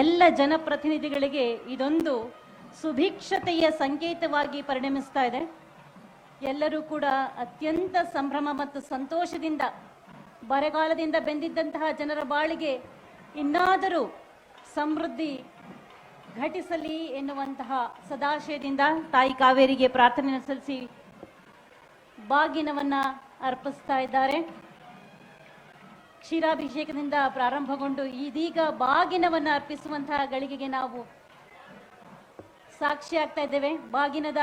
ಎಲ್ಲ ಜನಪ್ರತಿನಿಧಿಗಳಿಗೆ ಇದೊಂದು ಸುಭಿಕ್ಷತೆಯ ಸಂಕೇತವಾಗಿ ಪರಿಣಮಿಸ್ತಾ ಇದೆ. ಎಲ್ಲರೂ ಕೂಡ ಅತ್ಯಂತ ಸಂಭ್ರಮ ಮತ್ತು ಸಂತೋಷದಿಂದ ಬರಗಾಲದಿಂದ ಬೆಂದಿದ್ದಂತಹ ಜನರ ಬಾಳಿಗೆ ಇನ್ನಾದರೂ ಸಮೃದ್ಧಿ ಘಟಿಸಲಿ ಎನ್ನುವಂತಹ ಸದಾಶಯದಿಂದ ತಾಯಿ ಕಾವೇರಿಗೆ ಪ್ರಾರ್ಥನೆ ಸಲ್ಲಿಸಿ ಬಾಗಿನವನ್ನ ಅರ್ಪಿಸ್ತಾ ಇದ್ದಾರೆ. ಕ್ಷೀರಾಭಿಷೇಕದಿಂದ ಪ್ರಾರಂಭಗೊಂಡು ಇದೀಗ ಬಾಗಿನವನ್ನ ಅರ್ಪಿಸುವಂತಹ ಗಳಿಗೆಗೆ ನಾವು ಸಾಕ್ಷಿ ಆಗ್ತಾ ಇದ್ದೇವೆ. ಬಾಗಿನದ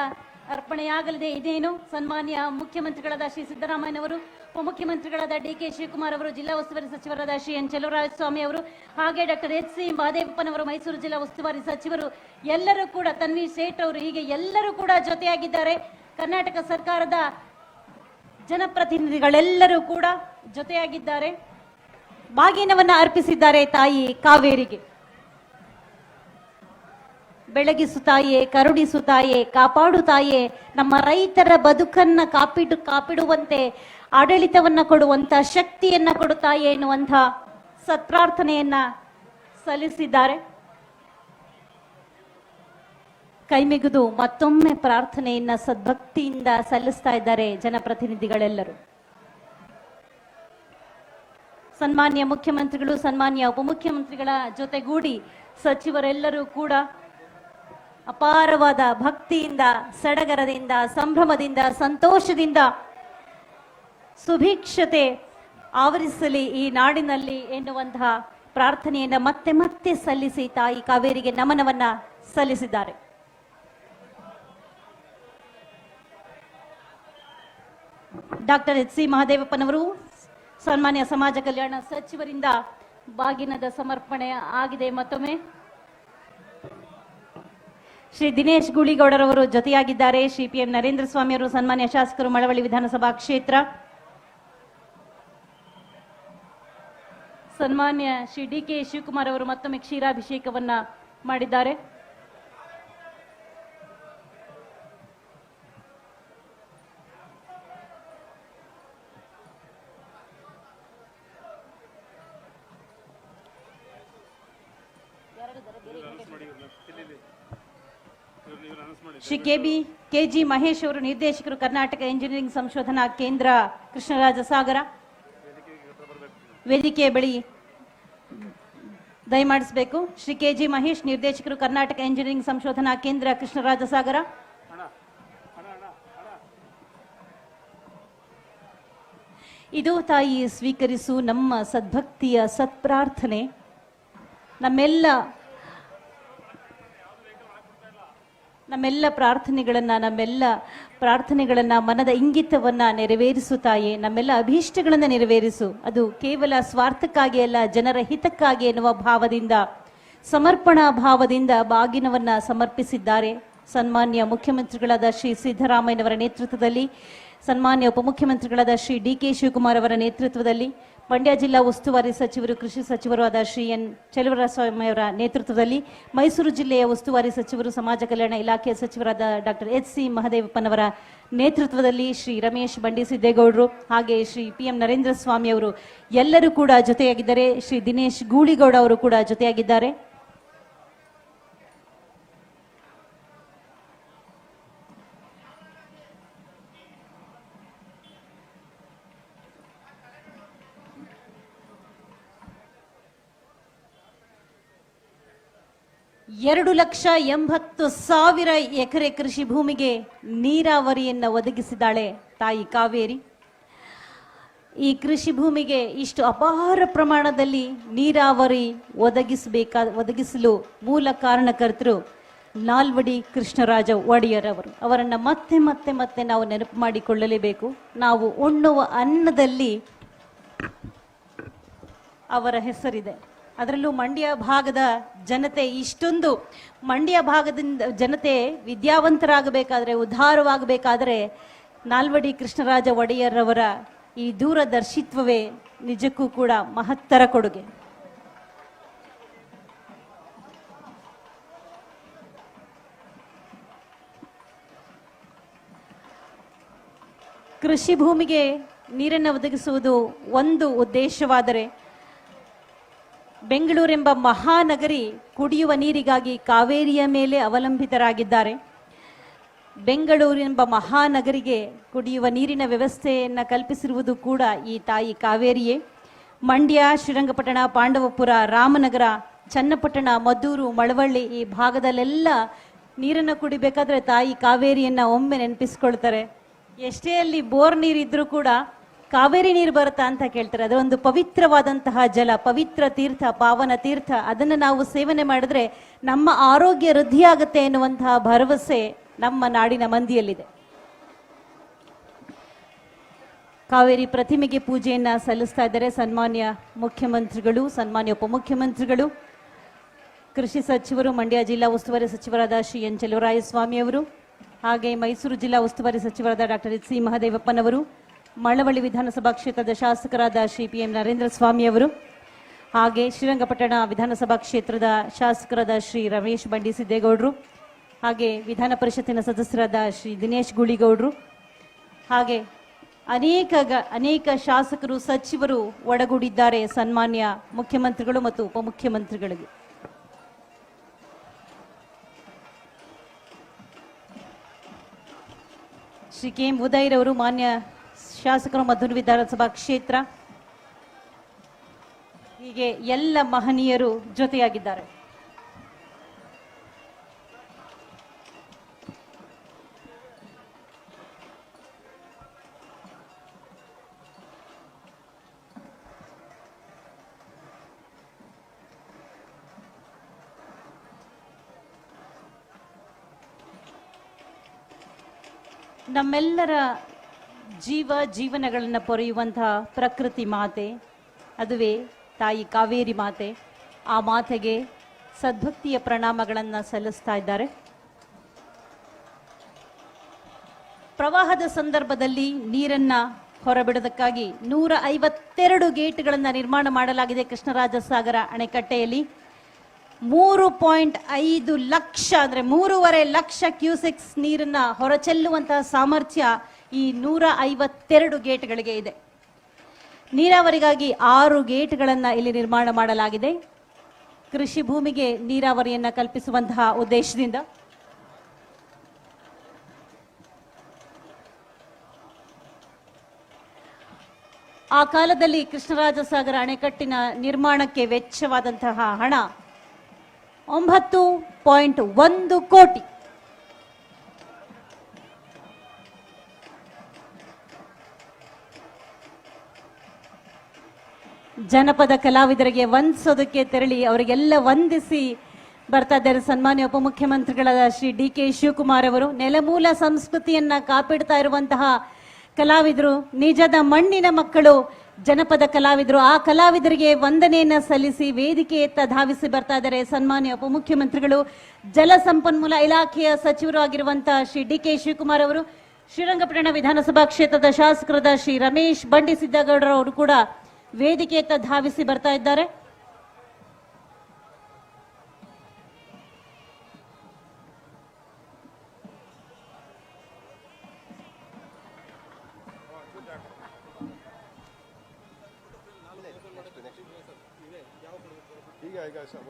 ಅರ್ಪಣೆಯಾಗಲಿದೆ. ಇದೇನು ಸನ್ಮಾನ್ಯ ಮುಖ್ಯಮಂತ್ರಿಗಳಾದ ಶ್ರೀ ಸಿದ್ದರಾಮಯ್ಯನವರು, ಉಪಮುಖ್ಯಮಂತ್ರಿಗಳಾದ ಡಿ ಕೆ ಶಿವಕುಮಾರ್ ಅವರು, ಜಿಲ್ಲಾ ಉಸ್ತುವಾರಿ ಸಚಿವರಾದ ಶ್ರೀ ಎನ್ ಚಲುವರಾಯಸ್ವಾಮಿ ಅವರು, ಹಾಗೆ ಡಾಕ್ಟರ್ ಎಚ್ ಸಿ ಮಹದೇವಪ್ಪನವರು, ಮೈಸೂರು ಜಿಲ್ಲಾ ಉಸ್ತುವಾರಿ ಸಚಿವರು, ಎಲ್ಲರೂ ಕೂಡ ತನ್ವೀರ್ ಸೇಠ್ ಅವರು, ಹೀಗೆ ಎಲ್ಲರೂ ಕೂಡ ಜೊತೆಯಾಗಿದ್ದಾರೆ. ಕರ್ನಾಟಕ ಸರ್ಕಾರದ ಜನಪ್ರತಿನಿಧಿಗಳೆಲ್ಲರೂ ಕೂಡ ಜೊತೆಯಾಗಿದ್ದಾರೆ. ಬಾಗಿನವನ್ನ ಅರ್ಪಿಸಿದ್ದಾರೆ ತಾಯಿ ಕಾವೇರಿಗೆ. ಬೆಳಗಿಸು ತಾಯೇ, ಕರುಣಿಸು ತಾಯೇ, ಕಾಪಾಡು ತಾಯೇ, ನಮ್ಮ ರೈತರ ಬದುಕನ್ನ ಕಾಪಿಡುವಂತೆ ಆಡಳಿತವನ್ನ ಕೊಡುವಂತ ಶಕ್ತಿಯನ್ನ ಕೊಡು ತಾಯೇ ಎನ್ನುವಂತ ಸತ್ಪ್ರಾರ್ಥನೆಯನ್ನ ಸಲ್ಲಿಸಿದ್ದಾರೆ. ಕೈಮಿಗಿದು ಮತ್ತೊಮ್ಮೆ ಪ್ರಾರ್ಥನೆಯನ್ನ ಸದ್ಭಕ್ತಿಯಿಂದ ಸಲ್ಲಿಸ್ತಾ ಇದ್ದಾರೆ ಜನಪ್ರತಿನಿಧಿಗಳೆಲ್ಲರೂ. ಸನ್ಮಾನ್ಯ ಮುಖ್ಯಮಂತ್ರಿಗಳು, ಸನ್ಮಾನ್ಯ ಉಪಮುಖ್ಯಮಂತ್ರಿಗಳ ಜೊತೆಗೂಡಿ ಸಚಿವರೆಲ್ಲರೂ ಕೂಡ ಅಪಾರವಾದ ಭಕ್ತಿಯಿಂದ, ಸಡಗರದಿಂದ, ಸಂಭ್ರಮದಿಂದ, ಸಂತೋಷದಿಂದ ಸುಭಿಕ್ಷತೆ ಆವರಿಸಲಿ ಈ ನಾಡಿನಲ್ಲಿ ಎನ್ನುವಂತಹ ಪ್ರಾರ್ಥನೆಯನ್ನ ಮತ್ತೆ ಮತ್ತೆ ಸಲ್ಲಿಸಿ ತಾಯಿ ಕಾವೇರಿಗೆ ನಮನವನ್ನ ಸಲ್ಲಿಸಿದ್ದಾರೆ. ಡಾಕ್ಟರ್ ಎಚ್ ಸಿ ಮಹದೇವಪ್ಪನವರು ಸನ್ಮಾನ್ಯ ಸಮಾಜ ಕಲ್ಯಾಣ ಸಚಿವರಿಂದ ಬಾಗಿನದ ಸಮರ್ಪಣೆ ಆಗಿದೆ. ಮತ್ತೊಮ್ಮೆ ಶ್ರೀ ದಿನೇಶ್ ಗೂಳಿಗೌಡರವರು ಜೊತೆಯಾಗಿದ್ದಾರೆ. ಶ್ರೀ ಪಿ ಎಂ ನರೇಂದ್ರ ಸ್ವಾಮಿ ಅವರು, ಸನ್ಮಾನ್ಯ ಶಾಸಕರು, ಮಳವಳ್ಳಿ ವಿಧಾನಸಭಾ ಕ್ಷೇತ್ರ, ಸನ್ಮಾನ್ಯ ಶ್ರೀ ಡಿ ಕೆ ಶಿವಕುಮಾರ್ ಅವರು ಮತ್ತೊಮ್ಮೆ ಕ್ಷೀರಾಭಿಷೇಕವನ್ನ ಮಾಡಿದ್ದಾರೆ. ಶ್ರೀ ಕೆಜಿ ಮಹೇಶ್ ಅವರು, ನಿರ್ದೇಶಕರು, ಕರ್ನಾಟಕ ಇಂಜಿನಿಯರಿಂಗ್ ಸಂಶೋಧನಾ ಕೇಂದ್ರ, ಕೃಷ್ಣರಾಜ ಸಾಗರ. ವೇದಿಕೆಯ ಬಳಿ ದಯಮಾಡಿಸಬೇಕು. ಶ್ರೀ ಕೆಜಿ ಮಹೇಶ್, ನಿರ್ದೇಶಕರು, ಕರ್ನಾಟಕ ಇಂಜಿನಿಯರಿಂಗ್ ಸಂಶೋಧನಾ ಕೇಂದ್ರ, ಕೃಷ್ಣರಾಜ ಸಾಗರ. ಇದು ತಾಯಿ ಸ್ವೀಕರಿಸು ನಮ್ಮ ಸದ್ಭಕ್ತಿಯ ಸತ್ಪ್ರಾರ್ಥನೆ. ನಮ್ಮೆಲ್ಲ ಪ್ರಾರ್ಥನೆಗಳನ್ನ ಮನದ ಇಂಗಿತವನ್ನ ನೆರವೇರಿಸು ತಾಯೇ, ನಮ್ಮೆಲ್ಲ ಅಭೀಷ್ಟಗಳನ್ನ ನೆರವೇರಿಸು. ಅದು ಕೇವಲ ಸ್ವಾರ್ಥಕ್ಕಾಗಿ ಅಲ್ಲ, ಜನರ ಹಿತಕ್ಕಾಗಿ ಎನ್ನುವ ಭಾವದಿಂದ, ಸಮರ್ಪಣಾ ಭಾವದಿಂದ ಬಾಗಿನವನ್ನ ಸಮರ್ಪಿಸಿದ್ದಾರೆ. ಸನ್ಮಾನ್ಯ ಮುಖ್ಯಮಂತ್ರಿಗಳಾದ ಶ್ರೀ ಸಿದ್ದರಾಮಯ್ಯನವರ ನೇತೃತ್ವದಲ್ಲಿ, ಸನ್ಮಾನ್ಯ ಉಪಮುಖ್ಯಮಂತ್ರಿಗಳಾದ ಶ್ರೀ ಡಿ ಕೆ ಶಿವಕುಮಾರ್ ಅವರ ನೇತೃತ್ವದಲ್ಲಿ, ಮಂಡ್ಯ ಜಿಲ್ಲಾ ಉಸ್ತುವಾರಿ ಸಚಿವರು, ಕೃಷಿ ಸಚಿವರು ಆದ ಶ್ರೀ ಎನ್ ಚಲುವರಾಯಸ್ವಾಮಿ ಅವರ ನೇತೃತ್ವದಲ್ಲಿ, ಮೈಸೂರು ಜಿಲ್ಲೆಯ ಉಸ್ತುವಾರಿ ಸಚಿವರು, ಸಮಾಜ ಕಲ್ಯಾಣ ಇಲಾಖೆಯ ಸಚಿವರಾದ ಡಾಕ್ಟರ್ ಎಚ್ ಸಿ ಮಹದೇವಪ್ಪನವರ ನೇತೃತ್ವದಲ್ಲಿ ಶ್ರೀ ರಮೇಶ್ ಬಂಡಿಸಿದ್ದೇಗೌಡರು, ಹಾಗೆ ಶ್ರೀ ಪಿ ಎಂ ನರೇಂದ್ರ ಸ್ವಾಮಿ ಅವರು ಎಲ್ಲರೂ ಕೂಡ ಜೊತೆಯಾಗಿದ್ದಾರೆ. ಶ್ರೀ ದಿನೇಶ್ ಗೂಳಿಗೌಡ ಅವರು ಕೂಡ ಜೊತೆಯಾಗಿದ್ದಾರೆ. ಎರಡು 2,80,000 ಎಕರೆ ಕೃಷಿ ಭೂಮಿಗೆ ನೀರಾವರಿಯನ್ನು ಒದಗಿಸಿದ್ದಾಳೆ ತಾಯಿ ಕಾವೇರಿ. ಈ ಕೃಷಿ ಭೂಮಿಗೆ ಇಷ್ಟು ಅಪಾರ ಪ್ರಮಾಣದಲ್ಲಿ ನೀರಾವರಿ ಒದಗಿಸಲು ಮೂಲ ಕಾರಣಕರ್ತರು ನಾಲ್ವಡಿ ಕೃಷ್ಣರಾಜ ಒಡೆಯರ್ ಅವರು. ಅವರನ್ನು ಮತ್ತೆ ಮತ್ತೆ ಮತ್ತೆ ನಾವು ನೆನಪು ಮಾಡಿಕೊಳ್ಳಲೇಬೇಕು. ನಾವು ಉಣ್ಣುವ ಅನ್ನದಲ್ಲಿ ಅವರ ಹೆಸರಿದೆ. ಅದರಲ್ಲೂ ಮಂಡ್ಯ ಭಾಗದ ಜನತೆ, ಇಷ್ಟೊಂದು ಮಂಡ್ಯ ಭಾಗದಿಂದ ಜನತೆ ವಿದ್ಯಾವಂತರಾಗಬೇಕಾದ್ರೆ, ಉದ್ಧಾರವಾಗಬೇಕಾದ್ರೆ ನಾಲ್ವಡಿ ಕೃಷ್ಣರಾಜ ಒಡೆಯರ್ ಅವರ ಈ ದೂರದರ್ಶಿತ್ವವೇ ನಿಜಕ್ಕೂ ಕೂಡ ಮಹತ್ತರ ಕೊಡುಗೆ. ಕೃಷಿ ಭೂಮಿಗೆ ನೀರನ್ನು ಒದಗಿಸುವುದು ಒಂದು ಉದ್ದೇಶವಾದರೆ, ಬೆಂಗಳೂರೆಂಬ ಮಹಾನಗರಿ ಕುಡಿಯುವ ನೀರಿಗಾಗಿ ಕಾವೇರಿಯ ಮೇಲೆ ಅವಲಂಬಿತರಾಗಿದ್ದಾರೆ. ಬೆಂಗಳೂರೆಂಬ ಮಹಾನಗರಿಗೆ ಕುಡಿಯುವ ನೀರಿನ ವ್ಯವಸ್ಥೆಯನ್ನು ಕಲ್ಪಿಸಿರುವುದು ಕೂಡ ಈ ತಾಯಿ ಕಾವೇರಿಯೇ. ಮಂಡ್ಯ, ಶ್ರೀರಂಗಪಟ್ಟಣ, ಪಾಂಡವಪುರ, ರಾಮನಗರ, ಚನ್ನಪಟ್ಟಣ, ಮದ್ದೂರು, ಮಳವಳ್ಳಿ ಈ ಭಾಗದಲ್ಲೆಲ್ಲ ನೀರನ್ನು ಕುಡಿಬೇಕಾದ್ರೆ ತಾಯಿ ಕಾವೇರಿಯನ್ನ ಒಮ್ಮೆ ನೆನಪಿಸ್ಕೊಳ್ತಾರೆ. ಎಷ್ಟೇ ಅಲ್ಲಿ ಬೋರ್ ನೀರಿದ್ರೂ ಕೂಡ ಕಾವೇರಿ ನೀರು ಬರುತ್ತಾ ಅಂತ ಕೇಳ್ತಾರೆ. ಅದೊಂದು ಪವಿತ್ರವಾದಂತಹ ಜಲ, ಪವಿತ್ರ ತೀರ್ಥ, ಪಾವನ ತೀರ್ಥ. ಅದನ್ನು ನಾವು ಸೇವನೆ ಮಾಡಿದ್ರೆ ನಮ್ಮ ಆರೋಗ್ಯ ವೃದ್ಧಿಯಾಗುತ್ತೆ ಎನ್ನುವಂತಹ ಭರವಸೆ ನಮ್ಮ ನಾಡಿನ ಮಂದಿಯಲ್ಲಿದೆ. ಕಾವೇರಿ ಪ್ರತಿಮೆಗೆ ಪೂಜೆಯನ್ನ ಸಲ್ಲಿಸ್ತಾ ಇದ್ದಾರೆ ಸನ್ಮಾನ್ಯ ಮುಖ್ಯಮಂತ್ರಿಗಳು, ಸನ್ಮಾನ್ಯ ಉಪಮುಖ್ಯಮಂತ್ರಿಗಳು, ಕೃಷಿ ಸಚಿವರು, ಮಂಡ್ಯ ಜಿಲ್ಲಾ ಉಸ್ತುವಾರಿ ಸಚಿವರಾದ ಶ್ರೀ ಎನ್ ಚೆಲುವರಾಯಸ್ವಾಮಿ ಅವರು, ಹಾಗೆ ಮೈಸೂರು ಜಿಲ್ಲಾ ಉಸ್ತುವಾರಿ ಸಚಿವರಾದ ಡಾಕ್ಟರ್ ಎಚ್ ಸಿ ಮಹದೇವಪ್ಪನವರು, ಮಳವಳ್ಳಿ ವಿಧಾನಸಭಾ ಕ್ಷೇತ್ರದ ಶಾಸಕರಾದ ಶ್ರೀ ಪಿ ಎಂ ನರೇಂದ್ರ ಸ್ವಾಮಿ ಅವರು, ಹಾಗೆ ಶ್ರೀರಂಗಪಟ್ಟಣ ವಿಧಾನಸಭಾ ಕ್ಷೇತ್ರದ ಶಾಸಕರಾದ ಶ್ರೀ ರಮೇಶ್ ಬಂಡಿ ಸಿದ್ದೇಗೌಡರು, ಹಾಗೆ ವಿಧಾನ ಪರಿಷತ್ತಿನ ಸದಸ್ಯರಾದ ಶ್ರೀ ದಿನೇಶ್ ಗುಳಿಗೌಡರು, ಹಾಗೆ ಅನೇಕ ಶಾಸಕರು, ಸಚಿವರು ಒಡಗೂಡಿದ್ದಾರೆ ಸನ್ಮಾನ್ಯ ಮುಖ್ಯಮಂತ್ರಿಗಳು ಮತ್ತು ಉಪಮುಖ್ಯಮಂತ್ರಿಗಳಿಗೆ. ಶ್ರೀ ಕೆ ಎಂ ಉದಯರವರು ಮಾನ್ಯ ಶಾಸಕರು ಮದ್ದೂರು ವಿಧಾನಸಭಾ ಕ್ಷೇತ್ರ, ಹೀಗೆ ಎಲ್ಲ ಮಹನೀಯರು ಜೊತೆಯಾಗಿದ್ದಾರೆ. ನಮ್ಮೆಲ್ಲರ ಜೀವನಗಳನ್ನು ಪೊರೆಯುವಂತಹ ಪ್ರಕೃತಿ ಮಾತೆ, ಅದುವೇ ತಾಯಿ ಕಾವೇರಿ ಮಾತೆ. ಆ ಮಾತೆಗೆ ಸದ್ಭಕ್ತಿಯ ಪ್ರಣಾಮಗಳನ್ನು ಸಲ್ಲಿಸ್ತಾ ಇದ್ದಾರೆ. ಪ್ರವಾಹದ ಸಂದರ್ಭದಲ್ಲಿ ನೀರನ್ನ ಹೊರಬಿಡೋದಕ್ಕಾಗಿ 152 ಗೇಟ್ಗಳನ್ನು ನಿರ್ಮಾಣ ಮಾಡಲಾಗಿದೆ ಕೃಷ್ಣರಾಜ ಸಾಗರ ಅಣೆಕಟ್ಟೆಯಲ್ಲಿ. 3.5 ಲಕ್ಷ ಅಂದ್ರೆ 3.5 ಲಕ್ಷ ಕ್ಯೂಸೆಕ್ಸ್ ನೀರನ್ನ ಹೊರಚೆಲ್ಲುವಂತಹ ಸಾಮರ್ಥ್ಯ ಈ 152 ಗೇಟ್ಗಳಿಗೆ ಇದೆ. ನೀರಾವರಿಗಾಗಿ 6 ಗೇಟ್ಗಳನ್ನು ಇಲ್ಲಿ ನಿರ್ಮಾಣ ಮಾಡಲಾಗಿದೆ. ಕೃಷಿ ಭೂಮಿಗೆ ನೀರಾವರಿಯನ್ನ ಕಲ್ಪಿಸುವಂತಹ ಉದ್ದೇಶದಿಂದ. ಆ ಕಾಲದಲ್ಲಿ ಕೃಷ್ಣರಾಜ ಸಾಗರ ಅಣೆಕಟ್ಟಿನ ನಿರ್ಮಾಣಕ್ಕೆ ವೆಚ್ಚವಾದಂತಹ ಹಣ 9.1 ಕೋಟಿ. ಜನಪದ ಕಲಾವಿದರಿಗೆ ವಂದಿಸೋದಕ್ಕೆ ತೆರಳಿ ಅವರಿಗೆಲ್ಲ ವಂದಿಸಿ ಬರ್ತಾ ಇದ್ದಾರೆ ಸನ್ಮಾನ್ಯ ಉಪಮುಖ್ಯಮಂತ್ರಿಗಳಾದ ಶ್ರೀ ಡಿ ಕೆ ಶಿವಕುಮಾರ್ ಅವರು. ನೆಲಮೂಲ ಸಂಸ್ಕೃತಿಯನ್ನ ಕಾಪಿಡ್ತಾ ಇರುವಂತಹ ಕಲಾವಿದರು, ನಿಜದ ಮಣ್ಣಿನ ಮಕ್ಕಳು ಜನಪದ ಕಲಾವಿದರು. ಆ ಕಲಾವಿದರಿಗೆ ವಂದನೆಯನ್ನ ಸಲ್ಲಿಸಿ ವೇದಿಕೆಯತ್ತ ಧಾವಿಸಿ ಬರ್ತಾ ಇದ್ದಾರೆ ಸನ್ಮಾನ್ಯ ಉಪಮುಖ್ಯಮಂತ್ರಿಗಳು, ಜಲಸಂಪನ್ಮೂಲ ಇಲಾಖೆಯ ಸಚಿವರು ಆಗಿರುವಂತಹ ಶ್ರೀ ಡಿ ಕೆ ಶಿವಕುಮಾರ್ ಅವರು, ಶ್ರೀರಂಗಪಟ್ಟಣ ವಿಧಾನಸಭಾ ಕ್ಷೇತ್ರದ ಶಾಸಕರಾದ ಶ್ರೀ ರಮೇಶ್ ಬಂಡಿ ಸಿದ್ದೇಗೌಡರ ಅವರು ಕೂಡ ವೇದಿಕೆಯತ್ತ ಧಾವಿಸಿ ಬರ್ತಾ ಇದ್ದಾರೆ.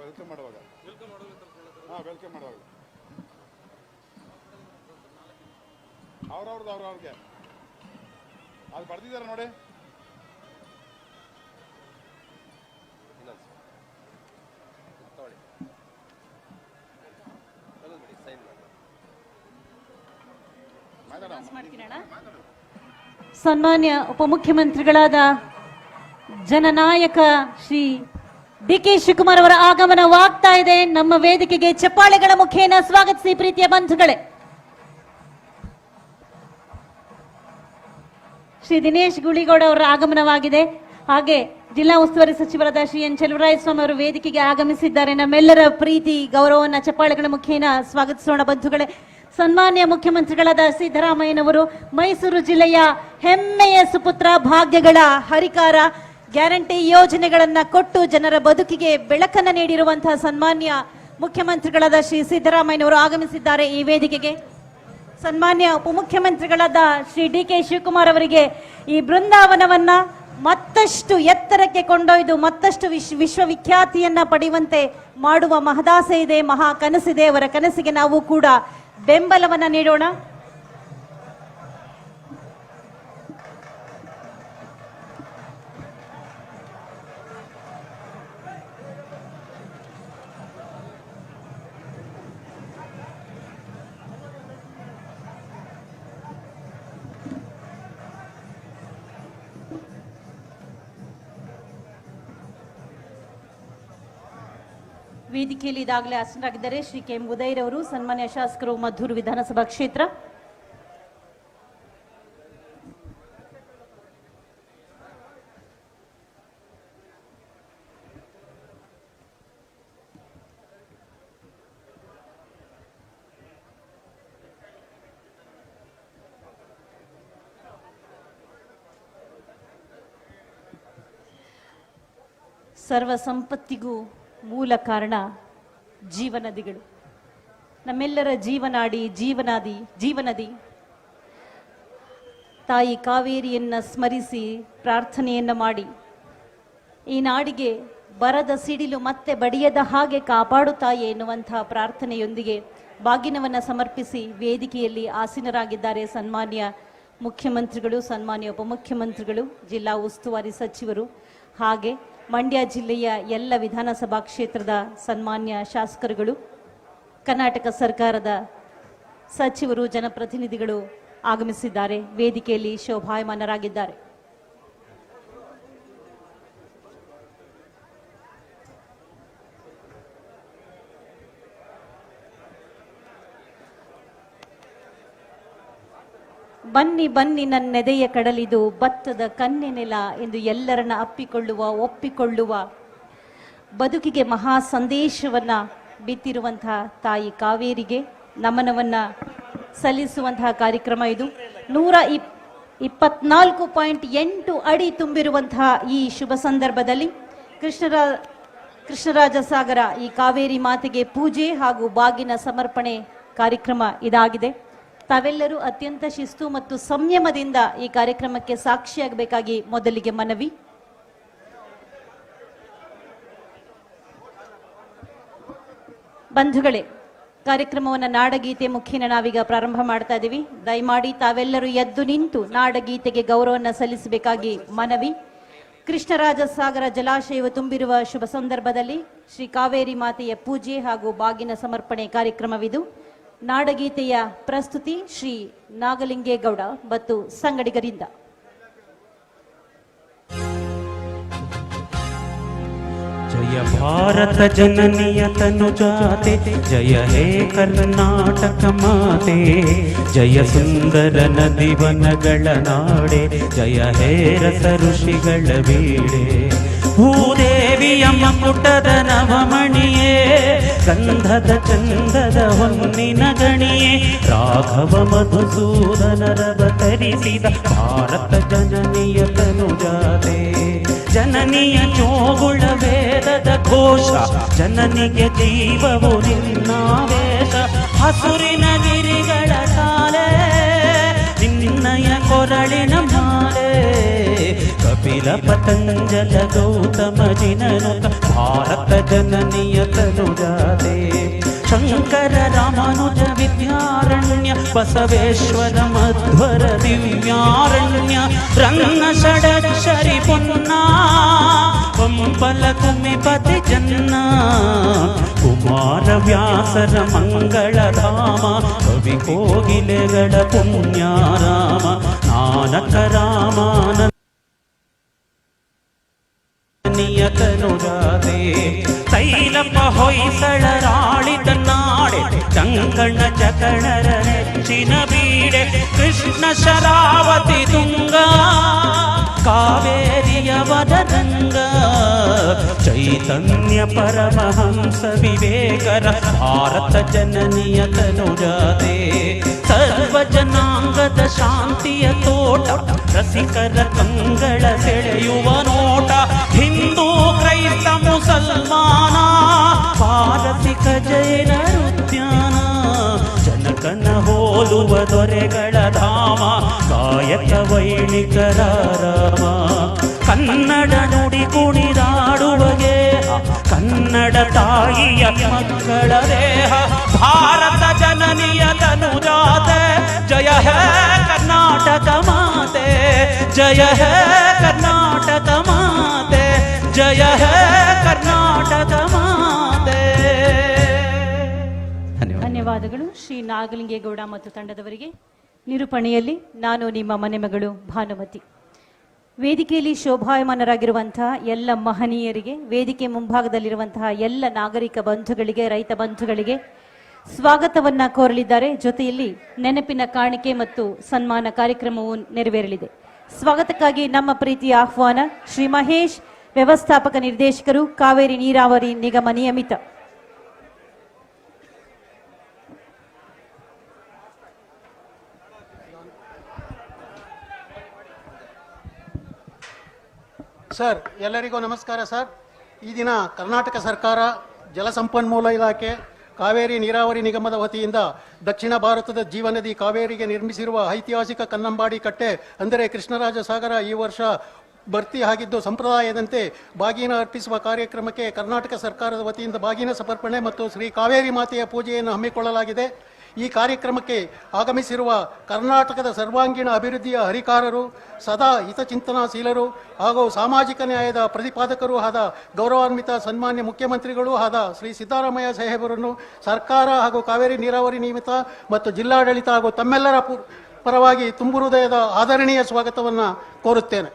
ವೆಲ್ಕಮ್ ಮಾಡುವಾಗ ಅವ್ರವ್ರಿಗೆ ಅದು ಬರ್ದಿದ್ದಾರೆ ನೋಡಿ. ಸನ್ಮಾನ್ಯ ಉಪಮುಖ್ಯಮಂತ್ರಿಗಳಾದ ಜನನಾಯಕ ಶ್ರೀ ಡಿ ಕೆ ಶಿವಕುಮಾರ್ ಅವರ ಆಗಮನವಾಗ್ತಾ ಇದೆ. ನಮ್ಮ ವೇದಿಕೆಗೆ ಚಪ್ಪಾಳೆಗಳ ಮುಖೇನ ಸ್ವಾಗತಿಸಿ ಪ್ರೀತಿಯ ಬಂಧುಗಳೇ. ಶ್ರೀ ದಿನೇಶ್ ಗುಳಿಗೌಡ ಅವರ ಆಗಮನವಾಗಿದೆ. ಹಾಗೆ ಜಿಲ್ಲಾ ಉಸ್ತುವಾರಿ ಸಚಿವರಾದ ಶ್ರೀ ಎನ್ ಚೆಲುವರಾಯಸ್ವಾಮಿ ಅವರು ವೇದಿಕೆಗೆ ಆಗಮಿಸಿದ್ದಾರೆ. ನಮ್ಮೆಲ್ಲರ ಪ್ರೀತಿ ಗೌರವವನ್ನು ಚಪ್ಪಾಳೆಗಳ ಮುಖೇನ ಸ್ವಾಗತಿಸೋಣ ಬಂಧುಗಳೇ. ಸನ್ಮಾನ್ಯ ಮುಖ್ಯಮಂತ್ರಿಗಳಾದ ಸಿದ್ದರಾಮಯ್ಯನವರು ಮೈಸೂರು ಜಿಲ್ಲೆಯ ಹೆಮ್ಮೆಯ ಸುಪುತ್ರ, ಭಾಗ್ಯಗಳ ಹರಿಕಾರ, ಗ್ಯಾರಂಟಿ ಯೋಜನೆಗಳನ್ನ ಕೊಟ್ಟು ಜನರ ಬದುಕಿಗೆ ಬೆಳಕನ್ನು ನೀಡಿರುವಂತಹ ಸನ್ಮಾನ್ಯ ಮುಖ್ಯಮಂತ್ರಿಗಳಾದ ಶ್ರೀ ಸಿದ್ದರಾಮಯ್ಯನವರು ಆಗಮಿಸಿದ್ದಾರೆ ಈ ವೇದಿಕೆಗೆ. ಸನ್ಮಾನ್ಯ ಉಪಮುಖ್ಯಮಂತ್ರಿಗಳಾದ ಶ್ರೀ ಡಿ ಕೆ ಶಿವಕುಮಾರ್ ಅವರಿಗೆ ಈ ಬೃಂದಾವನವನ್ನ ಮತ್ತಷ್ಟು ಎತ್ತರಕ್ಕೆ ಕೊಂಡೊಯ್ದು ಮತ್ತಷ್ಟು ವಿಶ್ವವಿಖ್ಯಾತಿಯನ್ನ ಪಡೆಯುವಂತೆ ಮಾಡುವ ಮಹದಾಸೆ ಇದೆ, ಮಹಾ ಕನಸಿದೆ. ಅವರ ಕನಸಿಗೆ ನಾವು ಕೂಡ ಬೆಂಬಲವನ್ನ ನೀಡೋಣ. ವೇದಿಕೆಯಲ್ಲಿ ಇದಾಗಲೇ ಆಸೀನರಾಗಿದ್ದಾರೆ ಶ್ರೀ ಕೆ ಎಂ ಉದಯರವರು, ಸನ್ಮಾನ್ಯ ಶಾಸಕರು ಮದ್ದೂರು ವಿಧಾನಸಭಾ ಕ್ಷೇತ್ರ. ಸರ್ವ ಸಂಪತ್ತಿಗೂ ಮೂಲ ಕಾರಣ ಜೀವನದಿಗಳು. ನಮ್ಮೆಲ್ಲರ ಜೀವನಾಡಿ ಜೀವನದಿ ತಾಯಿ ಕಾವೇರಿಯನ್ನ ಸ್ಮರಿಸಿ ಪ್ರಾರ್ಥನೆಯನ್ನ ಮಾಡಿ ಈ ನಾಡಿಗೆ ಬರದ ಸಿಡಿಲು ಮತ್ತೆ ಬಡಿಯದ ಹಾಗೆ ಕಾಪಾಡು ತಾಯಿ ಎನ್ನುವಂತಹ ಪ್ರಾರ್ಥನೆಯೊಂದಿಗೆ ಬಾಗಿನವನ್ನ ಸಮರ್ಪಿಸಿ ವೇದಿಕೆಯಲ್ಲಿ ಆಸೀನರಾಗಿದ್ದಾರೆ ಸನ್ಮಾನ್ಯ ಮುಖ್ಯಮಂತ್ರಿಗಳು, ಸನ್ಮಾನ್ಯ ಉಪಮುಖ್ಯಮಂತ್ರಿಗಳು, ಜಿಲ್ಲಾ ಉಸ್ತುವಾರಿ ಸಚಿವರು, ಹಾಗೆ ಮಂಡ್ಯ ಜಿಲ್ಲೆಯ ಎಲ್ಲ ವಿಧಾನಸಭಾ ಕ್ಷೇತ್ರದ ಸನ್ಮಾನ್ಯ ಶಾಸಕರುಗಳು, ಕರ್ನಾಟಕ ಸರ್ಕಾರದ ಸಚಿವರು, ಜನಪ್ರತಿನಿಧಿಗಳು ಆಗಮಿಸಿದ್ದಾರೆ. ವೇದಿಕೆಯಲ್ಲಿ ಶೋಭಾಯಮಾನರಾಗಿದ್ದಾರೆ. ಬನ್ನಿ ಬನ್ನಿ ನನ್ನೆದೆಯ ಕಡಲಿದು ಭತ್ತದ ಕನ್ನೆ ನೆಲ ಎಂದು ಎಲ್ಲರನ್ನ ಒಪ್ಪಿಕೊಳ್ಳುವ ಬದುಕಿಗೆ ಮಹಾ ಸಂದೇಶವನ್ನ ಬಿತ್ತಿರುವಂತಹ ತಾಯಿ ಕಾವೇರಿಗೆ ನಮನವನ್ನ ಸಲ್ಲಿಸುವಂತಹ ಕಾರ್ಯಕ್ರಮ ಇದು. 124.8 ಅಡಿ ತುಂಬಿರುವಂತಹ ಈ ಶುಭ ಸಂದರ್ಭದಲ್ಲಿ ಕೃಷ್ಣರಾಜಸಾಗರ ಈ ಕಾವೇರಿ ಮಾತೆಗೆ ಪೂಜೆ ಹಾಗೂ ಬಾಗಿನ ಸಮರ್ಪಣೆ ಕಾರ್ಯಕ್ರಮ ಇದಾಗಿದೆ. ತಾವೆಲ್ಲರೂ ಅತ್ಯಂತ ಶಿಸ್ತು ಮತ್ತು ಸಂಯಮದಿಂದ ಈ ಕಾರ್ಯಕ್ರಮಕ್ಕೆ ಸಾಕ್ಷಿಯಾಗಬೇಕಾಗಿ ಮೊದಲಿಗೆ ಮನವಿ. ಬಂಧುಗಳೇ, ಕಾರ್ಯಕ್ರಮವನ್ನು ನಾಡಗೀತೆ ಮುಖೇನ ನಾವೀಗ ಪ್ರಾರಂಭ ಮಾಡ್ತಾ ಇದ್ದೀವಿ. ದಯಮಾಡಿ ತಾವೆಲ್ಲರೂ ಎದ್ದು ನಿಂತು ನಾಡಗೀತೆಗೆ ಗೌರವವನ್ನು ಸಲ್ಲಿಸಬೇಕಾಗಿ ಮನವಿ. ಕೃಷ್ಣರಾಜಸಾಗರ ಜಲಾಶಯವು ತುಂಬಿರುವ ಶುಭ ಸಂದರ್ಭದಲ್ಲಿ ಶ್ರೀ ಕಾವೇರಿ ಮಾತೆಯ ಪೂಜೆ ಹಾಗೂ ಬಾಗಿನ ಸಮರ್ಪಣೆ ಕಾರ್ಯಕ್ರಮವಿದು. ನಾಡಗೀತೆಯ ಪ್ರಸ್ತುತಿ ಶ್ರೀ ನಾಗಲಿಂಗೇಗೌಡ ಮತ್ತು ಸಂಗಡಿಗರಿಂದ. ಜಯ ಭಾರತ ಜನನಿಯ ತನುಜಾತೆ, ಜಯ ಹೇ ಕರ್ನಾಟಕ ಮಾತೆ, ಜಯ ಸುಂದರ ನದಿವನಗಳ ನಾಡೆ, ಜಯ ಹೇ ರಸ ಋಷಿಗಳ ಬೀಡೆ. ಭೂದೇವಿಯ ಮಕುಟದ ನವಮಣಿಯೇ, ಗಂಧದ ಚಂದದ ಹೊನ್ನಿನ ಗಣಿಯೇ, ರಾಘವ ಮಧುಸೂದನರವತರಿಸಿದ ಭಾರತ ಜನನಿಯ ತನುಜಾತೆ. ಜನನಿಯ ಚೋಗುಳ ವೇದದ ಘೋಷ, ಜನನಿಗೆ ಜೀವವು ನಿನ್ನಾವೇಶ. ಹಸುರಿನ ಗಿರಿಗಳ ಸಾಲೆ, ನಿನ್ನಯ ಕೊರಳಿನ ಮಾಲೆ. ಕಪಿಲ ಪತಂಜಲ ಗೌತಮ ಜಿನನುತ ಭಾರತ ಜನನಿಯ ತನುಜಾತೆ. ಶಂಕರ ರಾಮಾನುಜ ವಿದ್ಯಾರಣ್ಯ, ಬಸವೇಶ್ವರ ಮಧ್ವರ ದಿವ್ಯಾರಣ್ಯ. ರನ್ನ ಷಡಕ್ಷರಿ ಪುನ್ನ, ಪಂಪಲ ಕುಮಿಪತಿ ಜನ್ನ. ಕುಮಾರ ವ್ಯಾಸರ ಮಂಗಳಧಾಮ, ಕವಿ ಕೋಗಿಲೆಗಳ ಪುಣ್ಯಾರಾಮ. ನಾನಕ ರಾಮಾನಂದ ತನುಜಾತೆ. ತೈಲಪ ಹೊಯ್ಸಳರಾಳಿದ ನಾಡೆ, ಕಂಕಣ ಚಕಣರ ನೆಚ್ಚಿನ ಬೀಡೆ. ಕೃಷ್ಣ ಶರಾವತಿ ತುಂಗ, ಕಾವೇರಿಯ ವದರಂಗ. ಚೈತನ್ಯ ಪರಮಹಂಸ ವಿವೇಕರ ಭಾರತ ಜನನಿಯ ತನುಜಾತೆ. ಸರ್ವ ಜನಾಂಗದ ಶಾಂತಿಯ ತೋಟ, ರಸಿಕರ ಕಂಗಳ ಸೆಳೆಯುವ ನೋಟ. ಹಿಂದೂ ಕ್ರೈಸ್ತ ಮುಸಲ್ಮಾನ, ಪಾರಸಿಕ ಜೈನರ ಉದ್ಯಾನ. ಜನಕನ ಹೋಲುವ ದೊರೆಗಳ ಧಾಮ, ಕಾಯಕ ವೈಣಿಕರ ರಾಮ. ಕನ್ನಡ ನುಡಿ ಕುಣಿದಾಡುವಗೆ ಕನ್ನಡ ತಾಯಿಯ ಮಕ್ಕಳ ದೇಹ ಭಾರತ ಜನನಿಯ ತನುಜಾತೆ ಜಯ ಹೇ ಕರ್ನಾಟಕ ಮಾತೆ ಜಯ ಹೇ ಕರ್ನಾಟಕ ಮಾತೆ ಜಯ ಹೇ ಕರ್ನಾಟಕ ಮಾತೆ. ಧನ್ಯವಾದಗಳು ಶ್ರೀ ನಾಗಲಿಂಗೇಗೌಡ ಮತ್ತು ತಂಡದವರಿಗೆ. ನಿರೂಪಣೆಯಲ್ಲಿ ನಾನು ನಿಮ್ಮ ಮನೆ ಮಗಳು ಭಾನುಮತಿ. ವೇದಿಕೆಯಲ್ಲಿ ಶೋಭಾಯಮಾನರಾಗಿರುವಂತಹ ಎಲ್ಲ ಮಹನೀಯರಿಗೆ, ವೇದಿಕೆ ಮುಂಭಾಗದಲ್ಲಿರುವಂತಹ ಎಲ್ಲ ನಾಗರಿಕ ಬಂಧುಗಳಿಗೆ, ರೈತ ಬಂಧುಗಳಿಗೆ ಸ್ವಾಗತವನ್ನ ಕೋರಲಿದ್ದಾರೆ. ಜೊತೆಯಲ್ಲಿ ನೆನಪಿನ ಕಾಣಿಕೆ ಮತ್ತು ಸನ್ಮಾನ ಕಾರ್ಯಕ್ರಮವು ನೆರವೇರಲಿದೆ. ಸ್ವಾಗತಕ್ಕಾಗಿ ನಮ್ಮ ಪ್ರೀತಿಯ ಆಹ್ವಾನ ಶ್ರೀ ಮಹೇಶ್, ವ್ಯವಸ್ಥಾಪಕ ನಿರ್ದೇಶಕರು, ಕಾವೇರಿ ನೀರಾವರಿ ನಿಗಮ ನಿಯಮಿತ. ಸರ್, ಎಲ್ಲರಿಗೂ ನಮಸ್ಕಾರ ಸರ್. ಈ ದಿನ ಕರ್ನಾಟಕ ಸರ್ಕಾರ, ಜಲಸಂಪನ್ಮೂಲ ಇಲಾಖೆ, ಕಾವೇರಿ ನೀರಾವರಿ ನಿಗಮದ ವತಿಯಿಂದ ದಕ್ಷಿಣ ಭಾರತದ ಜೀವನದಿ ಕಾವೇರಿಗೆ ನಿರ್ಮಿಸಿರುವ ಐತಿಹಾಸಿಕ ಕನ್ನಂಬಾಡಿ ಕಟ್ಟೆ ಅಂದರೆ ಕೃಷ್ಣರಾಜ ಸಾಗರ ಈ ವರ್ಷ ಭರ್ತಿ ಆಗಿದ್ದು, ಸಂಪ್ರದಾಯದಂತೆ ಬಾಗಿನ ಅರ್ಪಿಸುವ ಕಾರ್ಯಕ್ರಮಕ್ಕೆ ಕರ್ನಾಟಕ ಸರ್ಕಾರದ ವತಿಯಿಂದ ಬಾಗಿನ ಸಮರ್ಪಣೆ ಮತ್ತು ಶ್ರೀ ಕಾವೇರಿ ಮಾತೆಯ ಪೂಜೆಯನ್ನು ಹಮ್ಮಿಕೊಳ್ಳಲಾಗಿದೆ. ಈ ಕಾರ್ಯಕ್ರಮಕ್ಕೆ ಆಗಮಿಸಿರುವ ಕರ್ನಾಟಕದ ಸರ್ವಾಂಗೀಣ ಅಭಿವೃದ್ಧಿಯ ಹರಿಕಾರರು, ಸದಾ ಹಿತಚಿಂತನಾಶೀಲರು ಹಾಗೂ ಸಾಮಾಜಿಕ ನ್ಯಾಯದ ಪ್ರತಿಪಾದಕರೂ ಆದ ಗೌರವಾನ್ವಿತ ಸನ್ಮಾನ್ಯ ಮುಖ್ಯಮಂತ್ರಿಗಳೂ ಆದ ಶ್ರೀ ಸಿದ್ದರಾಮಯ್ಯ ಸಾಹೇಬರನ್ನು ಸರ್ಕಾರ ಹಾಗೂ ಕಾವೇರಿ ನೀರಾವರಿ ನಿಯಮಿತ ಮತ್ತು ಜಿಲ್ಲಾಡಳಿತ ಹಾಗೂ ತಮ್ಮೆಲ್ಲರ ಪರವಾಗಿ ತುಂಬು ಹೃದಯದ ಆದರಣೀಯ ಸ್ವಾಗತವನ್ನು ಕೋರುತ್ತೇನೆ.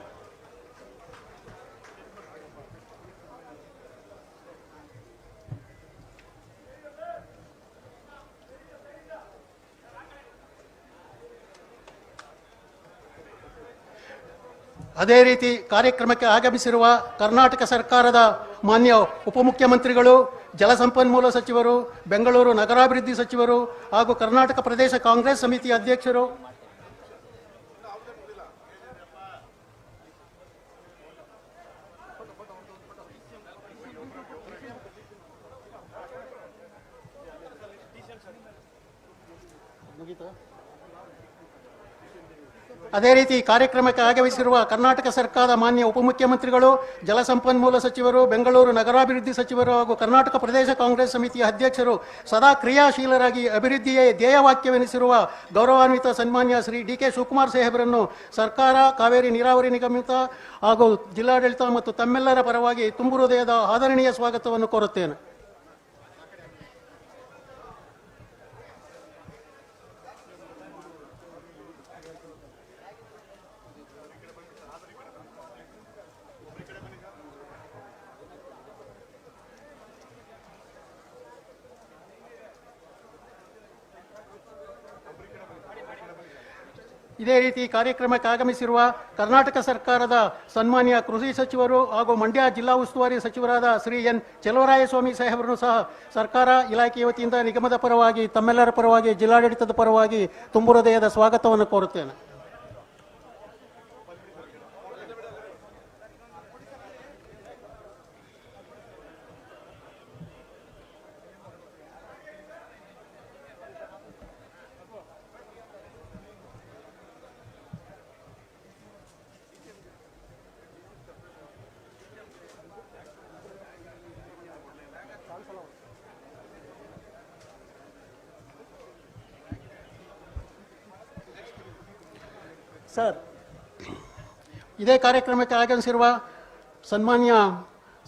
ಅದೇ ರೀತಿ ಕಾರ್ಯಕ್ರಮಕ್ಕೆ ಆಗಮಿಸಿರುವ ಕರ್ನಾಟಕ ಸರ್ಕಾರದ ಮಾನ್ಯ ಉಪಮುಖ್ಯಮಂತ್ರಿಗಳು, ಜಲಸಂಪನ್ಮೂಲ ಸಚಿವರು, ಬೆಂಗಳೂರು ನಗರಾಭಿವೃದ್ಧಿ ಸಚಿವರು ಹಾಗೂ ಕರ್ನಾಟಕ ಪ್ರದೇಶ ಕಾಂಗ್ರೆಸ್ ಸಮಿತಿ ಅಧ್ಯಕ್ಷರು, ಅದೇ ರೀತಿ ಕಾರ್ಯಕ್ರಮಕ್ಕೆ ಆಗಮಿಸಿರುವ ಕರ್ನಾಟಕ ಸರ್ಕಾರದ ಮಾನ್ಯ ಉಪಮುಖ್ಯಮಂತ್ರಿಗಳು, ಜಲಸಂಪನ್ಮೂಲ ಸಚಿವರು, ಬೆಂಗಳೂರು ನಗರಾಭಿವೃದ್ಧಿ ಸಚಿವರು ಹಾಗೂ ಕರ್ನಾಟಕ ಪ್ರದೇಶ ಕಾಂಗ್ರೆಸ್ ಸಮಿತಿಯ ಅಧ್ಯಕ್ಷರು, ಸದಾ ಕ್ರಿಯಾಶೀಲರಾಗಿ ಅಭಿವೃದ್ಧಿಯೇ ಧ್ಯೇಯವಾಕ್ಯವೆನಿಸಿರುವ ಗೌರವಾನ್ವಿತ ಸನ್ಮಾನ್ಯ ಶ್ರೀ ಡಿ ಕೆ ಶಿವಕುಮಾರ್ ಸಾಹೇಬರನ್ನು ಸರ್ಕಾರ, ಕಾವೇರಿ ನೀರಾವರಿ ನಿಗಮಿತ ಹಾಗೂ ಜಿಲ್ಲಾಡಳಿತ ಮತ್ತು ತಮ್ಮೆಲ್ಲರ ಪರವಾಗಿ ತುಂಬು ಹೃದಯದ ಆದರಣೀಯ ಸ್ವಾಗತವನ್ನು ಕೋರುತ್ತೇನೆ. ಇದೇ ರೀತಿ ಕಾರ್ಯಕ್ರಮಕ್ಕೆ ಆಗಮಿಸಿರುವ ಕರ್ನಾಟಕ ಸರ್ಕಾರದ ಸನ್ಮಾನ್ಯ ಕೃಷಿ ಸಚಿವರು ಹಾಗೂ ಮಂಡ್ಯ ಜಿಲ್ಲಾ ಉಸ್ತುವಾರಿ ಸಚಿವರಾದ ಶ್ರೀ ಎನ್ ಚೆಲುವರಾಯಸ್ವಾಮಿ ಸಾಹೇಬರನ್ನು ಸಹ ಸರ್ಕಾರ ಇಲಾಖೆಯ ವತಿಯಿಂದ ನಿಗಮದ ಪರವಾಗಿ ತಮ್ಮೆಲ್ಲರ ಪರವಾಗಿ ಜಿಲ್ಲಾಡಳಿತದ ಪರವಾಗಿ ತುಂಬು ಹೃದಯದ ಸ್ವಾಗತವನ್ನು ಕೋರುತ್ತೇನೆ. ಸರ್, ಇದೇ ಕಾರ್ಯಕ್ರಮಕ್ಕೆ ಆಗಮಿಸಿರುವ ಸನ್ಮಾನ್ಯ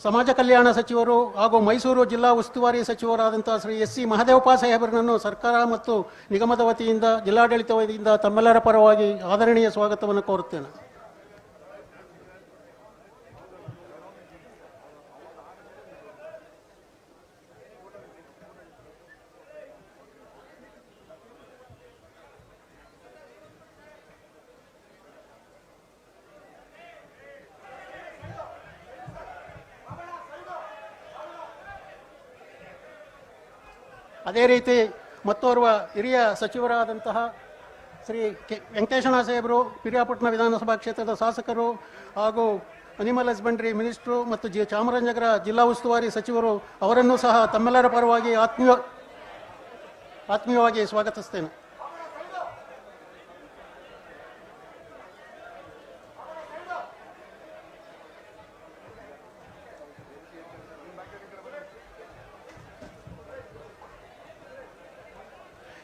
ಸಮಾಜ ಕಲ್ಯಾಣ ಸಚಿವರು ಹಾಗೂ ಮೈಸೂರು ಜಿಲ್ಲಾ ಉಸ್ತುವಾರಿ ಸಚಿವರಾದಂಥ ಶ್ರೀ ಎಸ್ ಸಿ ಮಹದೇವಪ್ಪ ಸಾಹೇಬರನ್ನು ಸರ್ಕಾರ ಮತ್ತು ನಿಗಮದ ವತಿಯಿಂದ, ಜಿಲ್ಲಾಡಳಿತ ವತಿಯಿಂದ ತಮ್ಮೆಲ್ಲರ ಪರವಾಗಿ ಆದರಣೀಯ ಸ್ವಾಗತವನ್ನು ಕೋರುತ್ತೇನೆ. ಅದೇ ರೀತಿ ಮತ್ತೋರ್ವ ಹಿರಿಯ ಸಚಿವರಾದಂತಹ ಶ್ರೀ ವೆಂಕಟೇಶಣ್ಣ ಸಾಹೇಬರು, ಪಿರಿಯಾಪಟ್ಟಣ ವಿಧಾನಸಭಾ ಕ್ಷೇತ್ರದ ಶಾಸಕರು ಹಾಗೂ ಅನಿಮಲ್ ಹಸ್ಬೆಂಡ್ರಿ ಮಿನಿಸ್ಟ್ರು ಮತ್ತು ಚಾಮರಾಜನಗರ ಜಿಲ್ಲಾ ಉಸ್ತುವಾರಿ ಸಚಿವರು ಅವರನ್ನು ಸಹ ತಮ್ಮೆಲ್ಲರ ಪರವಾಗಿ ಆತ್ಮೀಯವಾಗಿ ಸ್ವಾಗತಿಸ್ತೇನೆ.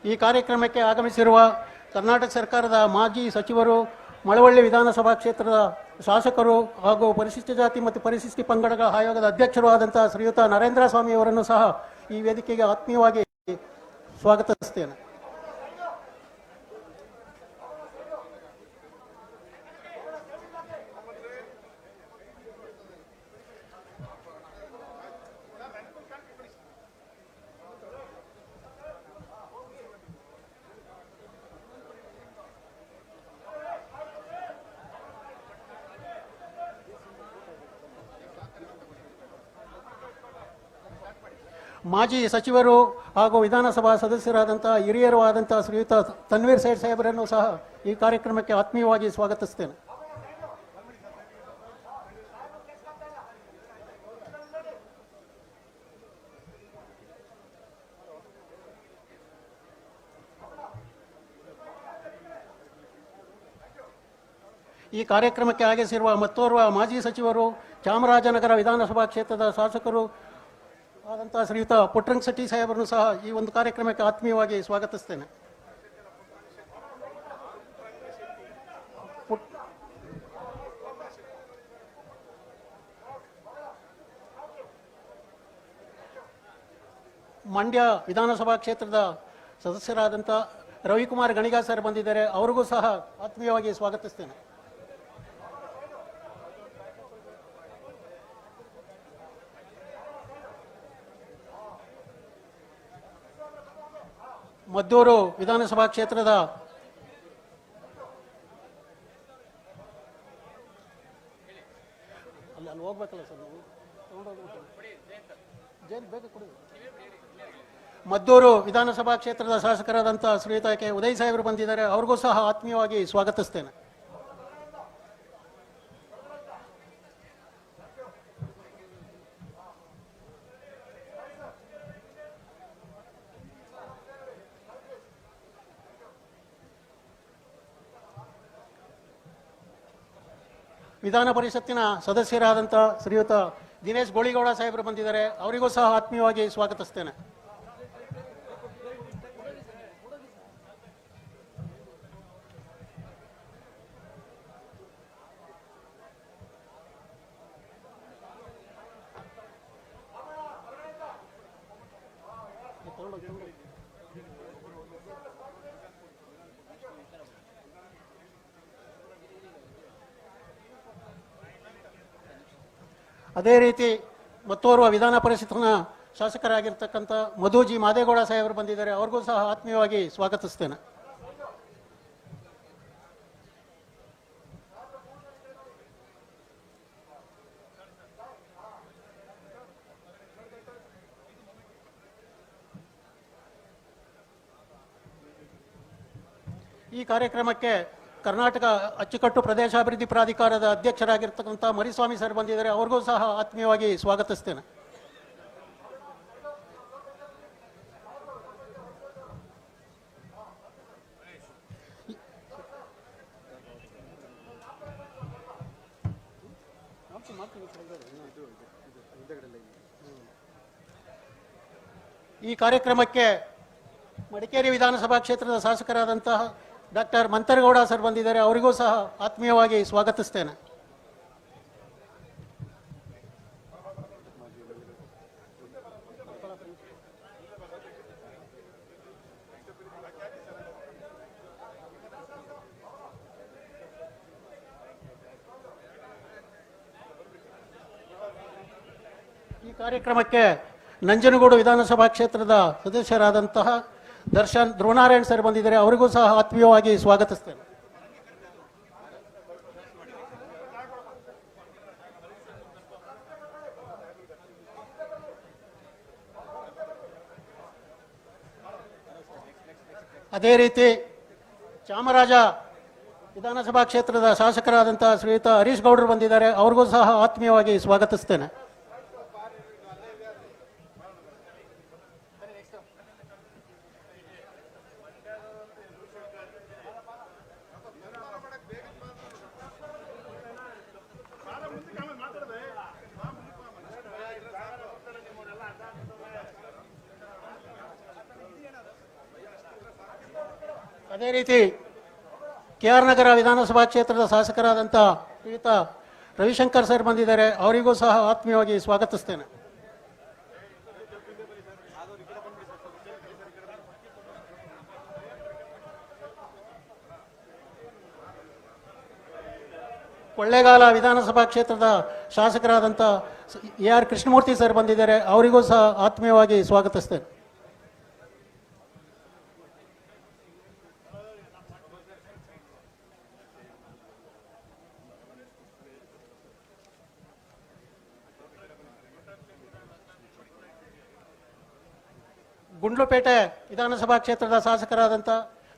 ಈ ಕಾರ್ಯಕ್ರಮಕ್ಕೆ ಆಗಮಿಸಿರುವ ಕರ್ನಾಟಕ ಸರ್ಕಾರದ ಮಾಜಿ ಸಚಿವರು, ಮಳವಳ್ಳಿ ವಿಧಾನಸಭಾ ಕ್ಷೇತ್ರದ ಶಾಸಕರು ಹಾಗೂ ಪರಿಶಿಷ್ಟ ಜಾತಿ ಮತ್ತು ಪರಿಶಿಷ್ಟ ಪಂಗಡಗಳ ಆಯೋಗದ ಅಧ್ಯಕ್ಷರು ಆದಂತಹ ಶ್ರೀಯುತ ನರೇಂದ್ರ ಸ್ವಾಮಿ ಅವರನ್ನು ಸಹ ಈ ವೇದಿಕೆಗೆ ಆತ್ಮೀಯವಾಗಿ ಸ್ವಾಗತಿಸುತ್ತೇನೆ. ಮಾಜಿ ಸಚಿವರು ಹಾಗೂ ವಿಧಾನಸಭಾ ಸದಸ್ಯರಾದಂತಹ ಹಿರಿಯರು ಆದಂತಹ ಶ್ರೀಯುತ ತನ್ವೀರ್ ಸೇಠ್ ಸಾಹೇಬರನ್ನು ಸಹ ಈ ಕಾರ್ಯಕ್ರಮಕ್ಕೆ ಆತ್ಮೀಯವಾಗಿ ಸ್ವಾಗತಿಸುತ್ತೇನೆ. ಈ ಕಾರ್ಯಕ್ರಮಕ್ಕೆ ಆಗಮಿಸಿರುವ ಮತ್ತೋರ್ವ ಮಾಜಿ ಸಚಿವರು, ಚಾಮರಾಜನಗರ ವಿಧಾನಸಭಾ ಕ್ಷೇತ್ರದ ಶಾಸಕರು ಆದಂತಹ ಶ್ರೀಯುತ ಪುಟ್ಟರಂಗ ಶೆಟ್ಟಿ ಸಾಹೇಬರನ್ನು ಸಹ ಈ ಒಂದು ಕಾರ್ಯಕ್ರಮಕ್ಕೆ ಆತ್ಮೀಯವಾಗಿ ಸ್ವಾಗತಿಸ್ತೇನೆ. ಮಂಡ್ಯ ವಿಧಾನಸಭಾ ಕ್ಷೇತ್ರದ ಸದಸ್ಯರಾದಂಥ ರವಿಕುಮಾರ್ ಗಣಿಗ ಸರ್ ಬಂದಿದ್ದಾರೆ, ಅವರಿಗೂ ಸಹ ಆತ್ಮೀಯವಾಗಿ ಸ್ವಾಗತಿಸ್ತೇನೆ. ಮದ್ದೂರು ವಿಧಾನಸಭಾ ಕ್ಷೇತ್ರದ ಅಲ್ಲಿ ಹೋಗ್ಬೇಕಲ್ಲ ಸರ್, ನಾವು ಮದ್ದೂರು ವಿಧಾನಸಭಾ ಕ್ಷೇತ್ರದ ಶಾಸಕರಾದಂಥ ಶ್ರೀಯುತ ಕೆ ಉದಯ್ ಸಾಹೇಬರು ಬಂದಿದ್ದಾರೆ, ಅವ್ರಿಗೂ ಸಹ ಆತ್ಮೀಯವಾಗಿ ಸ್ವಾಗತಿಸ್ತೇನೆ. ವಿಧಾನ ಪರಿಷತ್ತಿನ ಸದಸ್ಯರಾದಂಥ ಶ್ರೀಯುತ ದಿನೇಶ್ ಗೋಳಿಗೌಡ ಸಾಹೇಬರು ಬಂದಿದ್ದಾರೆ, ಅವರಿಗೂ ಸಹ ಆತ್ಮೀಯವಾಗಿ ಸ್ವಾಗತಿಸ್ತೇನೆ. ಅದೇ ರೀತಿ ಮತ್ತೋರ್ವ ವಿಧಾನ ಪರಿಷತ್ತಿನ ಶಾಸಕರಾಗಿರ್ತಕ್ಕಂಥ ಮಧುಜಿ ಮಾದೇಗೌಡ ಸಾಹೇಬರು ಬಂದಿದ್ದಾರೆ, ಅವ್ರಿಗೂ ಸಹ ಆತ್ಮೀಯವಾಗಿ ಸ್ವಾಗತಿಸ್ತೇನೆ. ಈ ಕಾರ್ಯಕ್ರಮಕ್ಕೆ ಕರ್ನಾಟಕ ಅಚ್ಚುಕಟ್ಟು ಪ್ರದೇಶಾಭಿವೃದ್ಧಿ ಪ್ರಾಧಿಕಾರದ ಅಧ್ಯಕ್ಷರಾಗಿರ್ತಕ್ಕಂಥ ಮರಿಸ್ವಾಮಿ ಸರ್ ಬಂದಿದ್ದಾರೆ, ಅವ್ರಿಗೂ ಸಹ ಆತ್ಮೀಯವಾಗಿ ಸ್ವಾಗತಿಸ್ತೇನೆ. ಈ ಕಾರ್ಯಕ್ರಮಕ್ಕೆ ಮಡಿಕೇರಿ ವಿಧಾನಸಭಾ ಕ್ಷೇತ್ರದ ಶಾಸಕರಾದಂತಹ ಡಾಕ್ಟರ್ ಮಂತರಗೌಡ ಸರ್ ಬಂದಿದ್ದಾರೆ, ಅವರಿಗೂ ಸಹ ಆತ್ಮೀಯವಾಗಿ ಸ್ವಾಗತಿಸ್ತೇನೆ. ಈ ಕಾರ್ಯಕ್ರಮಕ್ಕೆ ನಂಜನಗೂಡು ವಿಧಾನಸಭಾ ಕ್ಷೇತ್ರದ ಸದಸ್ಯರಾದಂತಹ ದರ್ಶನ್ ಧ್ರುವನಾರಾಯಣ್ ಸರ್ ಬಂದಿದ್ದಾರೆ, ಅವರಿಗೂ ಸಹ ಆತ್ಮೀಯವಾಗಿ ಸ್ವಾಗತಿಸ್ತೇನೆ. ಅದೇ ರೀತಿ ಚಾಮರಾಜ ವಿಧಾನಸಭಾ ಕ್ಷೇತ್ರದ ಶಾಸಕರಾದಂತಹ ಶ್ರೀಯುತ ಹರೀಶ್ ಗೌಡರು ಬಂದಿದ್ದಾರೆ, ಅವ್ರಿಗೂ ಸಹ ಆತ್ಮೀಯವಾಗಿ ಸ್ವಾಗತಿಸ್ತೇನೆ. ಅದೇ ರೀತಿ KR ನಗರ ವಿಧಾನಸಭಾ ಕ್ಷೇತ್ರದ ಶಾಸಕರಾದಂಥ ಶ್ರೀಯುತ ರವಿಶಂಕರ್ ಸರ್ ಬಂದಿದ್ದಾರೆ, ಅವರಿಗೂ ಸಹ ಆತ್ಮೀಯವಾಗಿ ಸ್ವಾಗತಿಸ್ತೇನೆ. ಕೊಳ್ಳೇಗಾಲ ವಿಧಾನಸಭಾ ಕ್ಷೇತ್ರದ ಶಾಸಕರಾದಂಥ AR ಕೃಷ್ಣಮೂರ್ತಿ ಸರ್ ಬಂದಿದ್ದಾರೆ, ಅವರಿಗೂ ಸಹ ಆತ್ಮೀಯವಾಗಿ ಸ್ವಾಗತಿಸ್ತೇನೆ. ಗುಂಡ್ಲುಪೇಟೆ ವಿಧಾನಸಭಾ ಕ್ಷೇತ್ರದ ಶಾಸಕರಾದಂಥ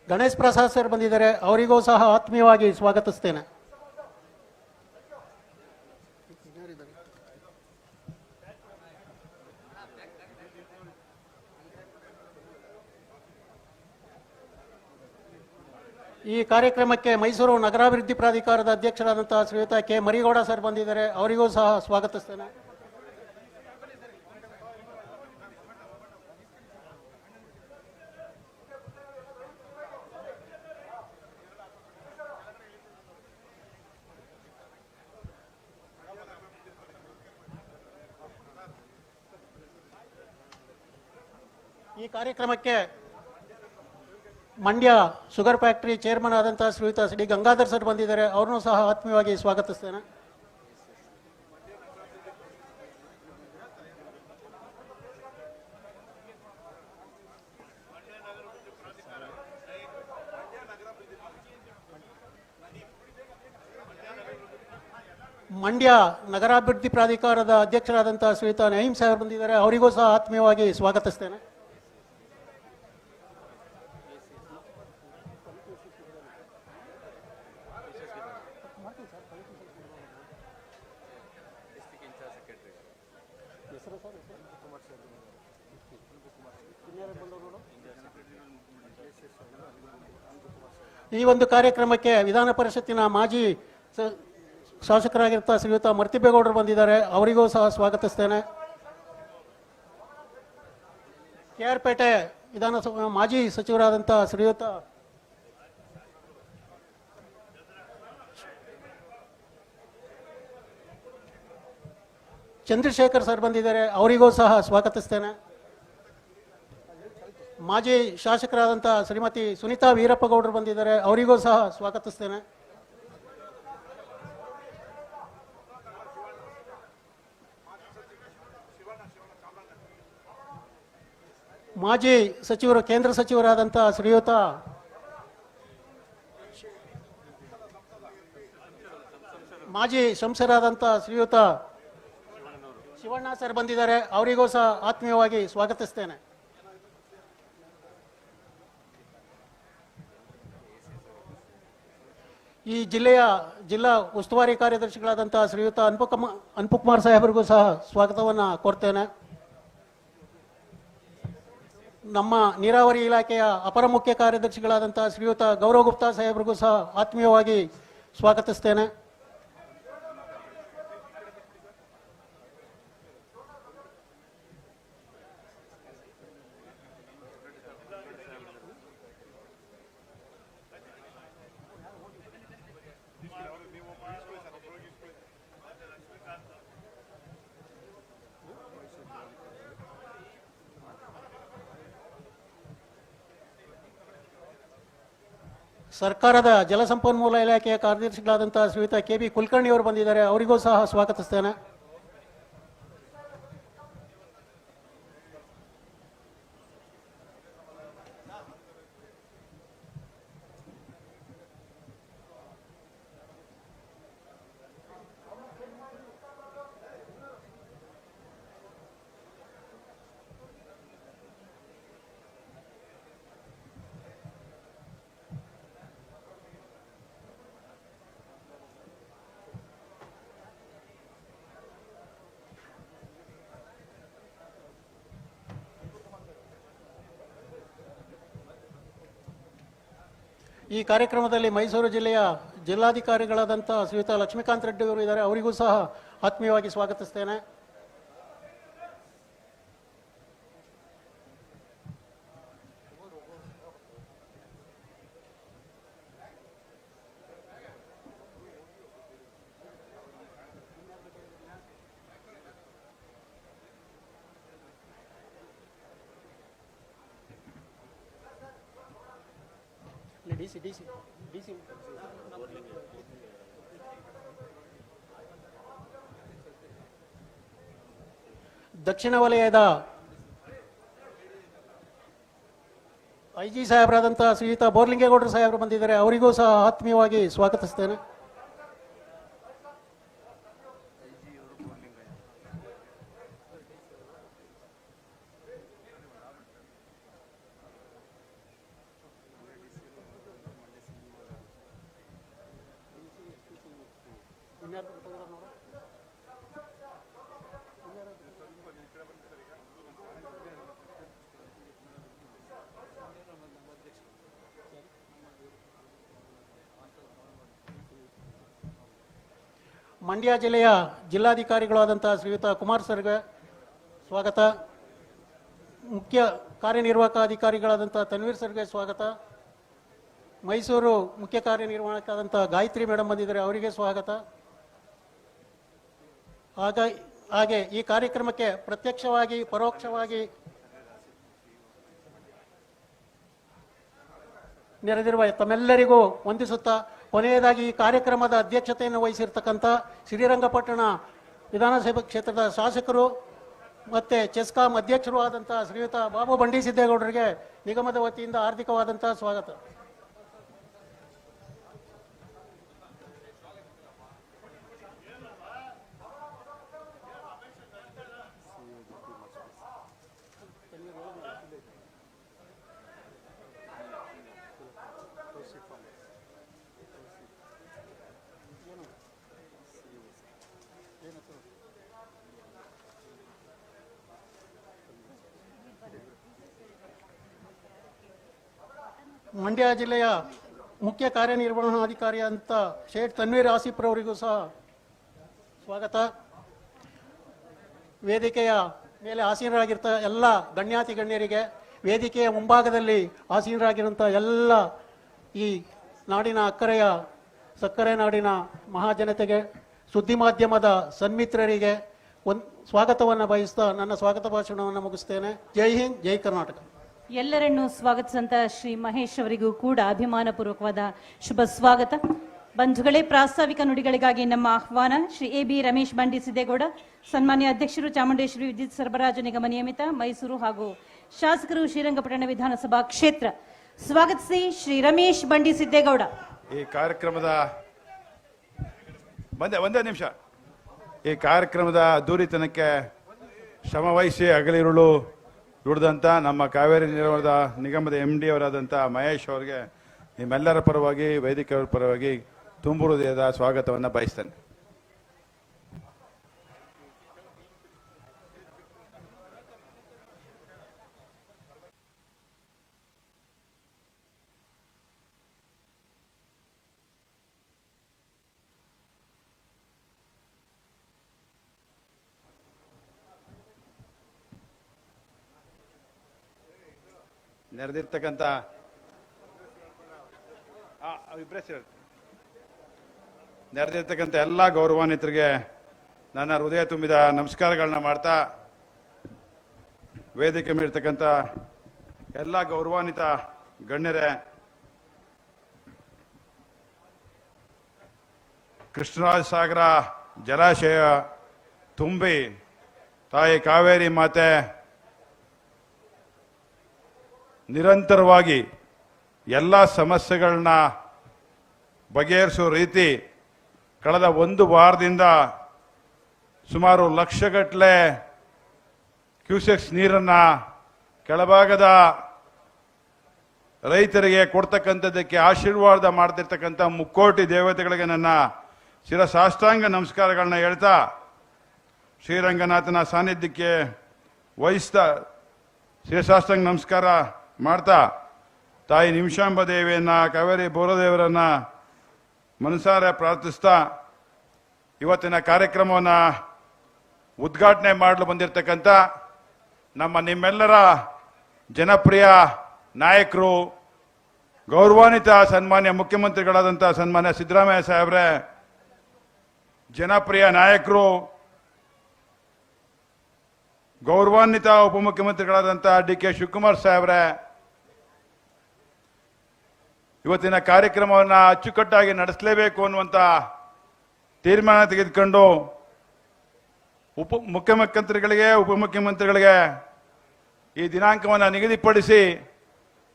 ಗಣೇಶ್ ಪ್ರಸಾದ್ ಸರ್ ಬಂದಿದ್ದಾರೆ, ಅವರಿಗೂ ಸಹ ಆತ್ಮೀಯವಾಗಿ ಸ್ವಾಗತಿಸ್ತೇನೆ. ಈ ಕಾರ್ಯಕ್ರಮಕ್ಕೆ ಮೈಸೂರು ನಗರಾಭಿವೃದ್ಧಿ ಪ್ರಾಧಿಕಾರದ ಅಧ್ಯಕ್ಷರಾದಂತಹ ಶ್ರೀಯುತ ಕೆ ಮರಿಗೌಡ ಸರ್ ಬಂದಿದ್ದಾರೆ, ಅವರಿಗೂ ಸಹ ಸ್ವಾಗತಿಸ್ತೇನೆ. ಈ ಕಾರ್ಯಕ್ರಮಕ್ಕೆ ಮಂಡ್ಯ ಶುಗರ್ ಫ್ಯಾಕ್ಟರಿ ಚೇರ್ಮನ್ ಆದಂತಹ ಶ್ರೀಯುತ ಡಿ ಗಂಗಾಧರ್ ಸರ್ ಬಂದಿದ್ದಾರೆ, ಅವ್ರನ್ನೂ ಸಹ ಆತ್ಮೀಯವಾಗಿ ಸ್ವಾಗತಿಸ್ತೇನೆ. ಮಂಡ್ಯ ನಗರಾಭಿವೃದ್ಧಿ ಪ್ರಾಧಿಕಾರದ ಅಧ್ಯಕ್ಷರಾದಂತಹ ಶ್ರೀಯುತ ನಯೀಂ ಸಾಹೇಬ್ ಬಂದಿದ್ದಾರೆ, ಅವರಿಗೂ ಸಹ ಆತ್ಮೀಯವಾಗಿ ಸ್ವಾಗತಿಸ್ತೇನೆ. ಈ ಒಂದು ಕಾರ್ಯಕ್ರಮಕ್ಕೆ ವಿಧಾನ ಪರಿಷತ್ತಿನ ಮಾಜಿ ಶಾಸಕರಾಗಿರ್ತಾ ಶ್ರೀಯುತ ಮರ್ತಿಬೇಗೌಡರು ಬಂದಿದ್ದಾರೆ, ಅವರಿಗೂ ಸಹ ಸ್ವಾಗತಿಸ್ತೇನೆ. KR ಪೇಟೆ ವಿಧಾನಸಭಾ ಮಾಜಿ ಸಚಿವರಾದಂಥ ಶ್ರೀಯುತ ಚಂದ್ರಶೇಖರ್ ಸರ್ ಬಂದಿದ್ದಾರೆ, ಅವರಿಗೂ ಸಹ ಸ್ವಾಗತಿಸ್ತೇನೆ. ಮಾಜಿ ಶಾಸಕರಾದಂಥ ಶ್ರೀಮತಿ ಸುನೀತಾ ವೀರಪ್ಪಗೌಡರು ಬಂದಿದ್ದಾರೆ, ಅವರಿಗೂ ಸಹ ಸ್ವಾಗತಿಸ್ತೇನೆ. ಮಾಜಿ ಸಚಿವರು ಕೇಂದ್ರ ಸಚಿವರಾದಂಥ ಶ್ರೀಯುತ ಮಾಜಿ ಸಂಸದರಾದಂಥ ಶ್ರೀಯುತ ಶಿವಣ್ಣ ಸರ್ ಬಂದಿದ್ದಾರೆ, ಅವರಿಗೂ ಸಹ ಆತ್ಮೀಯವಾಗಿ ಸ್ವಾಗತಿಸ್ತೇನೆ. ಈ ಜಿಲ್ಲಾ ಉಸ್ತುವಾರಿ ಕಾರ್ಯದರ್ಶಿಗಳಾದಂಥ ಶ್ರೀಯುತ ಅನ್ಪುಕುಮಾರ್ ಸಾಹೇಬರಿಗೂ ಸಹ ಸ್ವಾಗತವನ್ನು ಕೋರ್ತೇನೆ. ನಮ್ಮ ನೀರಾವರಿ ಇಲಾಖೆಯ ಅಪರ ಮುಖ್ಯ ಕಾರ್ಯದರ್ಶಿಗಳಾದಂಥ ಶ್ರೀಯುತ ಗೌರವ್ ಗುಪ್ತಾ ಸಾಹೇಬರಿಗೂ ಸಹ ಆತ್ಮೀಯವಾಗಿ ಸ್ವಾಗತಿಸ್ತೇನೆ. ಸರ್ಕಾರದ ಜಲಸಂಪನ್ಮೂಲ ಇಲಾಖೆಯ ಕಾರ್ಯದರ್ಶಿಗಳಾದಂಥ ಶ್ರೀಯುತ KB ಕುಲಕರ್ಣಿ ಅವರು ಬಂದಿದ್ದಾರೆ, ಅವರಿಗೂ ಸಹ ಸ್ವಾಗತಿಸ್ತೇನೆ. ಈ ಕಾರ್ಯಕ್ರಮದಲ್ಲಿ ಮೈಸೂರು ಜಿಲ್ಲೆಯ ಜಿಲ್ಲಾಧಿಕಾರಿಗಳಾದಂಥ ಶ್ರೀಯುತ ಲಕ್ಷ್ಮೀಕಾಂತ್ ರೆಡ್ಡಿ ಅವರು ಇದ್ದಾರೆ, ಅವರಿಗೂ ಸಹ ಆತ್ಮೀಯವಾಗಿ ಸ್ವಾಗತಿಸ್ತೇನೆ. ದಕ್ಷಿಣ ವಲಯದ ಐಜಿ ಸಾಹೇಬರಾದಂತಹ ಶ್ರೀಯುತ ಬೋರ್ಲಿಂಗೇಗೌಡರು ಸಾಹೇಬರು ಬಂದಿದ್ದಾರೆ, ಅವರಿಗೂ ಸಹ ಆತ್ಮೀಯವಾಗಿ ಸ್ವಾಗತಿಸ್ತೇನೆ. ಮಂಡ್ಯ ಜಿಲ್ಲೆಯ ಜಿಲ್ಲಾಧಿಕಾರಿಗಳಾದಂತಹ ಶ್ರೀಯುತ ಕುಮಾರ್ ಸರ್ಗೆ ಸ್ವಾಗತ. ಮುಖ್ಯ ಕಾರ್ಯನಿರ್ವಾಹಕ ಅಧಿಕಾರಿಗಳಾದಂಥ ತನ್ವೀರ್ ಸರ್ಗೆ ಸ್ವಾಗತ. ಮೈಸೂರು ಮುಖ್ಯ ಕಾರ್ಯನಿರ್ವಾಹಕಾದಂಥ ಗಾಯತ್ರಿ ಮೇಡಮ್ ಬಂದಿದ್ದಾರೆ, ಅವರಿಗೆ ಸ್ವಾಗತ. ಹಾಗೆ ಈ ಕಾರ್ಯಕ್ರಮಕ್ಕೆ ಪ್ರತ್ಯಕ್ಷವಾಗಿ ಪರೋಕ್ಷವಾಗಿ ನೆರೆದಿರುವ ತಮ್ಮೆಲ್ಲರಿಗೂ ವಂದಿಸುತ್ತಾ, ಕೊನೆಯದಾಗಿ ಈ ಕಾರ್ಯಕ್ರಮದ ಅಧ್ಯಕ್ಷತೆಯನ್ನು ವಹಿಸಿರ್ತಕ್ಕಂಥ ಶ್ರೀರಂಗಪಟ್ಟಣ ವಿಧಾನಸಭಾ ಕ್ಷೇತ್ರದ ಶಾಸಕರು ಮತ್ತು ಚೆಸ್ಕಾಂ ಅಧ್ಯಕ್ಷರು ಆದಂಥ ಶ್ರೀಯುತ ಬಾಬು ಬಂಡಿ ಸಿದ್ದೇಗೌಡರಿಗೆ ನಿಗಮದ ವತಿಯಿಂದ ಹಾರ್ದಿಕವಾದಂಥ ಸ್ವಾಗತ. ಮಂಡ್ಯ ಜಿಲ್ಲೆಯ ಮುಖ್ಯ ಕಾರ್ಯನಿರ್ವಹಣಾಧಿಕಾರಿ ಅಂತ ಶೇಖ್ ತನ್ವೀರ್ ಆಸಿಫ್ ರವರಿಗೂ ಸಹ ಸ್ವಾಗತ. ವೇದಿಕೆಯ ಮೇಲೆ ಆಸೀನರಾಗಿರ್ತ ಎಲ್ಲ ಗಣ್ಯಾತಿ ಗಣ್ಯರಿಗೆ, ವೇದಿಕೆಯ ಮುಂಭಾಗದಲ್ಲಿ ಆಸೀನರಾಗಿರುವಂಥ ಎಲ್ಲ ಈ ನಾಡಿನ ಅಕ್ಕರೆಯ ಸಕ್ಕರೆ ನಾಡಿನ ಮಹಾಜನತೆಗೆ, ಸುದ್ದಿ ಮಾಧ್ಯಮದ ಸನ್ಮಿತ್ರರಿಗೆ ಸ್ವಾಗತವನ್ನು ಬಯಸ್ತಾ ನನ್ನ ಸ್ವಾಗತ ಭಾಷಣವನ್ನು ಮುಗಿಸ್ತೇನೆ. ಜೈ ಹಿಂದ್, ಜೈ ಕರ್ನಾಟಕ. ಎಲ್ಲರನ್ನೂ ಸ್ವಾಗತಿಸಿದಂತ ಶ್ರೀ ಮಹೇಶ್ ಅವರಿಗೂ ಕೂಡ ಅಭಿಮಾನಪೂರ್ವಕವಾದ ಶುಭ ಸ್ವಾಗತ. ಬಂಧುಗಳೇ, ಪ್ರಾಸ್ತಾವಿಕ ನುಡಿಗಳಿಗಾಗಿ ನಮ್ಮ ಆಹ್ವಾನ. ಶ್ರೀ AB ರಮೇಶ್ ಬಂಡಿ ಸಿದ್ದೇಗೌಡ, ಸನ್ಮಾನ್ಯ ಅಧ್ಯಕ್ಷರು, ಚಾಮುಂಡೇಶ್ವರಿ ವಿದ್ಯುತ್ ಸರಬರಾಜು ನಿಗಮ ನಿಯಮಿತ, ಮೈಸೂರು ಹಾಗೂ ಶಾಸಕರು, ಶ್ರೀರಂಗಪಟ್ಟಣ ವಿಧಾನಸಭಾ ಕ್ಷೇತ್ರ. ಸ್ವಾಗತಿಸಿ ಶ್ರೀ ರಮೇಶ್ ಬಂಡಿ ಸಿದ್ದೇಗೌಡ. ಈ ಕಾರ್ಯಕ್ರಮದ ಒಂದೇ ನಿಮಿಷ, ಈ ಕಾರ್ಯಕ್ರಮದ ಅದ್ದೂರಿತನಕ್ಕೆ ಶ್ರಮವಹಿಸಿ ಹಗಲಿರುಳು ದುಡಿದಂಥ ನಮ್ಮ ಕಾವೇರಿ ನೀರಾವರಿ ನಿಗಮದ MD ಅವರಾದಂಥ ಮಹೇಶ್ ಅವರಿಗೆ ನಿಮ್ಮೆಲ್ಲರ ಪರವಾಗಿ, ವೇದಿಕೆಯವರ ಪರವಾಗಿ ತುಂಬು ಹೃದಯದ ಸ್ವಾಗತವನ್ನು ಬಯಸ್ತೇನೆ. ನೆರೆದಿರ್ತಕ್ಕಂಥ ನೆರೆದಿರ್ತಕ್ಕಂಥ ಎಲ್ಲ ಗೌರವಾನ್ವಿತರಿಗೆ ನನ್ನ ಹೃದಯ ತುಂಬಿದ ನಮಸ್ಕಾರಗಳನ್ನ ಮಾಡ್ತಾ, ವೇದಿಕೆ ಮೇಲಿರ್ತಕ್ಕಂಥ ಎಲ್ಲ ಗೌರವಾನ್ವಿತ ಗಣ್ಯರೇ, ಕೃಷ್ಣರಾಜ ಸಾಗರ ಜಲಾಶಯ ತುಂಬಿ ತಾಯಿ ಕಾವೇರಿ ಮಾತೆ ನಿರಂತರವಾಗಿ ಎಲ್ಲ ಸಮಸ್ಯೆಗಳನ್ನ ಬಗೆಹರಿಸೋ ರೀತಿ ಕಳೆದ ಒಂದು ವಾರದಿಂದ ಸುಮಾರು ಲಕ್ಷಗಟ್ಟಲೆ ಕ್ಯೂಸೆಕ್ಸ್ ನೀರನ್ನ ಕೆಳಭಾಗದ ರೈತರಿಗೆ ಕೊಡ್ತಕ್ಕಂಥದ್ದಕ್ಕೆ ಆಶೀರ್ವಾದ ಮಾಡ್ತಿರ್ತಕ್ಕಂಥ ಮುಕ್ಕೋಟಿ ದೇವತೆಗಳಿಗೆ ನನ್ನ ಶಿರಸಾಷ್ಟಾಂಗ ನಮಸ್ಕಾರಗಳನ್ನ ಹೇಳ್ತಾ, ಶ್ರೀರಂಗನಾಥನ ಸಾನ್ನಿಧ್ಯಕ್ಕೆ ವಹಿಸ್ತಾ ಶಿರಸಾಷ್ಟಾಂಗ ನಮಸ್ಕಾರ ಮಾಡ್ತಾ, ತಾಯಿ ನಿಮಿಷಾಂಬ ದೇವಿಯನ್ನ, ಕಾವೇರಿ ಬೋರದೇವರನ್ನ ಮನಸಾರೆ ಪ್ರಾರ್ಥಿಸ್ತಾ, ಇವತ್ತಿನ ಕಾರ್ಯಕ್ರಮವನ್ನು ಉದ್ಘಾಟನೆ ಮಾಡಲು ಬಂದಿರತಕ್ಕಂಥ ನಿಮ್ಮೆಲ್ಲರ ಜನಪ್ರಿಯ ನಾಯಕರು, ಗೌರವಾನ್ವಿತ ಸನ್ಮಾನ್ಯ ಮುಖ್ಯಮಂತ್ರಿಗಳಾದಂಥ ಸನ್ಮಾನ್ಯ ಸಿದ್ದರಾಮಯ್ಯ ಸಾಹೇಬ್ರೆ, ಜನಪ್ರಿಯ ನಾಯಕರು, ಗೌರವಾನ್ವಿತ ಉಪಮುಖ್ಯಮಂತ್ರಿಗಳಾದಂಥ DK ಶಿವಕುಮಾರ್ ಸಾಹೇಬ್ರೆ, ಇವತ್ತಿನ ಕಾರ್ಯಕ್ರಮವನ್ನು ಅಚ್ಚುಕಟ್ಟಾಗಿ ನಡೆಸಲೇಬೇಕು ಅನ್ನುವಂಥ ತೀರ್ಮಾನ ತೆಗೆದುಕೊಂಡು ಮುಖ್ಯಮಂತ್ರಿಗಳಿಗೆ ಉಪಮುಖ್ಯಮಂತ್ರಿಗಳಿಗೆ ಈ ದಿನಾಂಕವನ್ನು ನಿಗದಿಪಡಿಸಿ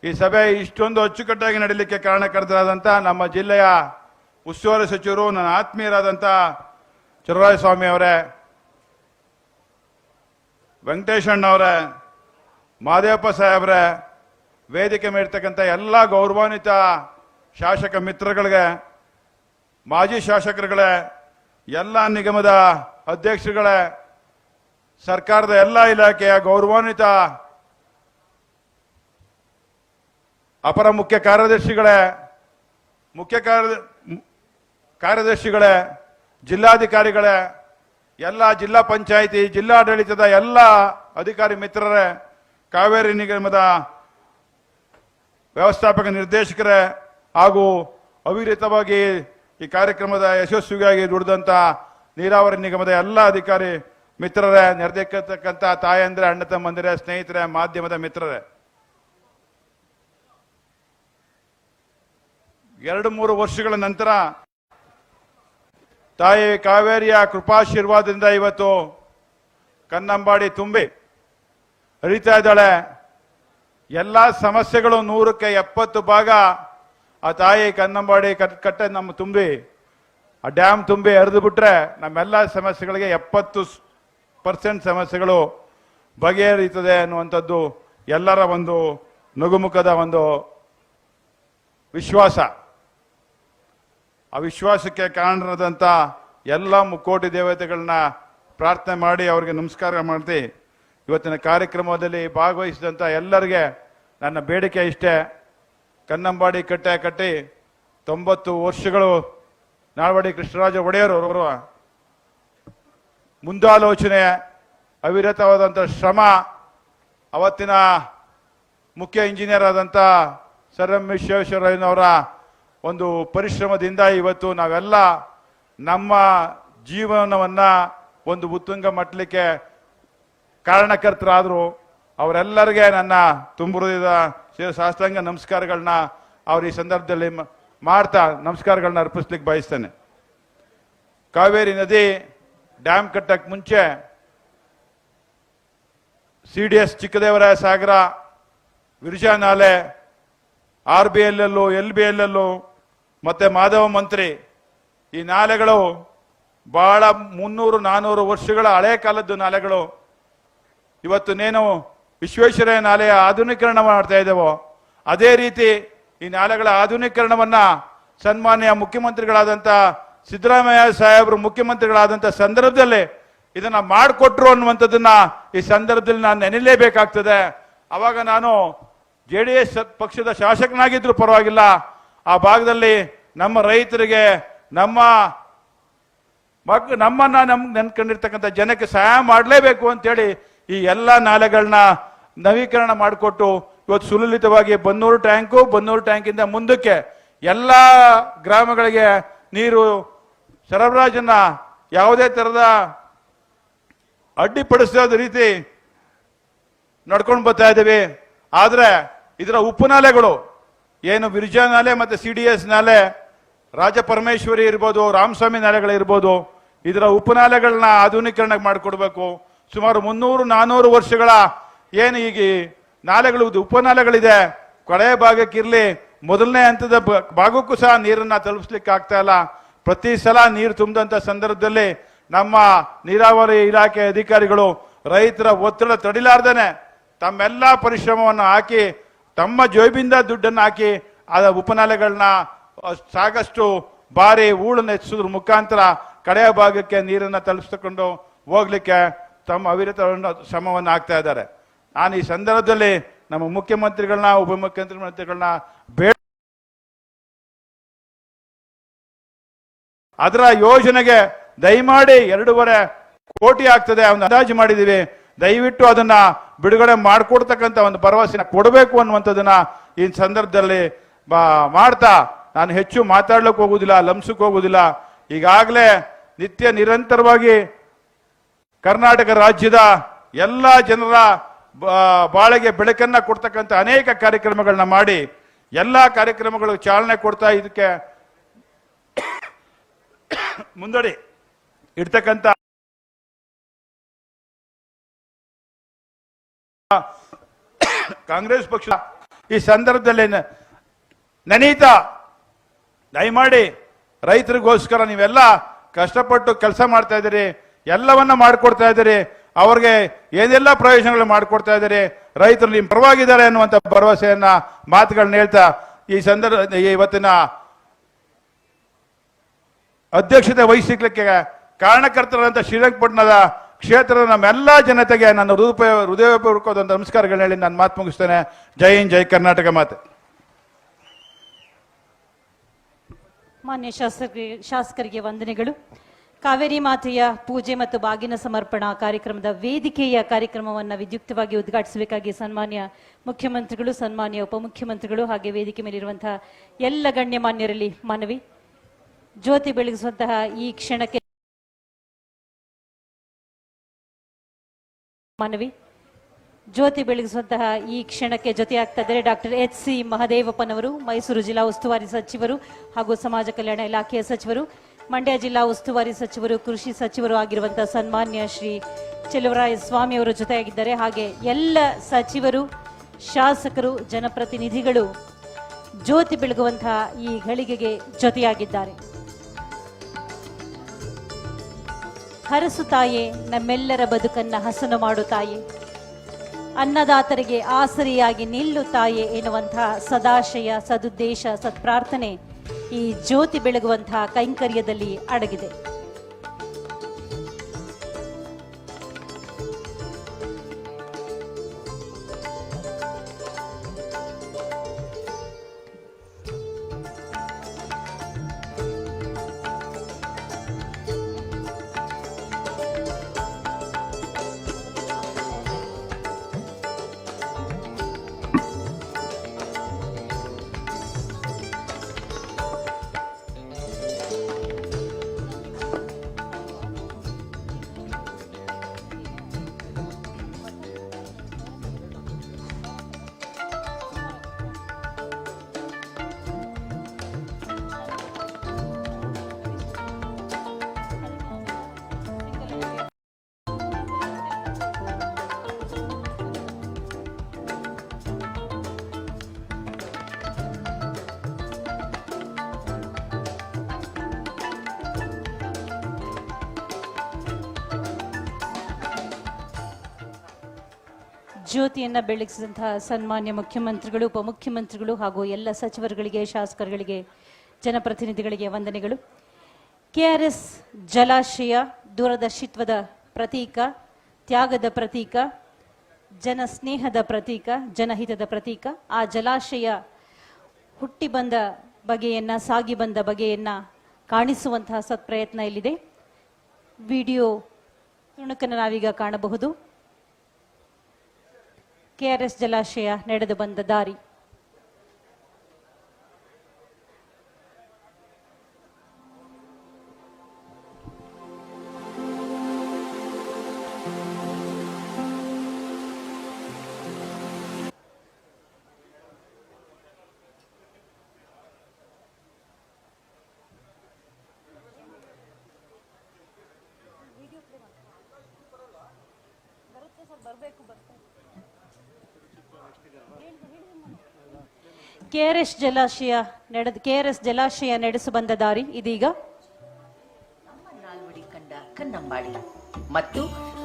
ಈ ಸಭೆ ಇಷ್ಟೊಂದು ಅಚ್ಚುಕಟ್ಟಾಗಿ ನಡೀಲಿಕ್ಕೆ ಕಾರಣಕರ್ತರಾದಂಥ ನಮ್ಮ ಜಿಲ್ಲೆಯ ಉಸ್ತುವಾರಿ ಸಚಿವರು, ನನ್ನ ಆತ್ಮೀಯರಾದಂಥ ಚಲುವರಾಯಸ್ವಾಮಿ ಅವರೇ, ವೆಂಕಟೇಶಣ್ಣವರೇ, ಮಾದೇವಪ್ಪ ಸಾಹೇಬ್ರೆ, ವೇದಿಕೆ ಮೇಲಿರ್ತಕ್ಕಂಥ ಎಲ್ಲ ಗೌರವಾನ್ವಿತ ಶಾಸಕ ಮಿತ್ರಗಳಿಗೆ, ಮಾಜಿ ಶಾಸಕರುಗಳೇ, ಎಲ್ಲ ನಿಗಮದ ಅಧ್ಯಕ್ಷರುಗಳೇ, ಸರ್ಕಾರದ ಎಲ್ಲ ಇಲಾಖೆಯ ಗೌರವಾನ್ವಿತ ಅಪರ ಮುಖ್ಯ ಕಾರ್ಯದರ್ಶಿಗಳೇ, ಕಾರ್ಯದರ್ಶಿಗಳೇ, ಜಿಲ್ಲಾಧಿಕಾರಿಗಳೇ, ಎಲ್ಲ ಜಿಲ್ಲಾ ಪಂಚಾಯಿತಿ ಜಿಲ್ಲಾಡಳಿತದ ಎಲ್ಲ ಅಧಿಕಾರಿ ಮಿತ್ರರೇ, ಕಾವೇರಿ ನಿಗಮದ ವ್ಯವಸ್ಥಾಪಕ ನಿರ್ದೇಶಕರೇ ಹಾಗೂ ಅವಿರತವಾಗಿ ಈ ಕಾರ್ಯಕ್ರಮದ ಯಶಸ್ವಿಗಾಗಿ ದುಡಿದಂತ ನೀರಾವರಿ ನಿಗಮದ ಎಲ್ಲ ಅಧಿಕಾರಿ ಮಿತ್ರರೇ, ನೆರೆದಿರ್ತಕ್ಕಂಥ ತಾಯಂದ್ರೆ, ಅಣ್ಣ ತಮ್ಮಂದಿರೇ, ಸ್ನೇಹಿತರೆ, ಮಾಧ್ಯಮದ ಮಿತ್ರರೇ, 2-3 ವರ್ಷಗಳ ನಂತರ ತಾಯಿ ಕಾವೇರಿಯ ಕೃಪಾಶೀರ್ವಾದದಿಂದ ಇವತ್ತು ಕನ್ನಂಬಾಡಿ ತುಂಬಿ ಹರಿತಾ ಇದ್ದಾಳೆ. ಎಲ್ಲ ಸಮಸ್ಯೆಗಳು 100ಕ್ಕೆ 70 ಭಾಗ ಆ ತಾಯಿ ಕನ್ನಂಬಾಡಿ ಕಟ್ಟೆ ನಮ್ಮ ತುಂಬಿ ಆ ಡ್ಯಾಮ್ ತುಂಬಿ ಹರಿದು ಬಿಟ್ರೆ ನಮ್ಮೆಲ್ಲ ಸಮಸ್ಯೆಗಳಿಗೆ 70% ಸಮಸ್ಯೆಗಳು ಬಗೆಹರಿಯುತ್ತದೆ ಅನ್ನುವಂಥದ್ದು ಎಲ್ಲರ ಒಂದು ನಗುಮುಖದ ಒಂದು ವಿಶ್ವಾಸ. ಆ ವಿಶ್ವಾಸಕ್ಕೆ ಕಾರಣರಾದಂಥ ಎಲ್ಲ ಮುಕ್ಕೋಟಿ ದೇವತೆಗಳನ್ನ ಪ್ರಾರ್ಥನೆ ಮಾಡಿ ಅವರಿಗೆ ನಮಸ್ಕಾರ ಮಾಡ್ತಿ ಇವತ್ತಿನ ಕಾರ್ಯಕ್ರಮದಲ್ಲಿ ಭಾಗವಹಿಸಿದಂಥ ಎಲ್ಲರಿಗೆ ನನ್ನ ಬೇಡಿಕೆ ಇಷ್ಟೇ. ಕನ್ನಂಬಾಡಿ ಕಟ್ಟೆ ಕಟ್ಟಿ 90 ವರ್ಷಗಳು ನಾಲ್ವಡಿ ಕೃಷ್ಣರಾಜ ಒಡೆಯರ್ ಅವರ ಮುಂದಾಲೋಚನೆ, ಅವಿರತವಾದಂಥ ಶ್ರಮ, ಅವತ್ತಿನ ಮುಖ್ಯ ಇಂಜಿನಿಯರ್ ಆದಂಥ ಸರ್ ಎಂ ವಿಶ್ವೇಶ್ವರಯ್ಯನವರ ಒಂದು ಪರಿಶ್ರಮದಿಂದ ಇವತ್ತು ನಾವೆಲ್ಲ ನಮ್ಮ ಜೀವನವನ್ನ ಒಂದು ಉತ್ತುಂಗ ಮಟ್ಟಲಿಕ್ಕೆ ಕಾರಣಕರ್ತರಾದರು. ಅವರೆಲ್ಲರಿಗೆ ನನ್ನ ತುಂಬುವುದ ಸಾಷ್ಟಾಂಗ ನಮಸ್ಕಾರಗಳನ್ನ ಅವ್ರ ಈ ಸಂದರ್ಭದಲ್ಲಿ ಮಾಡ್ತಾ ನಮಸ್ಕಾರಗಳನ್ನ ಅರ್ಪಿಸ್ಲಿಕ್ಕೆ ಬಯಸ್ತೇನೆ. ಕಾವೇರಿ ನದಿ ಡ್ಯಾಮ್ ಕಟ್ಟಕ್ಕೆ ಮುಂಚೆ CDS ಚಿಕ್ಕದೇವರಾಯ ಸಾಗರ, ವಿರಜಾ ನಾಲೆ, RBL, LBL ಮತ್ತೆ ಮಾಧವ ಮಂತ್ರಿ, ಈ ನಾಲೆಗಳು ಬಹಳ 300-400 ವರ್ಷಗಳ ಹಳೆ ಕಾಲದ್ದು ನಾಲೆಗಳು. ಇವತ್ತೇನು ವಿಶ್ವೇಶ್ವರಯ್ಯ ನಾಲೆಯ ಆಧುನೀಕರಣ ಮಾಡ್ತಾ ಇದ್ದೇವೋ ಅದೇ ರೀತಿ ಈ ನಾಲೆಗಳ ಆಧುನೀಕರಣವನ್ನ ಸನ್ಮಾನ್ಯ ಮುಖ್ಯಮಂತ್ರಿಗಳಾದಂಥ ಸಿದ್ದರಾಮಯ್ಯ ಸಾಹೇಬರು ಮುಖ್ಯಮಂತ್ರಿಗಳಾದಂಥ ಸಂದರ್ಭದಲ್ಲಿ ಇದನ್ನ ಮಾಡಿಕೊಟ್ರು ಅನ್ನುವಂಥದ್ದನ್ನ ಈ ಸಂದರ್ಭದಲ್ಲಿ ನಾನು ನೆನಲೇಬೇಕಾಗ್ತದೆ. ಅವಾಗ ನಾನು JDS ಪಕ್ಷದ ಶಾಸಕನಾಗಿದ್ರು ಪರವಾಗಿಲ್ಲ, ಆ ಭಾಗದಲ್ಲಿ ನಮ್ಮ ರೈತರಿಗೆ, ನಮ್ಮನ್ನ ನೆನ್ಕೊಂಡಿರ್ತಕ್ಕಂಥ ಜನಕ್ಕೆ ಸಹಾಯ ಮಾಡಲೇಬೇಕು ಅಂತೇಳಿ ಈ ಎಲ್ಲ ನಾಲೆಗಳನ್ನ ನವೀಕರಣ ಮಾಡಿಕೊಟ್ಟು ಇವತ್ತು ಸುಲಲಿತವಾಗಿ ಬನ್ನೂರು ಟ್ಯಾಂಕಿಂದ ಮುಂದಕ್ಕೆ ಎಲ್ಲ ಗ್ರಾಮಗಳಿಗೆ ನೀರು ಸರಬರಾಜನ್ನ ಯಾವುದೇ ತರದ ಅಡ್ಡಿಪಡಿಸದ ರೀತಿ ನಡ್ಕೊಂಡು ಬರ್ತಾ ಇದ್ದೀವಿ. ಆದ್ರೆ ಇದರ ಉಪನಾಲೆಗಳು ಏನು ವಿರಜಾ ನಾಲೆ ಮತ್ತೆ CDS ನಾಲೆ, ರಾಜಪರಮೇಶ್ವರಿ ಇರ್ಬೋದು, ರಾಮಸ್ವಾಮಿ ನಾಲೆಗಳಿರ್ಬೋದು, ಇದರ ಉಪನಾಲೆಗಳನ್ನ ಆಧುನೀಕರಣ ಮಾಡಿಕೊಡ್ಬೇಕು. ಸುಮಾರು 300-400 ವರ್ಷಗಳ ಏನು ಈಗ ನಾಲೆಗಳು ಉಪನಾಲೆಗಳಿದೆ, ಕೊಳೆಯ ಭಾಗಕ್ಕಿರ್ಲಿ ಮೊದಲನೇ ಹಂತದ ಭಾಗಕ್ಕೂ ಸಹ ನೀರನ್ನ ತಲುಪಿಸ್ಲಿಕ್ಕೆ ಆಗ್ತಾ ಇಲ್ಲ. ಪ್ರತಿ ಸಲ ನೀರು ತುಂಬಿದಂತ ಸಂದರ್ಭದಲ್ಲಿ ನಮ್ಮ ನೀರಾವರಿ ಇಲಾಖೆ ಅಧಿಕಾರಿಗಳು ರೈತರ ಒತ್ತಡ ತಡಿಲಾರ್ದೇನೆ ತಮ್ಮೆಲ್ಲ ಪರಿಶ್ರಮವನ್ನು ಹಾಕಿ ತಮ್ಮ ಜೋಬಿಂದ ದುಡ್ಡನ್ನು ಹಾಕಿ ಆ ಉಪನಾಲೆಗಳನ್ನ ಸಾಕಷ್ಟು ಬಾರಿ ಹೂಳನ್ನು ಹೆಚ್ಚಿಸೋದ್ರ ಮುಖಾಂತರ ಕಡೆಯ ಭಾಗಕ್ಕೆ ನೀರನ್ನು ತಲುಪಿಸಿಕೊಂಡು ಹೋಗ್ಲಿಕ್ಕೆ ತಮ್ಮ ಅವಿರತ ಶ್ರಮವನ್ನು ಹಾಕ್ತಾ ಇದ್ದಾರೆ. ನಾನು ಈ ಸಂದರ್ಭದಲ್ಲಿ ನಮ್ಮ ಮುಖ್ಯಮಂತ್ರಿಗಳನ್ನ ಉಪಮುಖ್ಯಮಂತ್ರಿಗಳನ್ನ ಅದರ ಯೋಜನೆಗೆ ದಯಮಾಡಿ 2.5 ಕೋಟಿ ಆಗ್ತದೆ ಒಂದು ಅಂದಾಜು ಮಾಡಿದೀವಿ. ದಯವಿಟ್ಟು ಅದನ್ನ ಬಿಡುಗಡೆ ಮಾಡಿಕೊಡ್ತಕ್ಕಂಥ ಒಂದು ಭರವಸೆನ ಕೊಡಬೇಕು ಅನ್ನುವಂಥದ್ದನ್ನ ಈ ಸಂದರ್ಭದಲ್ಲಿ ಮಾಡ್ತಾ ನಾನು ಹೆಚ್ಚು ಮಾತಾಡ್ಲಿಕ್ಕೆ ಹೋಗುದಿಲ್ಲ, ಲಂಸಕ್ಕೆ ಹೋಗುದಿಲ್ಲ. ಈಗಾಗಲೇ ನಿತ್ಯ ನಿರಂತರವಾಗಿ ಕರ್ನಾಟಕ ರಾಜ್ಯದ ಎಲ್ಲ ಜನರ ಬಾಳೆಗೆ ಬೆಳಕನ್ನ ಕೊಡ್ತಕ್ಕಂಥ ಅನೇಕ ಕಾರ್ಯಕ್ರಮಗಳನ್ನ ಮಾಡಿ ಎಲ್ಲ ಕಾರ್ಯಕ್ರಮಗಳು ಚಾಲನೆ ಕೊಡ್ತಾ ಇದಕ್ಕೆ ಮುಂದಡಿ ಇಡ್ತಕ್ಕಂಥ ಕಾಂಗ್ರೆಸ್ ಪಕ್ಷ ಈ ಸಂದರ್ಭದಲ್ಲಿ ನೆನೀತಾ ದಯಮಾಡಿ ರೈತರಿಗೋಸ್ಕರ ನೀವೆಲ್ಲ ಕಷ್ಟಪಟ್ಟು ಕೆಲಸ ಮಾಡ್ತಾ ಇದ್ದೀರಿ, ಎಲ್ಲವನ್ನ ಮಾಡಿಕೊಡ್ತಾ ಇದ್ದೀರಿ, ಅವ್ರಿಗೆ ಏನೆಲ್ಲ ಪ್ರಯೋಜನಗಳು ಮಾಡಿಕೊಡ್ತಾ ಇದ್ದೀರಿ, ರೈತರು ನಿಮ್ಮ ಪರವಾಗಿದ್ದಾರೆ ಅನ್ನುವಂಥ ಭರವಸೆಯನ್ನ ಮಾತುಗಳನ್ನ ಹೇಳ್ತಾ ಈ ಇವತ್ತಿನ ಅಧ್ಯಕ್ಷತೆ ವಹಿಸಲಿಕ್ಕೆ ಕಾರಣಕರ್ತರಾದಂಥ ಶ್ರೀರಂಗಪಟ್ಟಣದ ಕ್ಷೇತ್ರದ ನಮ್ಮೆಲ್ಲ ಜನತೆಗೆ ನನ್ನ ಹೃದಯಪೂರ್ವಕವಾದ ನಮಸ್ಕಾರಗಳನ್ನ ಹೇಳಿ ನಾನು ಮಾತು ಮುಗಿಸ್ತೇನೆ. ಜೈ ಹಿಂದ್, ಜೈ ಕರ್ನಾಟಕ ಮಾತೆ. ಮಾನ್ಯ ಶಾಸಕರಿಗೆ ವಂದನೆಗಳು. ಕಾವೇರಿ ಮಾತೆಯ ಪೂಜೆ ಮತ್ತು ಬಾಗಿನ ಸಮರ್ಪಣಾ ಕಾರ್ಯಕ್ರಮದ ವೇದಿಕೆಯ ಕಾರ್ಯಕ್ರಮವನ್ನು ವಿದ್ಯುಕ್ತವಾಗಿ ಉದ್ಘಾಟಿಸಬೇಕಾಗಿ ಸನ್ಮಾನ್ಯ ಮುಖ್ಯಮಂತ್ರಿಗಳು, ಸನ್ಮಾನ್ಯ ಉಪಮುಖ್ಯಮಂತ್ರಿಗಳು ಹಾಗೆ ವೇದಿಕೆ ಮೇಲಿರುವಂತಹ ಎಲ್ಲ ಗಣ್ಯಮಾನ್ಯರಲ್ಲಿ ಮನವಿ. ಜ್ಯೋತಿ ಬೆಳಗಿಸುವಂತಹ ಈ ಕ್ಷಣಕ್ಕೆ ಜೊತೆಯಾಗ್ತಾ ಇದ್ದಾರೆ ಡಾಕ್ಟರ್ HC ಮಹದೇವಪ್ಪನವರು, ಮೈಸೂರು ಜಿಲ್ಲಾ ಉಸ್ತುವಾರಿ ಸಚಿವರು ಹಾಗೂ ಸಮಾಜ ಕಲ್ಯಾಣ ಇಲಾಖೆಯ ಸಚಿವರು, ಮಂಡ್ಯ ಜಿಲ್ಲಾ ಉಸ್ತುವಾರಿ ಸಚಿವರು, ಕೃಷಿ ಸಚಿವರು ಆಗಿರುವಂತಹ ಸನ್ಮಾನ್ಯ ಶ್ರೀ ಚೆಲುವರಾಯ ಸ್ವಾಮಿ ಅವರು ಜೊತೆಯಾಗಿದ್ದಾರೆ. ಹಾಗೆ ಎಲ್ಲ ಸಚಿವರು, ಶಾಸಕರು, ಜನಪ್ರತಿನಿಧಿಗಳು ಜ್ಯೋತಿ ಬೆಳಗುವಂತಹ ಈ ಘಳಿಗೆಗೆ ಜೊತೆಯಾಗಿದ್ದಾರೆ. ಹರಸು ತಾಯೇ, ನಮ್ಮೆಲ್ಲರ ಬದುಕನ್ನ ಹಸನು ಮಾಡು ತಾಯೇ, ಅನ್ನದಾತರಿಗೆ ಆಸರಿಯಾಗಿ ನಿಲ್ಲು ತಾಯೇ ಎನ್ನುವಂತಹ ಸದಾಶಯ, ಸದುದ್ದೇಶ, ಸತ್ಪ್ರಾರ್ಥನೆ ಈ ಜ್ಯೋತಿ ಬೆಳಗುವಂತಹ ಕೈಂಕರ್ಯದಲ್ಲಿ ಅಡಗಿದೆ. ಜ್ಯೋತಿಯನ್ನ ಬೆಳಗಿಸಿದಂತಹ ಸನ್ಮಾನ್ಯ ಮುಖ್ಯಮಂತ್ರಿಗಳು, ಉಪಮುಖ್ಯಮಂತ್ರಿಗಳು ಹಾಗೂ ಎಲ್ಲ ಸಚಿವರುಗಳಿಗೆ, ಶಾಸಕರುಗಳಿಗೆ, ಜನಪ್ರತಿನಿಧಿಗಳಿಗೆ ವಂದನೆಗಳು. KRS ಜಲಾಶಯ ದೂರದರ್ಶಿತ್ವದ ಪ್ರತೀಕ, ತ್ಯಾಗದ ಪ್ರತೀಕ, ಜನಸ್ನೇಹದ ಪ್ರತೀಕ, ಜನಹಿತದ ಪ್ರತೀಕ. ಆ ಜಲಾಶಯ ಹುಟ್ಟಿ ಬಂದ ಬಗೆಯನ್ನ, ಸಾಗಿ ಬಂದ ಬಗೆಯನ್ನ ಕಾಣಿಸುವಂತಹ ಸತ್ಪ್ರಯತ್ನ ಇಲ್ಲಿದೆ. ವಿಡಿಯೋ ತುಣುಕನ್ನು ನಾವೀಗ ಕಾಣಬಹುದು. KRS ಜಲಾಶಯ ನಡೆದು ಬಂದ ದಾರಿ. KRS ಜಲಾಶಯ ನಡೆಸು ಬಂದ ದಾರಿ ಇದೀಗ ನಾಲ್ವಡಿ ಕಂಡ ಕನ್ನಂಬಾಡಿ ಮತ್ತು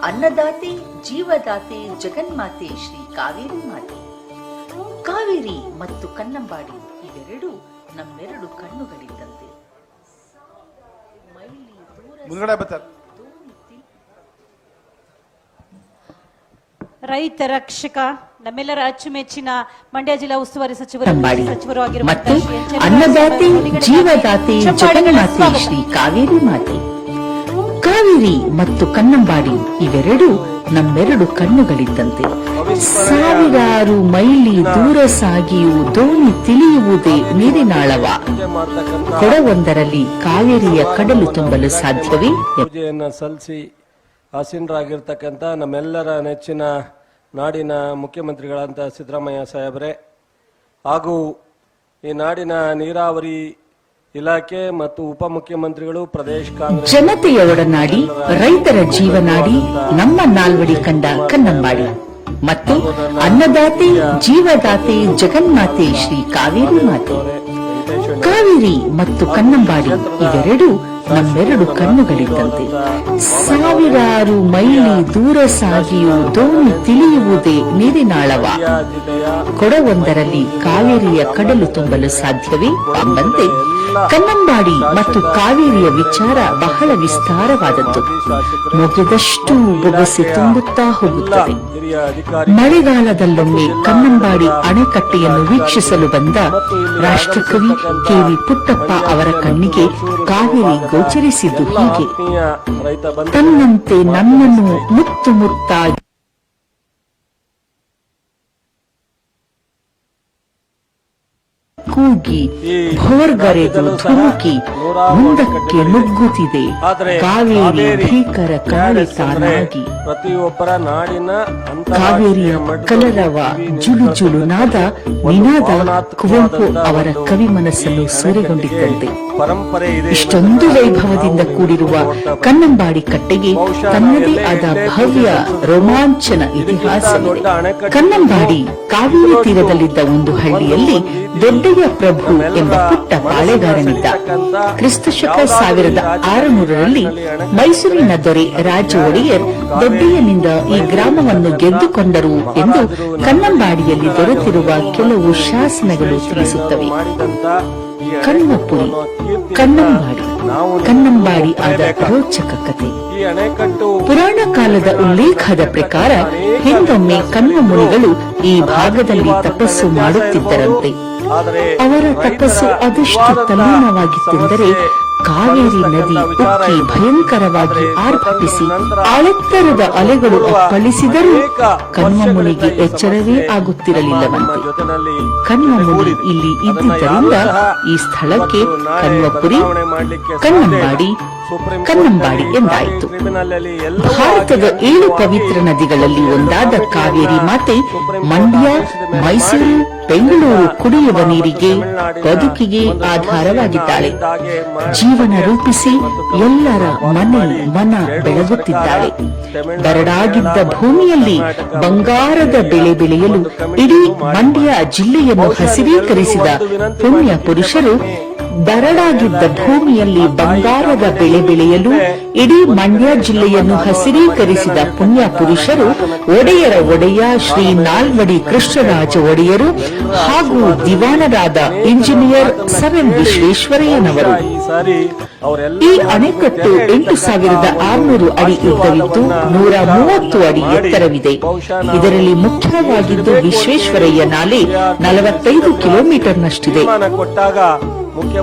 ಅನ್ನದಾತೆ ಜೀವದಾತೆ ಜಗನ್ಮಾತೆ ಶ್ರೀ ಕಾವೇರಿ ಮಾತೆ. ಕಾವೇರಿ ಮತ್ತು ಕನ್ನಂಬಾಡಿ ಇವೆರಡು ನಮ್ಮೆರಡು ಕಣ್ಣುಗಳಿದ್ದಂತೆ. ಮುಂದ್ಗಡೆ ಬರ್ತಾರೆ. ರೈತ ರಕ್ಷಕ, ನಮ್ಮೆಲ್ಲರ ಅಚ್ಚುಮೆಚ್ಚಿನ ಮಂಡ್ಯ ಜಿಲ್ಲಾ ಉಸ್ತುವಾರಿ ಸಚಿವರು ಮತ್ತು ಅನ್ನದಾತೆ ಜೀವದಾತೆ ಜಗನ್ಮಾತೆ ಶ್ರೀ ಕಾವೇರಿ ಮಾತೆ. ಕಾವೇರಿ ಮತ್ತು ಕನ್ನಂಬಾಡಿ ಇವೆರಡು ನಮ್ಮೆರಡು ಕಣ್ಣುಗಳಿದ್ದಂತೆ. ಸಾವಿರಾರು ಮೈಲಿ ದೂರ ಸಾಗಿಯೂ ದೋಣಿ ತಿಳಿಯುವುದೇ ನೀರಿನಾಳವ. ಕೊಡವೊಂದರಲ್ಲಿ ಕಾವೇರಿಯ ಕಡಲು ತುಂಬಲು ಸಾಧ್ಯವೇ? ಪೂಜೆಯನ್ನು ಸಲ್ಲಿಸಿ ಆಸೀನರಾಗಿರ್ತಕ್ಕಂಥ ನಮ್ಮೆಲ್ಲರ ನೆಚ್ಚಿನ ನಾಡಿನ ಮುಖ್ಯಮಂತ್ರಿಗಳಂತ ಸಿದ್ದರಾಮಯ್ಯ ಸಾಹೇಬರೇ ಹಾಗೂ ಈ ನಾಡಿನ ನೀರಾವರಿ ಇಲಾಖೆ ಮತ್ತು ಉಪಮುಖ್ಯಮಂತ್ರಿಗಳು ಪ್ರದೇಶ ಕಾಂಗ್ರೆಸ್ ಜನತೆಯ ಒಡನಾಡಿ, ರೈತರ ಜೀವನಾಡಿ, ನಮ್ಮ ನಾಲ್ವಡಿ ಕಂಡ ಕನ್ನಂಬಾಡಿ ಮತ್ತು ಅನ್ನದಾತೆ ಜೀವದಾತೆ ಜಗನ್ಮಾತೆ ಶ್ರೀ ಕಾವೇರಿ ಮಾತೆ. ಕಾವೇರಿ ಮತ್ತು ಕನ್ನಂಬಾಡಿ ಇವೆರಡು ನಮ್ಮೆರಡು ಕಣ್ಣುಗಳಿದ್ದಂತೆ. ಸಾವಿರಾರು ಮೈಲಿ ದೂರ ಸಾಗಿಯೂ ದೋಣಿ ತಿಳಿಯುವುದೇ ನೀರಿನಾಳವ. ಕೊಡವೊಂದರಲ್ಲಿ ಕಾವೇರಿಯ ಕಡಲು ತುಂಬಲು ಸಾಧ್ಯವೇ ಎಂಬಂತೆ ಕನ್ನಂಬಾಡಿ ಮತ್ತು ಕಾವೇರಿಯ ವಿಚಾರ ಬಹಳ ವಿಸ್ತಾರವಾದದ್ದು. ಮುಗಿದಷ್ಟು ಬೊಗಸೆ ತುಂಬುತ್ತಾ ಹೋಗುತ್ತದೆ. ಮಳೆಗಾಲದಲ್ಲೊಮ್ಮೆ ಕನ್ನಂಬಾಡಿ ಅಣೆಕಟ್ಟೆಯನ್ನು ವೀಕ್ಷಿಸಲು ಬಂದ ರಾಷ್ಟ್ರಕವಿ ಕೆ.ವಿ. ಪುಟ್ಟಪ್ಪ ಅವರ ಕಣ್ಣಿಗೆ ಕಾವೇರಿ ಗೋಚರಿಸಿದ್ದು ಹೀಗೆ: ತನ್ನಂತೆ ನನ್ನನ್ನು ಮುತ್ತು ಮುತ್ತಾಗಿ ಕೂಗಿ ಭೋರ್ಗರೆದು ಧುಮುಕಿ ಮುಂದಕ್ಕೆ ನುಗ್ಗುತ್ತಿದೆ ಕಾವೇರಿ ಭೀಕರ ಕಾಳಿತಾನಾಗಿ. ಪ್ರತಿಯೊಬ್ಬರ ನಾಡಿನ ಕಾವೇರಿಯ ಕಲರವ ಜುಳು ನಾದ ನಿನಾದ ಕುವೆಂಪು ಅವರ ಕವಿ ಮನಸ್ಸನ್ನು ಸೂರೆಗೊಂಡಿದ್ದಂತೆ. ಪರಂಪರೆ ಇದೆ. ಇಷ್ಟೊಂದು ವೈಭವದಿಂದ ಕೂಡಿರುವ ಕನ್ನಂಬಾಡಿ ಕಟ್ಟೆಗೆ ತನ್ನದೇ ಆದ ಭವ್ಯ ರೋಮಾಂಚನ ಇತಿಹಾಸವಿದೆ. ಕನ್ನಂಬಾಡಿ ಕಾವೇರಿ ತೀರದಲ್ಲಿದ್ದ ಒಂದು ಹಳ್ಳಿಯಲ್ಲಿ ದೊಡ್ಡೆಯ ಪ್ರಭು ಎಂಬ ಪುಟ್ಟ ಪಾಳೆಗಾರನಿದ್ದ. ಕ್ರಿಸ್ತಶಕ 1600ರಲ್ಲಿ ಮೈಸೂರಿನ ದೊರೆ ರಾಜ ಒಡೆಯರ್ ದೊಡ್ಡೆಯನಿಂದ ಈ ಗ್ರಾಮವನ್ನು ಗೆದ್ದುಕೊಂಡರು ಎಂದು ಕನ್ನಂಬಾಡಿಯಲ್ಲಿ ದೊರೆತಿರುವ ಕೆಲವು ಶಾಸನಗಳು ತಿಳಿಸುತ್ತವೆ. ಕಣ್ಣಪುರಿ, ಕನ್ನಂಬಾಡಿ, ಕನ್ನಂಬಾಡಿ ಆದ ರೋಚಕ ಕಥೆ. ಪುರಾಣ ಕಾಲದ ಉಲ್ಲೇಖದ ಪ್ರಕಾರ ಹಿಂದೊಮ್ಮೆ ಕಣ್ವ ಮುನಿಗಳು ಈ ಭಾಗದಲ್ಲಿ ತಪಸ್ಸು ಮಾಡುತ್ತಿದ್ದರಂತೆ. ಅವರ ತಪಸ್ಸು ಅದೆಷ್ಟು ತಲ್ಲೀನವಾಗಿತ್ತೆಂದರೆ ಕಾವೇರಿ ನದಿ ಉಕ್ಕಿ ಭಯಂಕರವಾಗಿ ಆರ್ಭಟಿಸಿ ಆಳೆತ್ತರದ ಅಲೆಗಳು ಅಪ್ಪಳಿಸಿದರೂ ಕಣ್ವಮುನಿಗೆ ಎಚ್ಚರವೇ ಆಗುತ್ತಿರಲಿಲ್ಲವಂತೆ. ಕಣ್ವಮುನಿ ಇಲ್ಲಿ ಇದ್ದಿದ್ದರಿಂದ ಈ ಸ್ಥಳಕ್ಕೆ ಕಣ್ವಪುರಿ, ಕನ್ನಂಬಾಡಿ, ಕನ್ನಂಬಾಡಿ ಎಂದಾಯಿತು. ಭಾರತದ 7 ಪವಿತ್ರ ನದಿಗಳಲ್ಲಿ ಒಂದಾದ ಕಾವೇರಿ ಮಾತೆ ಮಂಡ್ಯ, ಮೈಸೂರು, ಬೆಂಗಳೂರು ಕುಡಿಯುವ ನೀರಿಗೆ, ಬದುಕಿಗೆ ಆಧಾರವಾಗಿದ್ದಾಳೆ. ಜೀವನ ರೂಪಿಸಿ ಎಲ್ಲರ ಮನ ಬೆಳಗುತ್ತಿದ್ದಾಳೆ. ಬರಡಾಗಿದ್ದ ಭೂಮಿಯಲ್ಲಿ ಬಂಗಾರದ ಬೆಳೆ ಬೆಳೆಯಲು ಇಡೀ ಮಂಡ್ಯ ಜಿಲ್ಲೆಯನ್ನು ಹಸಿರೀಕರಿಸಿದ ಪುಣ್ಯ ಪುರುಷರು, ಬರಡಾಗಿದ್ದ ಭೂಮಿಯಲ್ಲಿ ಬಂಗಾರದ ಬೆಳೆ ಬೆಳೆಯಲು ಇಡೀ ಮಂಡ್ಯ ಜಿಲ್ಲೆಯನ್ನು ಹಸಿರೀಕರಿಸಿದ ಪುಣ್ಯ ಪುರುಷರು ಒಡೆಯರ ಒಡೆಯ ಶ್ರೀ ನಾಲ್ವಡಿ ಕೃಷ್ಣರಾಜ ಒಡೆಯರು ಹಾಗೂ ದಿವಾನರಾದ ಇಂಜಿನಿಯರ್ ಸರ್ ಎಂ ವಿಶ್ವೇಶ್ವರಯ್ಯನವರು. ಈ ಅಣೆಕಟ್ಟು 8600 ಅಡಿ ಉದ್ದವಿದ್ದು 130 ಅಡಿ ಎತ್ತರವಿದೆ. ಇದರಲ್ಲಿ ಮುಖ್ಯವಾಗಿದ್ದು ವಿಶ್ವೇಶ್ವರಯ್ಯ ನಾಲೆ 45 ಕಿಲೋಮೀಟರ್ನಷ್ಟಿದೆ.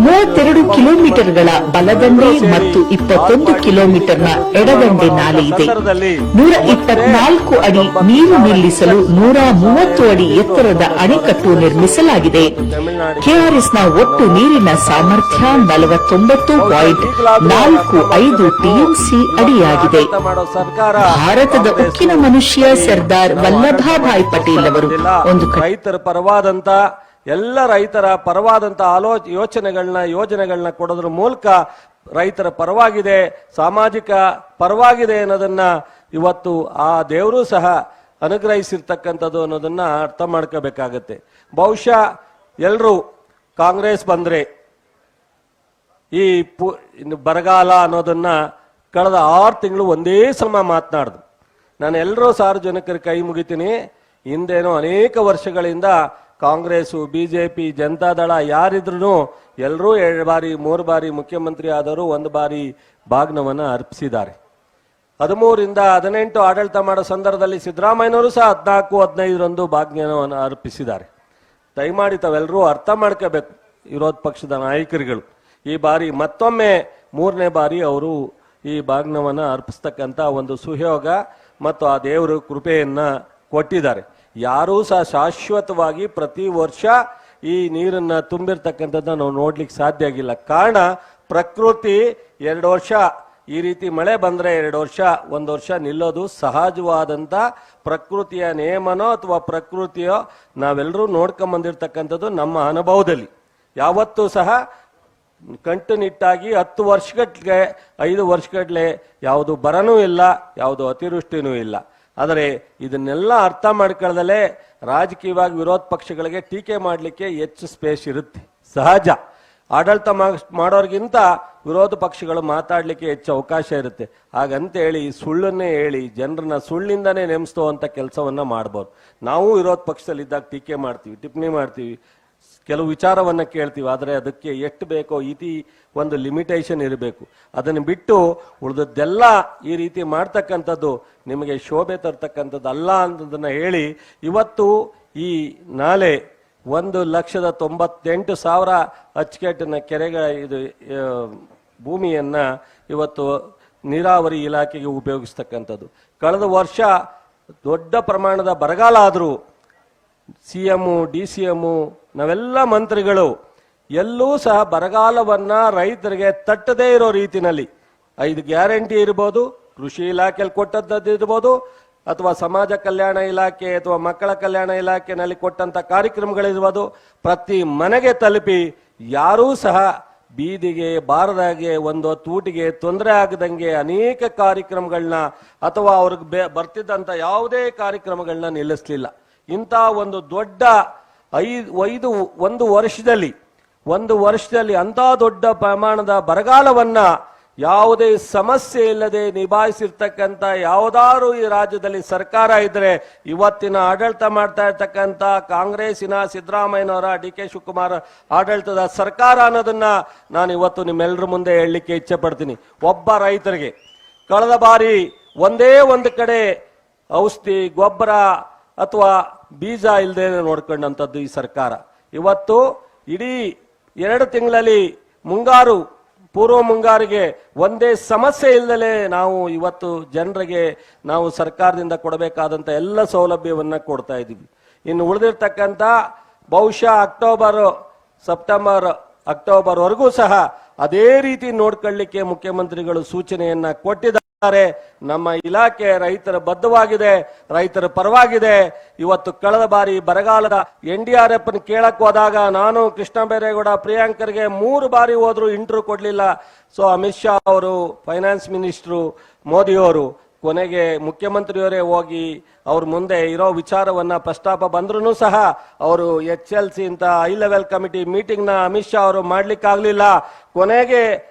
32 ಕಿಲೋಮೀಟರ್ಗಳ ಬಲದಂಡೆ ಮತ್ತು 21 ಕಿಲೋಮೀಟರ್ನ ಎಡದಂಡೆ ನಾಲೆ ಇದೆ. 124 ಅಡಿ ನೀರು ನಿಲ್ಲಿಸಲು 130 ಅಡಿ ಎತ್ತರದ ಅಣೆಕಟ್ಟು ನಿರ್ಮಿಸಲಾಗಿದೆ. ಕೆಆರ್ಎಸ್ನ ಒಟ್ಟು ನೀರಿನ ಸಾಮರ್ಥ್ಯ 49.45 ಟಿಎಂಸಿ ಅಡಿಯಾಗಿದೆ. ಭಾರತದ ಉಕ್ಕಿನ ಮನುಷ್ಯ ಸರ್ದಾರ್ ವಲ್ಲಭಭಾಯ್ ಪಟೇಲ್ ಅವರು ಒಂದು ರೈತರ ಪರವಾದಂತ ಎಲ್ಲ ರೈತರ ಪರವಾದಂತ ಯೋಜನೆಗಳನ್ನ ಕೊಡೋದ್ರ ಮೂಲಕ ರೈತರ ಪರವಾಗಿದೆ, ಸಾಮಾಜಿಕ ಪರವಾಗಿದೆ ಅನ್ನೋದನ್ನ ಇವತ್ತು ಆ ದೇವರು ಸಹ ಅನುಗ್ರಹಿಸಿರ್ತಕ್ಕಂಥದ್ದು ಅನ್ನೋದನ್ನ ಅರ್ಥ ಮಾಡ್ಕೋಬೇಕಾಗತ್ತೆ. ಬಹುಶಃ ಎಲ್ಲರೂ ಕಾಂಗ್ರೆಸ್ ಬಂದ್ರೆ ಈ ಬರಗಾಲ ಅನ್ನೋದನ್ನ ಕಳೆದ 6 ತಿಂಗಳು ಒಂದೇ ಸಮ ಮಾತನಾಡ್ದು. ನಾನು ಎಲ್ಲರೂ ಸಾರ್ವಜನಿಕರ ಕೈ ಮುಗಿತೀನಿ. ಹಿಂದೇನೋ ಅನೇಕ ವರ್ಷಗಳಿಂದ ಕಾಂಗ್ರೆಸ್, ಬಿಜೆಪಿ, ಜನತಾದಳ ಯಾರಿದ್ರು ಎಲ್ಲರೂ 2 ಬಾರಿ 3 ಬಾರಿ ಮುಖ್ಯಮಂತ್ರಿ ಆದವರು 1 ಬಾರಿ ಬಾಗ್ನವನ್ನ ಅರ್ಪಿಸಿದ್ದಾರೆ. 13ರಿಂದ 18 ಆಡಳಿತ ಮಾಡೋ ಸಂದರ್ಭದಲ್ಲಿ ಸಿದ್ದರಾಮಯ್ಯನವರು ಸಹ 14-15ರಂದು ಬಾಗ್ನವನ್ನು ಅರ್ಪಿಸಿದ್ದಾರೆ. ದಯಮಾಡಿ ತಾವೆಲ್ಲರೂ ಅರ್ಥ ಮಾಡ್ಕೋಬೇಕು ವಿರೋಧ ಪಕ್ಷದ ನಾಯಕರುಗಳು. ಈ ಬಾರಿ ಮತ್ತೊಮ್ಮೆ 3ನೇ ಬಾರಿ ಅವರು ಈ ಬಾಗ್ನವನ್ನ ಅರ್ಪಿಸ್ತಕ್ಕಂಥ ಒಂದು ಸುಯೋಗ ಮತ್ತು ಆ ದೇವರು ಕೃಪೆಯನ್ನ ಕೊಟ್ಟಿದ್ದಾರೆ. ಯಾರೂ ಸಹ ಶಾಶ್ವತವಾಗಿ ಪ್ರತಿ ವರ್ಷ ಈ ನೀರನ್ನ ತುಂಬಿರ್ತಕ್ಕಂಥದ್ದನ್ನ ನಾವು ನೋಡ್ಲಿಕ್ಕೆ ಸಾಧ್ಯ ಆಗಿಲ್ಲ. ಕಾರಣ ಪ್ರಕೃತಿ 2 ವರ್ಷ ಈ ರೀತಿ ಮಳೆ ಬಂದ್ರೆ 2 ವರ್ಷ 1 ವರ್ಷ ನಿಲ್ಲೋದು ಸಹಜವಾದಂತ ಪ್ರಕೃತಿಯ ನೇಮನೋ ಅಥವಾ ಪ್ರಕೃತಿಯೋ ನಾವೆಲ್ಲರೂ ನೋಡ್ಕೊಂಡ್ ಬಂದಿರ್ತಕ್ಕಂಥದ್ದು ನಮ್ಮ ಅನುಭವದಲ್ಲಿ. ಯಾವತ್ತೂ ಸಹ ಕಟ್ಟುನಿಟ್ಟಾಗಿ 10 ವರ್ಷಗಟ್ಲೆ 5 ವರ್ಷಗಟ್ಲೆ ಯಾವುದು ಬರನೂ ಇಲ್ಲ, ಯಾವುದು ಅತಿವೃಷ್ಟಿನೂ ಇಲ್ಲ. ಆದರೆ ಇದನ್ನೆಲ್ಲ ಅರ್ಥ ಮಾಡ್ಕೊಳ್ಳದಲ್ಲೇ ರಾಜಕೀಯವಾಗಿ ವಿರೋಧ ಪಕ್ಷಗಳಿಗೆ ಟೀಕೆ ಮಾಡಲಿಕ್ಕೆ ಹೆಚ್ಚು ಸ್ಪೇಸ್ ಇರುತ್ತೆ, ಸಹಜ. ಆಡಳಿತ ಮಾಡೋರ್ಗಿಂತ ವಿರೋಧ ಪಕ್ಷಗಳು ಮಾತಾಡಲಿಕ್ಕೆ ಹೆಚ್ಚು ಅವಕಾಶ ಇರುತ್ತೆ. ಹಾಗಂತೇಳಿ ಸುಳ್ಳನ್ನೇ ಹೇಳಿ ಜನರನ್ನ ಸುಳ್ಳಿಂದನೇ ನೆಮಿಸ್ತುವಂಥ ಕೆಲಸವನ್ನ ಮಾಡ್ಬೋದು. ನಾವು ವಿರೋಧ ಪಕ್ಷದಲ್ಲಿದ್ದಾಗ ಟೀಕೆ ಮಾಡ್ತೀವಿ, ಟಿಪ್ಪಣಿ ಮಾಡ್ತೀವಿ, ಕೆಲವು ವಿಚಾರವನ್ನ ಕೇಳ್ತೀವಿ. ಆದರೆ ಅದಕ್ಕೆ ಎಷ್ಟು ಬೇಕೋ ಒಂದು ಲಿಮಿಟೇಷನ್ ಇರಬೇಕು. ಅದನ್ನು ಬಿಟ್ಟು ಉಳಿದದ್ದೆಲ್ಲ ಈ ರೀತಿ ಮಾಡ್ತಕ್ಕಂಥದ್ದು ನಿಮಗೆ ಶೋಭೆ ತರ್ತಕ್ಕಂಥದ್ದು ಅಲ್ಲ ಅನ್ನೋದನ್ನ ಹೇಳಿ, ಇವತ್ತು ಈ ನಾಲೆ 1,98,000 ಅಚ್ಚುಕಟ್ಟಿನ ಕೆರೆಗಳ ಭೂಮಿಯನ್ನ ಇವತ್ತು ನೀರಾವರಿ ಇಲಾಖೆಗೆ ಉಪಯೋಗಿಸ್ತಕ್ಕಂಥದ್ದು. ಕಳೆದ ವರ್ಷ ದೊಡ್ಡ ಪ್ರಮಾಣದ ಬರಗಾಲ ಆದರೂ CM, DCM ನಾವೆಲ್ಲ ಮಂತ್ರಿಗಳು ಎಲ್ಲೂ ಸಹ ಬರಗಾಲವನ್ನ ರೈತರಿಗೆ ತಟ್ಟದೇ ಇರೋ ರೀತಿನಲ್ಲಿ 5 ಗ್ಯಾರಂಟಿ ಇರ್ಬೋದು, ಕೃಷಿ ಇಲಾಖೆಯಲ್ಲಿ ಕೊಟ್ಟದ್ದು ಇರ್ಬೋದು, ಅಥವಾ ಸಮಾಜ ಕಲ್ಯಾಣ ಇಲಾಖೆ ಅಥವಾ ಮಕ್ಕಳ ಕಲ್ಯಾಣ ಇಲಾಖೆನಲ್ಲಿ ಕೊಟ್ಟಂತ ಕಾರ್ಯಕ್ರಮಗಳಿರ್ಬೋದು, ಪ್ರತಿ ಮನೆಗೆ ತಲುಪಿ ಯಾರೂ ಸಹ ಬೀದಿಗೆ ಬಾರದಾಗೆ ಒಂದು ಊಟಿಗೆ ತೊಂದರೆ ಆಗದಂಗೆ ಅನೇಕ ಕಾರ್ಯಕ್ರಮಗಳನ್ನ ಅಥವಾ ಅವ್ರಿಗೆ ಬರ್ತಿದ್ದಂತ ಯಾವುದೇ ಕಾರ್ಯಕ್ರಮಗಳನ್ನ ನಿಲ್ಲಿಸಲಿಲ್ಲ. ಇಂಥ ಒಂದು ದೊಡ್ಡ ಒಂದು ವರ್ಷದಲ್ಲಿ ಅಂತ ದೊಡ್ಡ ಪ್ರಮಾಣದ ಬರಗಾಲವನ್ನ ಯಾವುದೇ ಸಮಸ್ಯೆ ಇಲ್ಲದೆ ನಿಭಾಯಿಸಿರ್ತಕ್ಕಂಥ ಯಾವುದಾದ್ರು ಈ ರಾಜ್ಯದಲ್ಲಿ ಸರ್ಕಾರ ಇದ್ರೆ ಇವತ್ತಿನ ಆಡಳಿತ ಮಾಡ್ತಾ ಇರ್ತಕ್ಕಂಥ ಕಾಂಗ್ರೆಸ್ಸಿನ ಸಿದ್ದರಾಮಯ್ಯನವರ DK ಶಿವಕುಮಾರ್ ಆಡಳಿತದ ಸರ್ಕಾರ ಅನ್ನೋದನ್ನ ನಾನು ಇವತ್ತು ನಿಮ್ಮೆಲ್ಲರ ಮುಂದೆ ಹೇಳಲಿಕ್ಕೆ ಇಚ್ಛೆ ಪಡ್ತೀನಿ. ಒಬ್ಬ ರೈತರಿಗೆ ಕಳೆದ ಬಾರಿ ಒಂದೇ ಒಂದು ಕಡೆ ಔಷಧಿ ಗೊಬ್ಬರ ಅಥವಾ ಬೀಜ ಇಲ್ಲದೆ ನೋಡ್ಕೊಂಡಂಥದ್ದು ಈ ಸರ್ಕಾರ. ಇವತ್ತು ಇಡೀ 2 ತಿಂಗಳಲ್ಲಿ ಮುಂಗಾರು ಪೂರ್ವ ಮುಂಗಾರಿಗೆ ಒಂದೇ ಸಮಸ್ಯೆ ಇಲ್ಲದೆ ನಾವು ಇವತ್ತು ಜನರಿಗೆ ನಾವು ಸರ್ಕಾರದಿಂದ ಕೊಡಬೇಕಾದಂತ ಎಲ್ಲ ಸೌಲಭ್ಯವನ್ನ ಕೊಡ್ತಾ ಇದ್ದೀವಿ. ಇನ್ನು ಉಳಿದಿರ್ತಕ್ಕಂಥ ಬಹುಶಃ ಸೆಪ್ಟೆಂಬರ್ ಅಕ್ಟೋಬರ್ ವರೆಗೂ ಸಹ ಅದೇ ರೀತಿ ನೋಡ್ಕೊಳ್ಳಿಕ್ಕೆ ಮುಖ್ಯಮಂತ್ರಿಗಳು ಸೂಚನೆಯನ್ನ ಕೊಟ್ಟಿದ್ದಾರೆ. ನಮ್ಮ ಇಲಾಖೆ ರೈತರ ಬದ್ಧವಾಗಿದೆ, ರೈತರ ಪರವಾಗಿದೆ. ಇವತ್ತು ಕಳೆದ ಬಾರಿ ಬರಗಾಲದ NDRF ಕೇಳಕ್ ಹೋದಾಗ ನಾನು ಕೃಷ್ಣ ಬೈರೇಗೌಡ ಪ್ರಿಯಾಂಕರ್ಗೆ 3 ಬಾರಿ ಹೋದ್ರು ಇಂಟರ್ವ್ಯೂ ಕೊಡ್ಲಿಲ್ಲ. ಸೊ ಅಮಿತ್ ಶಾ ಅವರು, ಫೈನಾನ್ಸ್ ಮಿನಿಸ್ಟ್ರು ಮೋದಿ ಅವರು, ಕೊನೆಗೆ ಮುಖ್ಯಮಂತ್ರಿಯವರೇ ಹೋಗಿ ಅವ್ರ ಮುಂದೆ ಇರೋ ವಿಚಾರವನ್ನ ಪ್ರಸ್ತಾಪ ಬಂದ್ರೂ ಸಹ ಅವರು HLC ಅಂತ ಹೈ ಲೆವೆಲ್ ಕಮಿಟಿ ಮೀಟಿಂಗ್ ನ ಅಮಿತ್ ಶಾ ಅವರು ಮಾಡ್ಲಿಕ್ಕಾಗ್ಲಿಲ್ಲ. ಕೊನೆಗೆ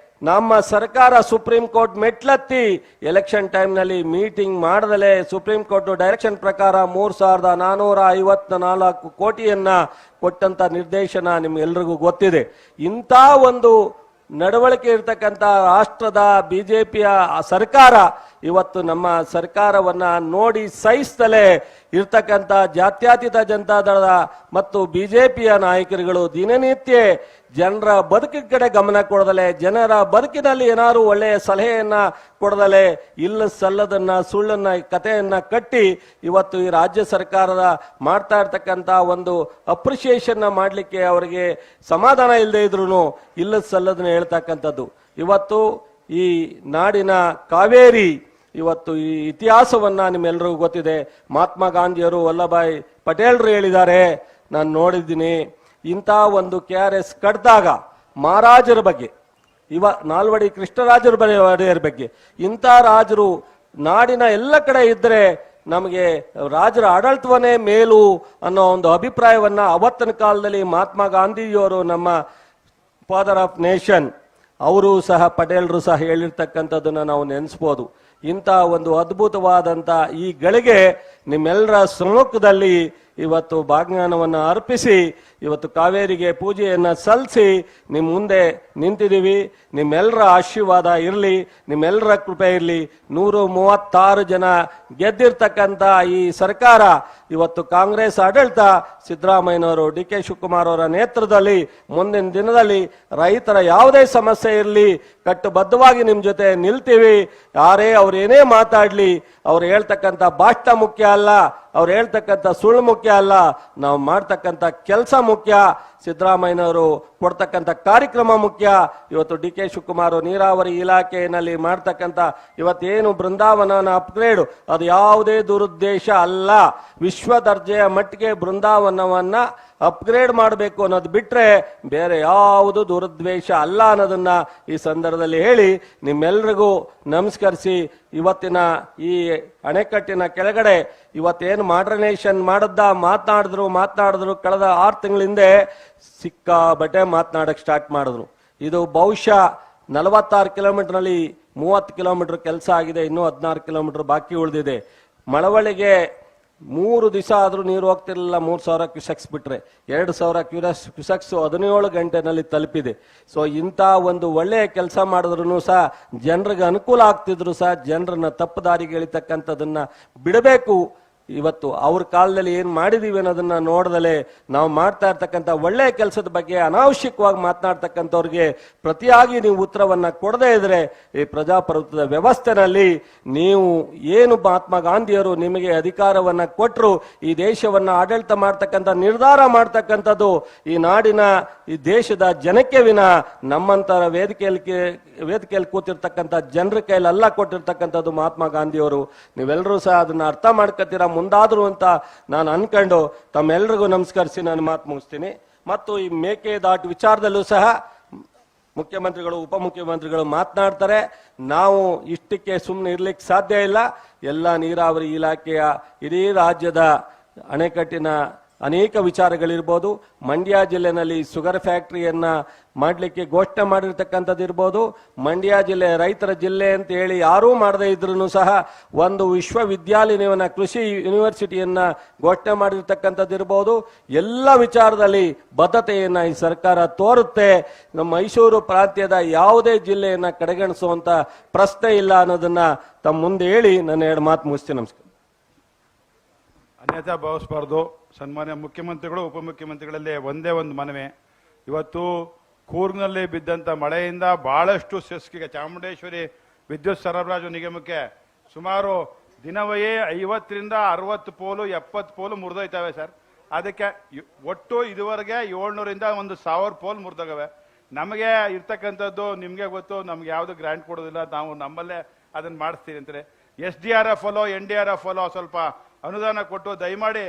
ನಮ್ಮ ಸರ್ಕಾರ ಸುಪ್ರೀಂ ಕೋರ್ಟ್ ಮೆಟ್ಲತ್ತಿ ಎಲೆಕ್ಷನ್ ಟೈಮ್ ನಲ್ಲಿ ಮೀಟಿಂಗ್ ಮಾಡದಲೇ ಸುಪ್ರೀಂ ಕೋರ್ಟ್ ಡೈರೆಕ್ಷನ್ ಪ್ರಕಾರ 3,454 ಕೋಟಿಯನ್ನ ಕೊಟ್ಟಂತ ನಿರ್ದೇಶನ ನಿಮ್ಗೆಲ್ರಿಗೂ ಗೊತ್ತಿದೆ. ಇಂಥ ಒಂದು ನಡವಳಿಕೆ ಇರ್ತಕ್ಕಂಥ ರಾಷ್ಟ್ರದ ಬಿಜೆಪಿಯ ಸರ್ಕಾರ ಇವತ್ತು ನಮ್ಮ ಸರ್ಕಾರವನ್ನ ನೋಡಿ ಸಹಿಸ್ತಲೇ ಇರ್ತಕ್ಕಂಥ ಜಾತ್ಯತೀತ ಜನತಾದಳದ ಮತ್ತು ಬಿಜೆಪಿಯ ನಾಯಕರುಗಳು ದಿನನಿತ್ಯ ಜನರ ಬದುಕಿನ ಕಡೆ ಗಮನ ಕೊಡದಲೆ, ಜನರ ಬದುಕಿನಲ್ಲಿ ಏನಾದ್ರು ಒಳ್ಳೆಯ ಸಲಹೆಯನ್ನ ಕೊಡದಲೆ, ಇಲ್ಲ ಸಲ್ಲದನ್ನ ಸುಳ್ಳನ್ನ ಕಥೆಯನ್ನ ಕಟ್ಟಿ ಇವತ್ತು ಈ ರಾಜ್ಯ ಸರ್ಕಾರದ ಮಾಡ್ತಾ ಇರ್ತಕ್ಕಂಥ ಒಂದು ಅಪ್ರಿಸಿಯೇಷನ್ ಮಾಡಲಿಕ್ಕೆ ಅವರಿಗೆ ಸಮಾಧಾನ ಇಲ್ಲದೆ ಇದ್ರು ಇಲ್ಲ ಸಲ್ಲದನ್ನ ಹೇಳ್ತಕ್ಕಂಥದ್ದು. ಇವತ್ತು ಈ ನಾಡಿನ ಕಾವೇರಿ ಇವತ್ತು ಈ ಇತಿಹಾಸವನ್ನ ನಿಮ್ಮೆಲ್ಲರಿಗೂ ಗೊತ್ತಿದೆ. ಮಹಾತ್ಮ ಗಾಂಧಿಯವರು, ವಲ್ಲಭಾಯ್ ಪಟೇಲ್ರು ಹೇಳಿದ್ದಾರೆ, ನಾನು ನೋಡಿದ್ದೀನಿ. ಇಂಥ ಒಂದು KRS ಕಟ್ಟಿದಾಗ ಮಹಾರಾಜರ ಬಗ್ಗೆ, ನಾಲ್ವಡಿ ಕೃಷ್ಣರಾಜರ ಒಡೆಯರ ಬಗ್ಗೆ, ಇಂಥ ರಾಜರು ನಾಡಿನ ಎಲ್ಲ ಕಡೆ ಇದ್ರೆ ನಮಗೆ ರಾಜರ ಆಡಳಿತವನ್ನೇ ಮೇಲು ಅನ್ನೋ ಒಂದು ಅಭಿಪ್ರಾಯವನ್ನ ಅವತ್ತಿನ ಕಾಲದಲ್ಲಿ ಮಹಾತ್ಮ ಗಾಂಧಿಯವರು, ನಮ್ಮ ಫಾದರ್ ಆಫ್ ನೇಷನ್, ಅವರು ಸಹ ಪಟೇಲ್ರು ಸಹ ಹೇಳಿರ್ತಕ್ಕಂಥದ್ದನ್ನ ನಾವು ನೆನೆಸ್ಬೋದು. ಇಂಥ ಒಂದು ಅದ್ಭುತವಾದಂಥ ಈ ಗಳಿಗೆ ನಿಮ್ಮೆಲ್ಲರ ಸಮ್ಮುಖದಲ್ಲಿ ಇವತ್ತು ಭಾಗ್ಯಾನವನ್ನು ಅರ್ಪಿಸಿ ಇವತ್ತು ಕಾವೇರಿಗೆ ಪೂಜೆಯನ್ನ ಸಲ್ಲಿಸಿ ನಿಮ್ಮ ಮುಂದೆ ನಿಂತಿದ್ದೀವಿ. ನಿಮ್ಮೆಲ್ಲರ ಆಶೀರ್ವಾದ ಇರಲಿ, ನಿಮ್ಮೆಲ್ಲರ ಕೃಪೆ ಇರಲಿ. 136 ಜನ ಗೆದ್ದಿರ್ತಕ್ಕಂಥ ಈ ಸರ್ಕಾರ ಇವತ್ತು ಕಾಂಗ್ರೆಸ್ ಆಡಳಿತ ಸಿದ್ದರಾಮಯ್ಯನವರು, DK ಶಿವಕುಮಾರ್ ಅವರ ನೇತೃತ್ವದಲ್ಲಿ ಮುಂದಿನ ದಿನದಲ್ಲಿ ರೈತರ ಯಾವುದೇ ಸಮಸ್ಯೆ ಇರಲಿ ಕಟ್ಟುಬದ್ಧವಾಗಿ ನಿಮ್ಮ ಜೊತೆ ನಿಲ್ತೀವಿ. ಯಾರೇ ಅವ್ರೇನೇ ಮಾತಾಡ್ಲಿ, ಅವ್ರು ಹೇಳ್ತಕ್ಕಂಥ ಭಾಷಣ ಮುಖ್ಯ ಅಲ್ಲ, ಅವ್ರು ಹೇಳ್ತಕ್ಕಂಥ ಸುಳ್ಳು ಮುಖ್ಯ ಅಲ್ಲ, ನಾವು ಮಾಡ್ತಕ್ಕಂಥ ಕೆಲಸ ಮುಖ್ಯ. ಸಿದ್ದರಾಮಯ್ಯನವರು ಕೊಡ್ತಕ್ಕಂಥ ಕಾರ್ಯಕ್ರಮ ಮುಖ್ಯ. ಇವತ್ತು ಡಿ.ಕೆ. ಶಿವಕುಮಾರ್ ನೀರಾವರಿ ಇಲಾಖೆಯಲ್ಲಿ ಮಾಡ್ತಕ್ಕಂಥ ಇವತ್ತೇನು ಬೃಂದಾವನನ ಅಪ್ಗ್ರೇಡ್ ಅದು ಯಾವುದೇ ದುರುದ್ದೇಶ ಅಲ್ಲ. ವಿಶ್ವ ದರ್ಜೆಯ ಮಟ್ಟಿಗೆ ಬೃಂದಾವನವನ್ನ ಅಪ್ಗ್ರೇಡ್ ಮಾಡಬೇಕು ಅನ್ನೋದು ಬಿಟ್ರೆ ಬೇರೆ ಯಾವುದು ದುರುದ್ದೇಶ ಅಲ್ಲ ಅನ್ನೋದನ್ನ ಈ ಸಂದರ್ಭದಲ್ಲಿ ಹೇಳಿ ನಿಮ್ಮೆಲ್ರಿಗೂ ನಮಸ್ಕರಿಸಿ, ಇವತ್ತಿನ ಈ ಅಣೆಕಟ್ಟಿನ ಕೆಳಗಡೆ ಇವತ್ತೇನು ಮಾಡರ್ನೈಸೇಷನ್ ಮಾತನಾಡಿದ್ರು ಕಳೆದ 6 ತಿಂಗಳ ಹಿಂದೆ ಸಿಕ್ಕಾಬಟ್ಟೆ ಮಾತನಾಡಕ್ ಸ್ಟಾರ್ಟ್ ಮಾಡಿದ್ರು. ಇದು ಬಹುಶಃ 46 ಕಿಲೋಮೀಟರ್ನಲ್ಲಿ 30 ಕಿಲೋಮೀಟರ್ ಕೆಲಸ ಆಗಿದೆ, ಇನ್ನೂ 16 ಕಿಲೋಮೀಟರ್ ಬಾಕಿ ಉಳಿದಿದೆ. ಮಳವಳ್ಳಿಗೆ 3 ದಿವಸ ಆದ್ರೂ ನೀರು ಹೋಗ್ತಿರ್ಲಿಲ್ಲ. 3,000 ಕ್ಯೂಸೆಕ್ಸ್ ಬಿಟ್ರೆ 2,000 ಕ್ಯೂಸೆಕ್ಸ್ 17 ಗಂಟೆನಲ್ಲಿ ತಲುಪಿದೆ. ಸೊ ಇಂಥ ಒಂದು ಒಳ್ಳೆಯ ಕೆಲಸ ಮಾಡಿದ್ರು ಸಹ ಜನರಿಗೆ ಅನುಕೂಲ ಆಗ್ತಿದ್ರು ಸಹ ಜನರನ್ನ ತಪ್ಪು ದಾರಿಗೆ ಎಳಿತಕ್ಕಂಥದನ್ನ ಬಿಡಬೇಕು. ಇವತ್ತು ಅವ್ರ ಕಾಲದಲ್ಲಿ ಏನ್ ಮಾಡಿದೀವಿ ಅನ್ನೋದನ್ನ ನೋಡದಲೆ ನಾವು ಮಾಡ್ತಾ ಇರ್ತಕ್ಕಂಥ ಒಳ್ಳೆಯ ಕೆಲಸದ ಬಗ್ಗೆ ಅನಾವಶ್ಯಕವಾಗಿ ಮಾತನಾಡ್ತಕ್ಕಂಥವ್ರಿಗೆ ಪ್ರತಿಯಾಗಿ ನೀವು ಉತ್ತರವನ್ನ ಕೊಡದೇ ಇದ್ರೆ ಈ ಪ್ರಜಾಪ್ರಭುತ್ವದ ವ್ಯವಸ್ಥೆನಲ್ಲಿ ನೀವು ಏನು ಮಹಾತ್ಮ ಗಾಂಧಿಯವರು ನಿಮಗೆ ಅಧಿಕಾರವನ್ನ ಕೊಟ್ಟರು, ಈ ದೇಶವನ್ನ ಆಡಳಿತ ಮಾಡ್ತಕ್ಕಂಥ ನಿರ್ಧಾರ ಮಾಡ್ತಕ್ಕಂಥದ್ದು ಈ ನಾಡಿನ ಈ ದೇಶದ ಜನಕ್ಕೆ ವಿನ ನಮ್ಮಂತರ ವೇದಿಕೆಯಲ್ಲಿ ಕೂತಿರ್ತಕ್ಕಂಥ ಜನರ ಕೈಯಲ್ಲಿ ಅಲ್ಲ ಕೊಟ್ಟಿರ್ತಕ್ಕಂಥದ್ದು ಮಹಾತ್ಮ ಗಾಂಧಿಯವರು. ನೀವೆಲ್ಲರೂ ಸಹ ಅದನ್ನ ಅರ್ಥ ಮಾಡ್ಕೊತೀರಾ ಮುಂದಾದ್ರು ಅಂತ ನಾನು ಅನ್ಕೊಂಡು ತಮ್ಮೆಲ್ಲರಿಗೂ ನಮಸ್ಕರಿಸಿ ನಾನು ಮಾತು ಮುಗಿಸ್ತೀನಿ. ಮತ್ತು ಈ ಮೇಕೆದಾಟು ವಿಚಾರದಲ್ಲೂ ಸಹ ಮುಖ್ಯಮಂತ್ರಿಗಳು ಉಪಮುಖ್ಯಮಂತ್ರಿಗಳು ಮಾತನಾಡ್ತಾರೆ. ನಾವು ಇಷ್ಟಕ್ಕೆ ಸುಮ್ಮನೆ ಇರ್ಲಿಕ್ಕೆ ಸಾಧ್ಯ ಇಲ್ಲ. ಎಲ್ಲ ನೀರಾವರಿ ಇಲಾಖೆಯ ಇಡೀ ರಾಜ್ಯದ ಅಣೆಕಟ್ಟಿನ ಅನೇಕ ವಿಚಾರಗಳಿರ್ಬೋದು, ಮಂಡ್ಯ ಜಿಲ್ಲೆನಲ್ಲಿ ಶುಗರ್ ಫ್ಯಾಕ್ಟರಿಯನ್ನ ಮಾಡಲಿಕ್ಕೆ ಘೋಷಣೆ ಮಾಡಿರ್ತಕ್ಕಂಥದ್ದು ಇರ್ಬೋದು, ಮಂಡ್ಯ ಜಿಲ್ಲೆ ರೈತರ ಜಿಲ್ಲೆ ಅಂತ ಹೇಳಿ ಯಾರೂ ಮಾಡದೇ ಇದ್ರೂ ಸಹ ಒಂದು ವಿಶ್ವವಿದ್ಯಾಲಯವನ್ನ ಕೃಷಿ ಯೂನಿವರ್ಸಿಟಿಯನ್ನ ಘೋಷಣೆ ಮಾಡಿರ್ತಕ್ಕಂಥದ್ದು ಇರ್ಬೋದು. ಎಲ್ಲ ವಿಚಾರದಲ್ಲಿ ಬದ್ಧತೆಯನ್ನ ಈ ಸರ್ಕಾರ ತೋರುತ್ತೆ. ನಮ್ಮ ಮೈಸೂರು ಪ್ರಾಂತ್ಯದ ಯಾವುದೇ ಜಿಲ್ಲೆಯನ್ನ ಕಡೆಗಣಿಸುವಂತ ಪ್ರಶ್ನೆ ಇಲ್ಲ ಅನ್ನೋದನ್ನ ತಮ್ಮ ಮುಂದೆ ಹೇಳಿ ನನ್ನ 2 ಮಾತು ಮುಗಿಸ್ತೀನಿ. ನಮಸ್ಕಾರ. ಅನ್ಯಥಾ ಭಾವಿಸಬಾರ್ದು. ಸನ್ಮಾನ್ಯ ಮುಖ್ಯಮಂತ್ರಿಗಳು ಉಪಮುಖ್ಯಮಂತ್ರಿಗಳಲ್ಲಿ ಒಂದೇ ಒಂದು ಮನವಿ. ಇವತ್ತು ಕೂರ್ಗ್ನಲ್ಲಿ ಬಿದ್ದಂತ ಮಳೆಯಿಂದ ಬಹಳಷ್ಟು ಸೆಸ್ಕಿಗೆ ಚಾಮುಂಡೇಶ್ವರಿ ವಿದ್ಯುತ್ ಸರಬರಾಜು ನಿಗಮಕ್ಕೆ ಸುಮಾರು ದಿನವೇ 50ರಿಂದ 60 ಪೋಲು 70 ಪೋಲು ಮುರಿದೋಯ್ತವೆ ಸರ್. ಅದಕ್ಕೆ ಒಟ್ಟು ಇದುವರೆಗೆ 700ರಿಂದ 1,000 ಪೋಲ್ ಮುರಿದೋಗವೆ. ನಮಗೆ ಇರ್ತಕ್ಕಂಥದ್ದು ನಿಮ್ಗೆ ಗೊತ್ತು, ನಮ್ಗೆ ಯಾವ್ದು ಗ್ರಾಂಟ್ ಕೊಡೋದಿಲ್ಲ, ನಾವು ನಮ್ಮಲ್ಲೇ ಅದನ್ನ ಮಾಡಿಸ್ತೀವಿ ಅಂತಾರೆ. SDRF ಅಲ್ಲೋ NDRF ಅಲ್ಲೋ ಸ್ವಲ್ಪ ಅನುದಾನ ಕೊಟ್ಟು ದಯಮಾಡಿ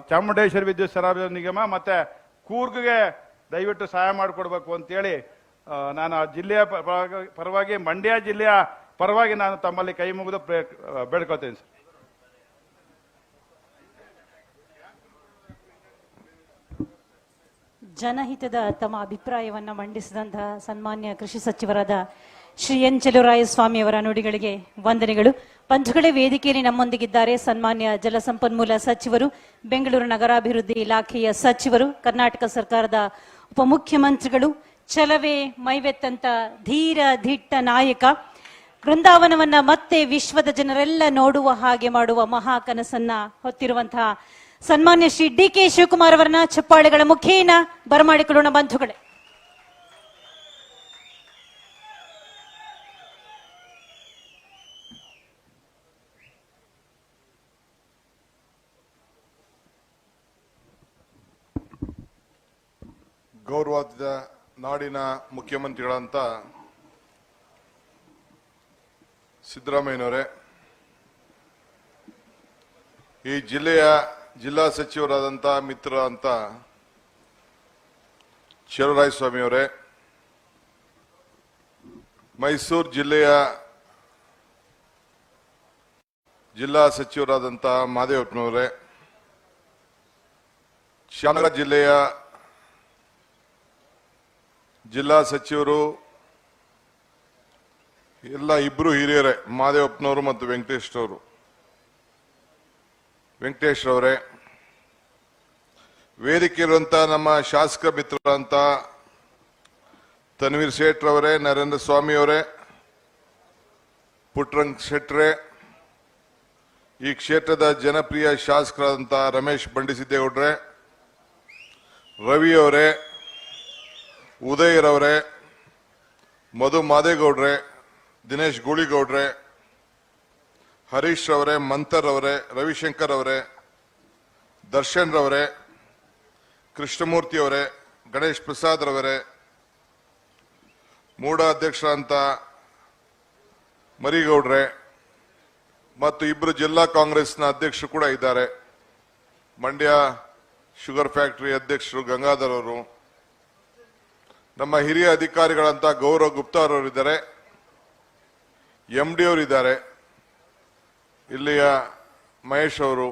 ಚಾಮುಂಡೇಶ್ವರಿ ವಿದ್ಯುತ್ ಸರಬರಾಜು ನಿಗಮ ಮತ್ತೆ ಕೂರ್ಗ್ಗೆ ದಯವಿಟ್ಟು ಸಹಾಯ ಮಾಡಿಕೊಡ್ಬೇಕು ಅಂತೇಳಿ ನಾನು ಆ ಜಿಲ್ಲೆಯ ಪರವಾಗಿ ಮಂಡ್ಯ ಜಿಲ್ಲೆಯ ಪರವಾಗಿ ನಾನು ತಮ್ಮಲ್ಲಿ ಕೈ ಮುಗಿದು ಬೇಡ್ಕೊಳ್ತೇನೆ ಸರ್. ಜನಹಿತದ ತಮ್ಮ ಅಭಿಪ್ರಾಯವನ್ನ ಮಂಡಿಸಿದಂತಹ ಸನ್ಮಾನ್ಯ ಕೃಷಿ ಸಚಿವರಾದ ಶ್ರೀ ಎನ್ ಚೆಲುವರಾಯಸ್ವಾಮಿ ಅವರ ನುಡಿಗಳಿಗೆ ವಂದನೆಗಳು. ಪಂಚಗಳೆ ವೇದಿಕೆಯಲ್ಲಿ ನಮ್ಮೊಂದಿಗಿದ್ದಾರೆ ಸನ್ಮಾನ್ಯ ಜಲಸಂಪನ್ಮೂಲ ಸಚಿವರು, ಬೆಂಗಳೂರು ನಗರಾಭಿವೃದ್ಧಿ ಇಲಾಖೆಯ ಸಚಿವರು, ಕರ್ನಾಟಕ ಸರ್ಕಾರದ ಉಪಮುಖ್ಯಮಂತ್ರಿಗಳು, ಛಲವೇ ಮೈವೆತ್ತಂತ ಧೀರ ದಿಟ್ಟ ನಾಯಕ, ಬೃಂದಾವನವನ್ನ ಮತ್ತೆ ವಿಶ್ವದ ಜನರೆಲ್ಲ ನೋಡುವ ಹಾಗೆ ಮಾಡುವ ಮಹಾ ಕನಸನ್ನ ಹೊತ್ತಿರುವಂತಹ ಸನ್ಮಾನ್ಯ ಶ್ರೀ ಡಿ.ಕೆ. ಶಿವಕುಮಾರ್ ಅವರನ್ನ ಚಪ್ಪಾಳೆಗಳ ಮುಖೇನ ಬರಮಾಡಿಕೊಳ್ಳೋಣ ಬಂಧುಗಳೇ. ಗೌರವಾದ ನಾಡಿನ ಮುಖ್ಯಮಂತ್ರಿಗಳಂತ ಸಿದ್ದರಾಮಯ್ಯನವರೇ, ಈ ಜಿಲ್ಲೆಯ ಜಿಲ್ಲಾ ಸಚಿವರಾದಂಥ ಮಿತ್ರ ಅಂತ ಚೆಲುವರಾಯಸ್ವಾಮಿಯವರೇ, ಮೈಸೂರು ಜಿಲ್ಲೆಯ ಜಿಲ್ಲಾ ಸಚಿವರಾದಂಥ ಮಹದೇವಪ್ಪನವರೇ, ಚಾಮರಾಜನಗರ ಜಿಲ್ಲೆಯ ಜಿಲ್ಲಾ ಸಚಿವರು ಎಲ್ಲ ಇಬ್ರು ಹಿರಿಯರೇ, ಮಹದೇವಪ್ಪನವರು ಮತ್ತು ವೆಂಕಟೇಶ್ ರವರೇ, ವೇದಿಕೆಯಿರುವಂತ ನಮ್ಮ ಶಾಸಕ ಮಿತ್ರ ಅಂತ ತನ್ವೀರ್ ಸೇಠ್ ರವರೇ, ನರೇಂದ್ರ ಸ್ವಾಮಿ ಅವರೇ, ಪುಟ್ಟರಂಗ ಶೆಟ್ರೆ, ಈ ಕ್ಷೇತ್ರದ ಜನಪ್ರಿಯ ಶಾಸಕರಾದಂಥ ರಮೇಶ್ ಬಂಡಿಸಿದ್ದೇಗೌಡ್ರೆ, ರವಿ ಅವರೇ, ಉದಯ್ ರವರೇ, ಮಧು ಮಾದೇಗೌಡ್ರೆ, ದಿನೇಶ್ ಗೂಳಿಗೌಡ್ರೆ, ಹರೀಶ್ ರವರೇ, ಮಂತರ್ ಅವರೇ, ರವಿಶಂಕರ್ ಅವರೇ, ದರ್ಶನ್ ರವರೇ, ಕೃಷ್ಣಮೂರ್ತಿ ಅವರೇ, ಗಣೇಶ್ ಪ್ರಸಾದ್ ರವರೇ, ಮೂಡ ಅಧ್ಯಕ್ಷರಂತ ಮರಿಗೌಡ್ರೆ ಮತ್ತು ಇಬ್ಬರು ಜಿಲ್ಲಾ ಕಾಂಗ್ರೆಸ್ನ ಅಧ್ಯಕ್ಷರು ಕೂಡ ಇದ್ದಾರೆ. ಮಂಡ್ಯ ಶುಗರ್ ಫ್ಯಾಕ್ಟರಿ ಅಧ್ಯಕ್ಷರು ಗಂಗಾಧರ್ ಅವರು, ನಮ್ಮ ಹಿರಿಯ ಅಧಿಕಾರಿಗಳಂತ ಗೌರವ್ ಗುಪ್ತಾ ಅವರಿದ್ದಾರೆ, MD ಅವರಿದ್ದಾರೆ, ಇಲ್ಲಿಯ ಮಹೇಶ್ ಅವರು,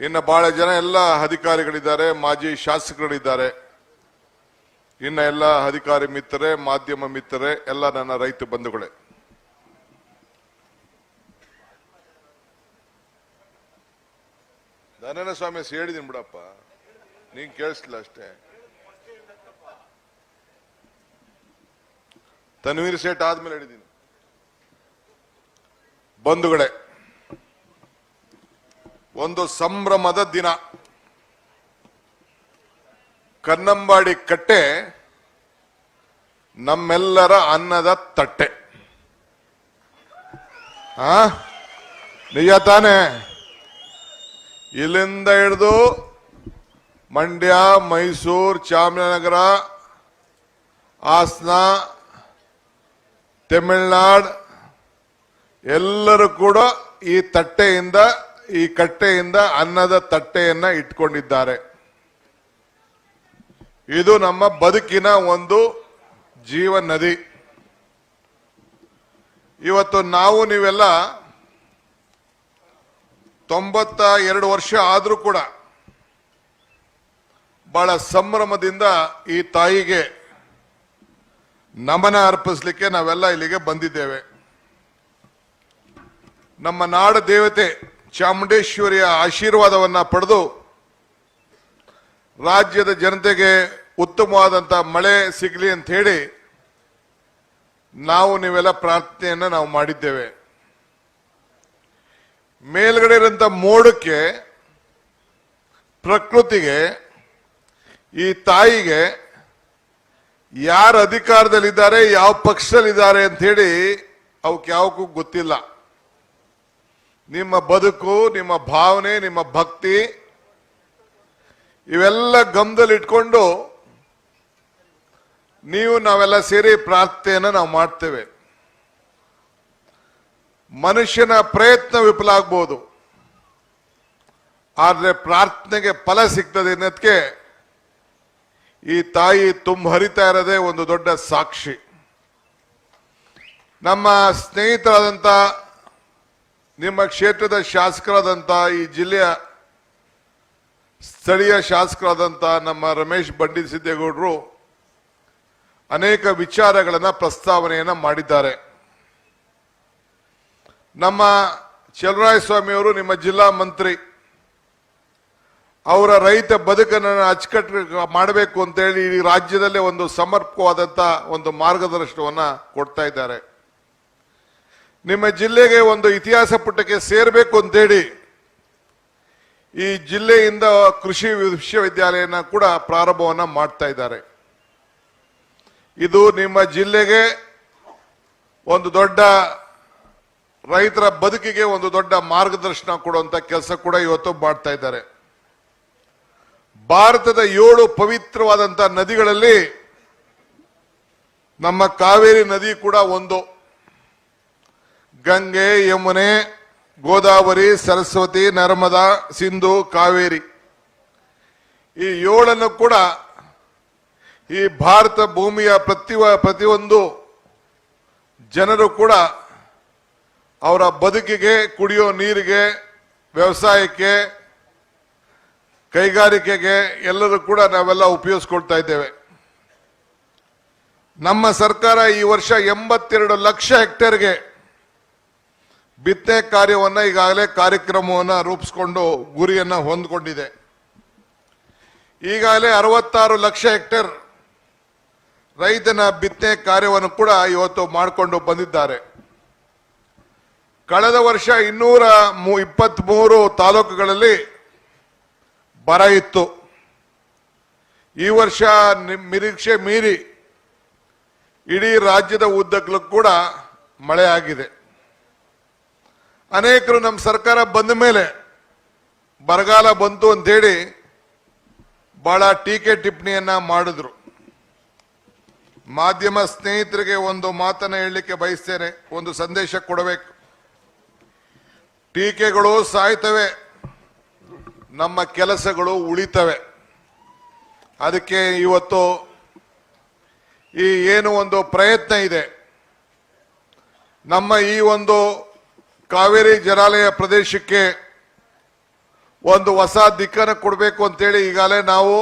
ಇನ್ನು ಬಹಳ ಜನ ಎಲ್ಲ ಅಧಿಕಾರಿಗಳಿದ್ದಾರೆ, ಮಾಜಿ ಶಾಸಕರಿದ್ದಾರೆ, ಇನ್ನ ಎಲ್ಲ ಅಧಿಕಾರಿ ಮಿತ್ರರೇ, ಮಾಧ್ಯಮ ಮಿತ್ರರೇ, ಎಲ್ಲ ನನ್ನ ರೈತ ಬಂಧುಗಳೇ, ಧನನ ಸ್ವಾಮಿ ಹೇಳಿದೀನಿ ಬಿಡಪ್ಪ, ನೀನ್ ಕೇಳಿಸ್ಲಿಲ್ಲ ಅಷ್ಟೇ. ತನ್ವೀರ್ ಸೇಠ್ ಆದ್ಮೇಲೆ ಹೇಳಿದ್ದೀನಿ. ಬಂಧುಗಳೇ, ಒಂದು ಸಂಭ್ರಮದ ದಿನ. ಕನ್ನಂಬಾಡಿ ಕಟ್ಟೆ ನಮ್ಮೆಲ್ಲರ ಅನ್ನದ ತಟ್ಟೆ. ನಿಜ ತಾನೆ? ಇಲ್ಲಿಂದ ಹಿಡಿದು ಮಂಡ್ಯ, ಮೈಸೂರು, ಚಾಮರಾಜನಗರ, ಹಾಸನ, ತಮಿಳುನಾಡು ಎಲ್ಲರೂ ಕೂಡ ಈ ತಟ್ಟೆಯಿಂದ, ಈ ಕಟ್ಟೆಯಿಂದ ಅನ್ನದ ತಟ್ಟೆಯನ್ನ ಇಟ್ಕೊಂಡಿದ್ದಾರೆ. ಇದು ನಮ್ಮ ಬದುಕಿನ ಒಂದು ಜೀವ ನದಿ. ಇವತ್ತು ನಾವು ನೀವೆಲ್ಲ 92 ವರ್ಷ ಆದ್ರೂ ಕೂಡ ಬಹಳ ಸಂಭ್ರಮದಿಂದ ಈ ತಾಯಿಗೆ ನಮನ ಅರ್ಪಿಸಲಿಕ್ಕೆ ನಾವೆಲ್ಲ ಇಲ್ಲಿಗೆ ಬಂದಿದ್ದೇವೆ. ನಮ್ಮ ನಾಡ ದೇವತೆ ಚಾಮುಂಡೇಶ್ವರಿಯ ಆಶೀರ್ವಾದವನ್ನ ಪಡೆದು ರಾಜ್ಯದ ಜನತೆಗೆ ಉತ್ತಮವಾದಂತ ಮಳೆ ಸಿಗಲಿ ಅಂತ ಹೇಳಿ ನೀವೆಲ್ಲ ಪ್ರಾರ್ಥನೆಯನ್ನ ನಾವು ಮಾಡಿದ್ದೇವೆ. ಮೇಲ್ಗಡೆ ಇರುವಂತ ಮೋಡಕ್ಕೆ, ಪ್ರಕೃತಿಗೆ, ಈ ತಾಯಿಗೆ ಯಾರು ಅಧಿಕಾರದಲ್ಲಿದ್ದಾರೆ, ಯಾವ ಪಕ್ಷದಲ್ಲಿದ್ದಾರೆ ಅಂತ ಹೇಳಿ ಅವಕ್ಕೆ ಯಾವಕ್ಕೂ ಗೊತ್ತಿಲ್ಲ. ನಿಮ್ಮ ಬದುಕು, ನಿಮ್ಮ ಭಾವನೆ, ನಿಮ್ಮ ಭಕ್ತಿ ಇವೆಲ್ಲ ಗಮನದಲ್ಲಿಟ್ಕೊಂಡು ನಾವೆಲ್ಲ ಸೇರಿ ಪ್ರಾರ್ಥನೆಯನ್ನು ನಾವು ಮಾಡ್ತೇವೆ. ಮನುಷ್ಯನ ಪ್ರಯತ್ನ ವಿಫಲ ಆಗ್ಬೋದು, ಆದ್ರೆ ಪ್ರಾರ್ಥನೆಗೆ ಫಲ ಸಿಗ್ತದೆ ಅನ್ನೋದಕ್ಕೆ ಈ ತಾಯಿ ಹರಿತಾ ಇರೋದೇ ಒಂದು ದೊಡ್ಡ ಸಾಕ್ಷಿ. ನಮ್ಮ ಸ್ನೇಹಿತರಾದಂಥ, ನಿಮ್ಮ ಕ್ಷೇತ್ರದ ಶಾಸಕರಾದಂಥ, ಈ ಜಿಲ್ಲೆಯ ಸ್ಥಳೀಯ ಶಾಸಕರಾದಂಥ ನಮ್ಮ ರಮೇಶ್ ಬಂಡಿಸಿದ್ದೇಗೌಡರು ಅನೇಕ ವಿಚಾರಗಳನ್ನ ಪ್ರಸ್ತಾವನೆಯನ್ನ ಮಾಡಿದ್ದಾರೆ. ನಮ್ಮ ಚಲರಾಯಸ್ವಾಮಿಯವರು, ನಿಮ್ಮ ಜಿಲ್ಲಾ ಮಂತ್ರಿ, ಅವರ ರೈತ ಬದುಕನ್ನು ಅಚ್ಚುಕಟ್ಟು ಮಾಡಬೇಕು ಅಂತೇಳಿ ಈ ರಾಜ್ಯದಲ್ಲೇ ಒಂದು ಸಮರ್ಪಕವಾದಂತ ಒಂದು ಮಾರ್ಗದರ್ಶನವನ್ನ ಕೊಡ್ತಾ ಇದ್ದಾರೆ. ನಿಮ್ಮ ಜಿಲ್ಲೆಗೆ ಒಂದು ಇತಿಹಾಸ ಪುಟಕ್ಕೆ ಸೇರಬೇಕು ಅಂತೇಳಿ ಈ ಜಿಲ್ಲೆಯಿಂದ ಕೃಷಿ ವಿಶ್ವವಿದ್ಯಾಲಯನ ಕೂಡ ಪ್ರಾರಂಭವನ್ನ ಮಾಡ್ತಾ ಇದ್ದಾರೆ. ಇದು ನಿಮ್ಮ ಜಿಲ್ಲೆಗೆ ಒಂದು ದೊಡ್ಡ, ರೈತರ ಬದುಕಿಗೆ ಒಂದು ದೊಡ್ಡ ಮಾರ್ಗದರ್ಶನ ಕೊಡುವಂತ ಕೆಲಸ ಕೂಡ ಇವತ್ತು ಮಾಡ್ತಾ ಇದ್ದಾರೆ. ಭಾರತದ 7 ಪವಿತ್ರವಾದಂತ ನದಿಗಳಲ್ಲಿ ನಮ್ಮ ಕಾವೇರಿ ನದಿ ಕೂಡ ಒಂದು. ಗಂಗೆ, ಯಮುನೆ, ಗೋದಾವರಿ, ಸರಸ್ವತಿ, ನರ್ಮದಾ, ಸಿಂಧು, ಕಾವೇರಿ, ಈ 7 ಕೂಡ ಈ ಭಾರತ ಭೂಮಿಯ ಪ್ರತಿಯೊಂದು ಜನರು ಕೂಡ ಅವರ ಬದುಕಿಗೆ, ಕುಡಿಯೋ ನೀರಿಗೆ, ವ್ಯವಸಾಯಕ್ಕೆ, ಕೈಗಾರಿಕೆಗೆ ಎಲ್ಲರೂ ಕೂಡ ನಾವೆಲ್ಲ ಉಪಯೋಗಿಸ್ಕೊಳ್ತಾ ಇದ್ದೇವೆ. ನಮ್ಮ ಸರ್ಕಾರ ಈ ವರ್ಷ 82 ಲಕ್ಷ ಹೆಕ್ಟೇರ್ಗೆ ಬಿತ್ತನೆ ಕಾರ್ಯವನ್ನ ಈಗಾಗಲೇ ಕಾರ್ಯಕ್ರಮವನ್ನ ರೂಪಿಸಿಕೊಂಡು ಗುರಿಯನ್ನ ಹೊಂದಿಕೊಂಡಿದೆ. ಈಗಾಗಲೇ 66 ಲಕ್ಷ ಹೆಕ್ಟೇರ್ ರೈತನ ಬಿತ್ತನೆ ಕಾರ್ಯವನ್ನು ಕೂಡ ಇವತ್ತು ಮಾಡಿಕೊಂಡು ಬಂದಿದ್ದಾರೆ. ಕಳೆದ ವರ್ಷ 223 ತಾಲೂಕುಗಳಲ್ಲಿ ಬರ ಇತ್ತು. ಈ ವರ್ಷ ನಿರೀಕ್ಷೆ ಮೀರಿ ಇಡೀ ರಾಜ್ಯದ ಉದ್ದಕ್ಕೂ ಕೂಡ ಮಳೆ ಆಗಿದೆ. ಅನೇಕರು ನಮ್ಮ ಸರ್ಕಾರ ಬಂದ ಮೇಲೆ ಬರಗಾಲ ಬಂತು ಅಂತೇಳಿ ಬಹಳ ಟೀಕೆ ಟಿಪ್ಪಣಿಯನ್ನ ಮಾಡಿದ್ರು. ಮಾಧ್ಯಮ ಸ್ನೇಹಿತರಿಗೆ ಒಂದು ಮಾತನ್ನ ಹೇಳಲಿಕ್ಕೆ ಬಯಸ್ತೇನೆ, ಒಂದು ಸಂದೇಶ ಕೊಡಬೇಕು. ಟೀಕೆಗಳು ಸಾಯ್ತವೆ, ನಮ್ಮ ಕೆಲಸಗಳು ಉಳಿತವೆ. ಅದಕ್ಕೆ ಇವತ್ತು ಈ ಏನು ಒಂದು ಪ್ರಯತ್ನ ಇದೆ, ನಮ್ಮ ಈ ಒಂದು ಕಾವೇರಿ ಜಲಾನಯ ಪ್ರದೇಶಕ್ಕೆ ಒಂದು ಹೊಸ ದಿಕ್ಕನ್ನು ಕೊಡಬೇಕು ಅಂತೇಳಿ ಈಗಾಗಲೇ ನಾವು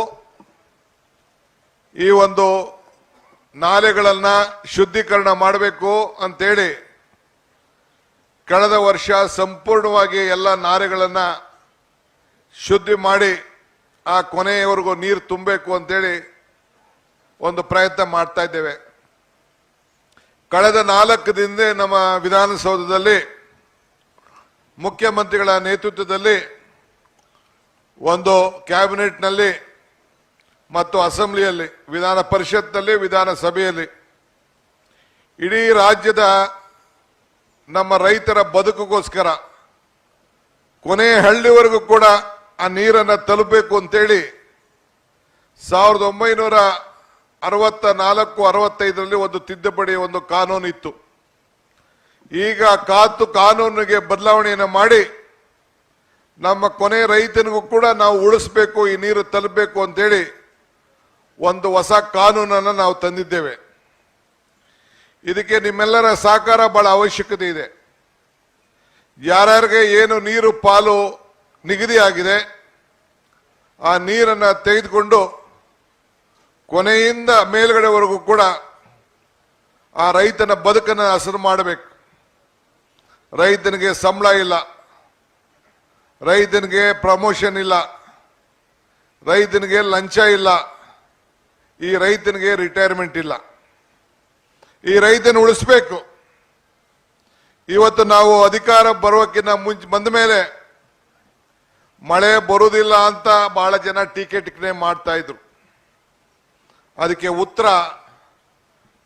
ಈ ಒಂದು ನಾಲೆಗಳನ್ನ ಶುದ್ಧೀಕರಣ ಮಾಡಬೇಕು ಅಂತೇಳಿ ಕಳೆದ ವರ್ಷ ಸಂಪೂರ್ಣವಾಗಿ ಎಲ್ಲ ನಾಲೆಗಳನ್ನ ಶುದ್ಧಿ ಮಾಡಿ ಆ ಕೊನೆಯವರೆಗೂ ನೀರು ತುಂಬಬೇಕು ಅಂತೇಳಿ ಒಂದು ಪ್ರಯತ್ನ ಮಾಡ್ತಾ ಇದ್ದೇವೆ. ಕಳೆದ 4 ದಿನದಿಂದ ನಮ್ಮ ವಿಧಾನಸೌಧದಲ್ಲಿ ಮುಖ್ಯಮಂತ್ರಿಗಳ ನೇತೃತ್ವದಲ್ಲಿ ಒಂದು ಕ್ಯಾಬಿನೆಟ್ನಲ್ಲಿ ಮತ್ತು ಅಸೆಂಬ್ಲಿಯಲ್ಲಿ, ವಿಧಾನ ಪರಿಷತ್ನಲ್ಲಿ, ವಿಧಾನಸಭೆಯಲ್ಲಿ ಇಡೀ ರಾಜ್ಯದ ನಮ್ಮ ರೈತರ ಬದುಕಿಗೋಸ್ಕರ ಕೊನೆ ಹಳ್ಳಿವರೆಗೂ ಕೂಡ ಆ ನೀರನ್ನು ತಲುಪಬೇಕು ಅಂತೇಳಿ 1964-65ರಲ್ಲಿ ಒಂದು ತಿದ್ದುಪಡಿ ಒಂದು ಕಾನೂನು ಇತ್ತು. ಈಗ ಕಾನೂನಿಗೆ ಬದಲಾವಣೆಯನ್ನು ಮಾಡಿ ನಮ್ಮ ಕೊನೆ ರೈತನಿಗೂ ಕೂಡ ನಾವು ಉಳಿಸಬೇಕು, ಈ ನೀರು ತಲುಪಬೇಕು ಅಂತೇಳಿ ಒಂದು ಹೊಸ ಕಾನೂನನ್ನು ನಾವು ತಂದಿದ್ದೇವೆ. ಇದಕ್ಕೆ ನಿಮ್ಮೆಲ್ಲರ ಸಹಕಾರ ಬಹಳ ಅವಶ್ಯಕತೆ ಇದೆ. ಯಾರ್ಯಾರಿಗೆ ಏನು ನೀರು ಪಾಲು ನಿಗದಿಯಾಗಿದೆ ಆ ನೀರನ್ನು ತೆಗೆದುಕೊಂಡು ಕೊನೆಯಿಂದ ಮೇಲ್ಗಡೆವರೆಗೂ ಕೂಡ ಆ ರೈತನ ಬದುಕನ್ನು ಹಸನು ಮಾಡಬೇಕು. ರೈತನಿಗೆ ಸಂಬಳ ಇಲ್ಲ, ರೈತನಿಗೆ ಪ್ರಮೋಷನ್ ಇಲ್ಲ, ರೈತನಿಗೆ ಲಂಚ ಇಲ್ಲ, ಈ ರೈತನಿಗೆ ರಿಟೈರ್ಮೆಂಟ್ ಇಲ್ಲ. ಈ ರೈತನ ಉಳಿಸ್ಬೇಕು. ಇವತ್ತು ನಾವು ಅಧಿಕಾರ ಬರೋಕ್ಕಿಂತ ಬಂದ ಮೇಲೆ ಮಳೆ ಬರುವುದಿಲ್ಲ ಅಂತ ಬಹಳ ಜನ ಟೀಕೆ ಮಾಡ್ತಾ ಇದ್ರು. ಅದಕ್ಕೆ ಉತ್ತರ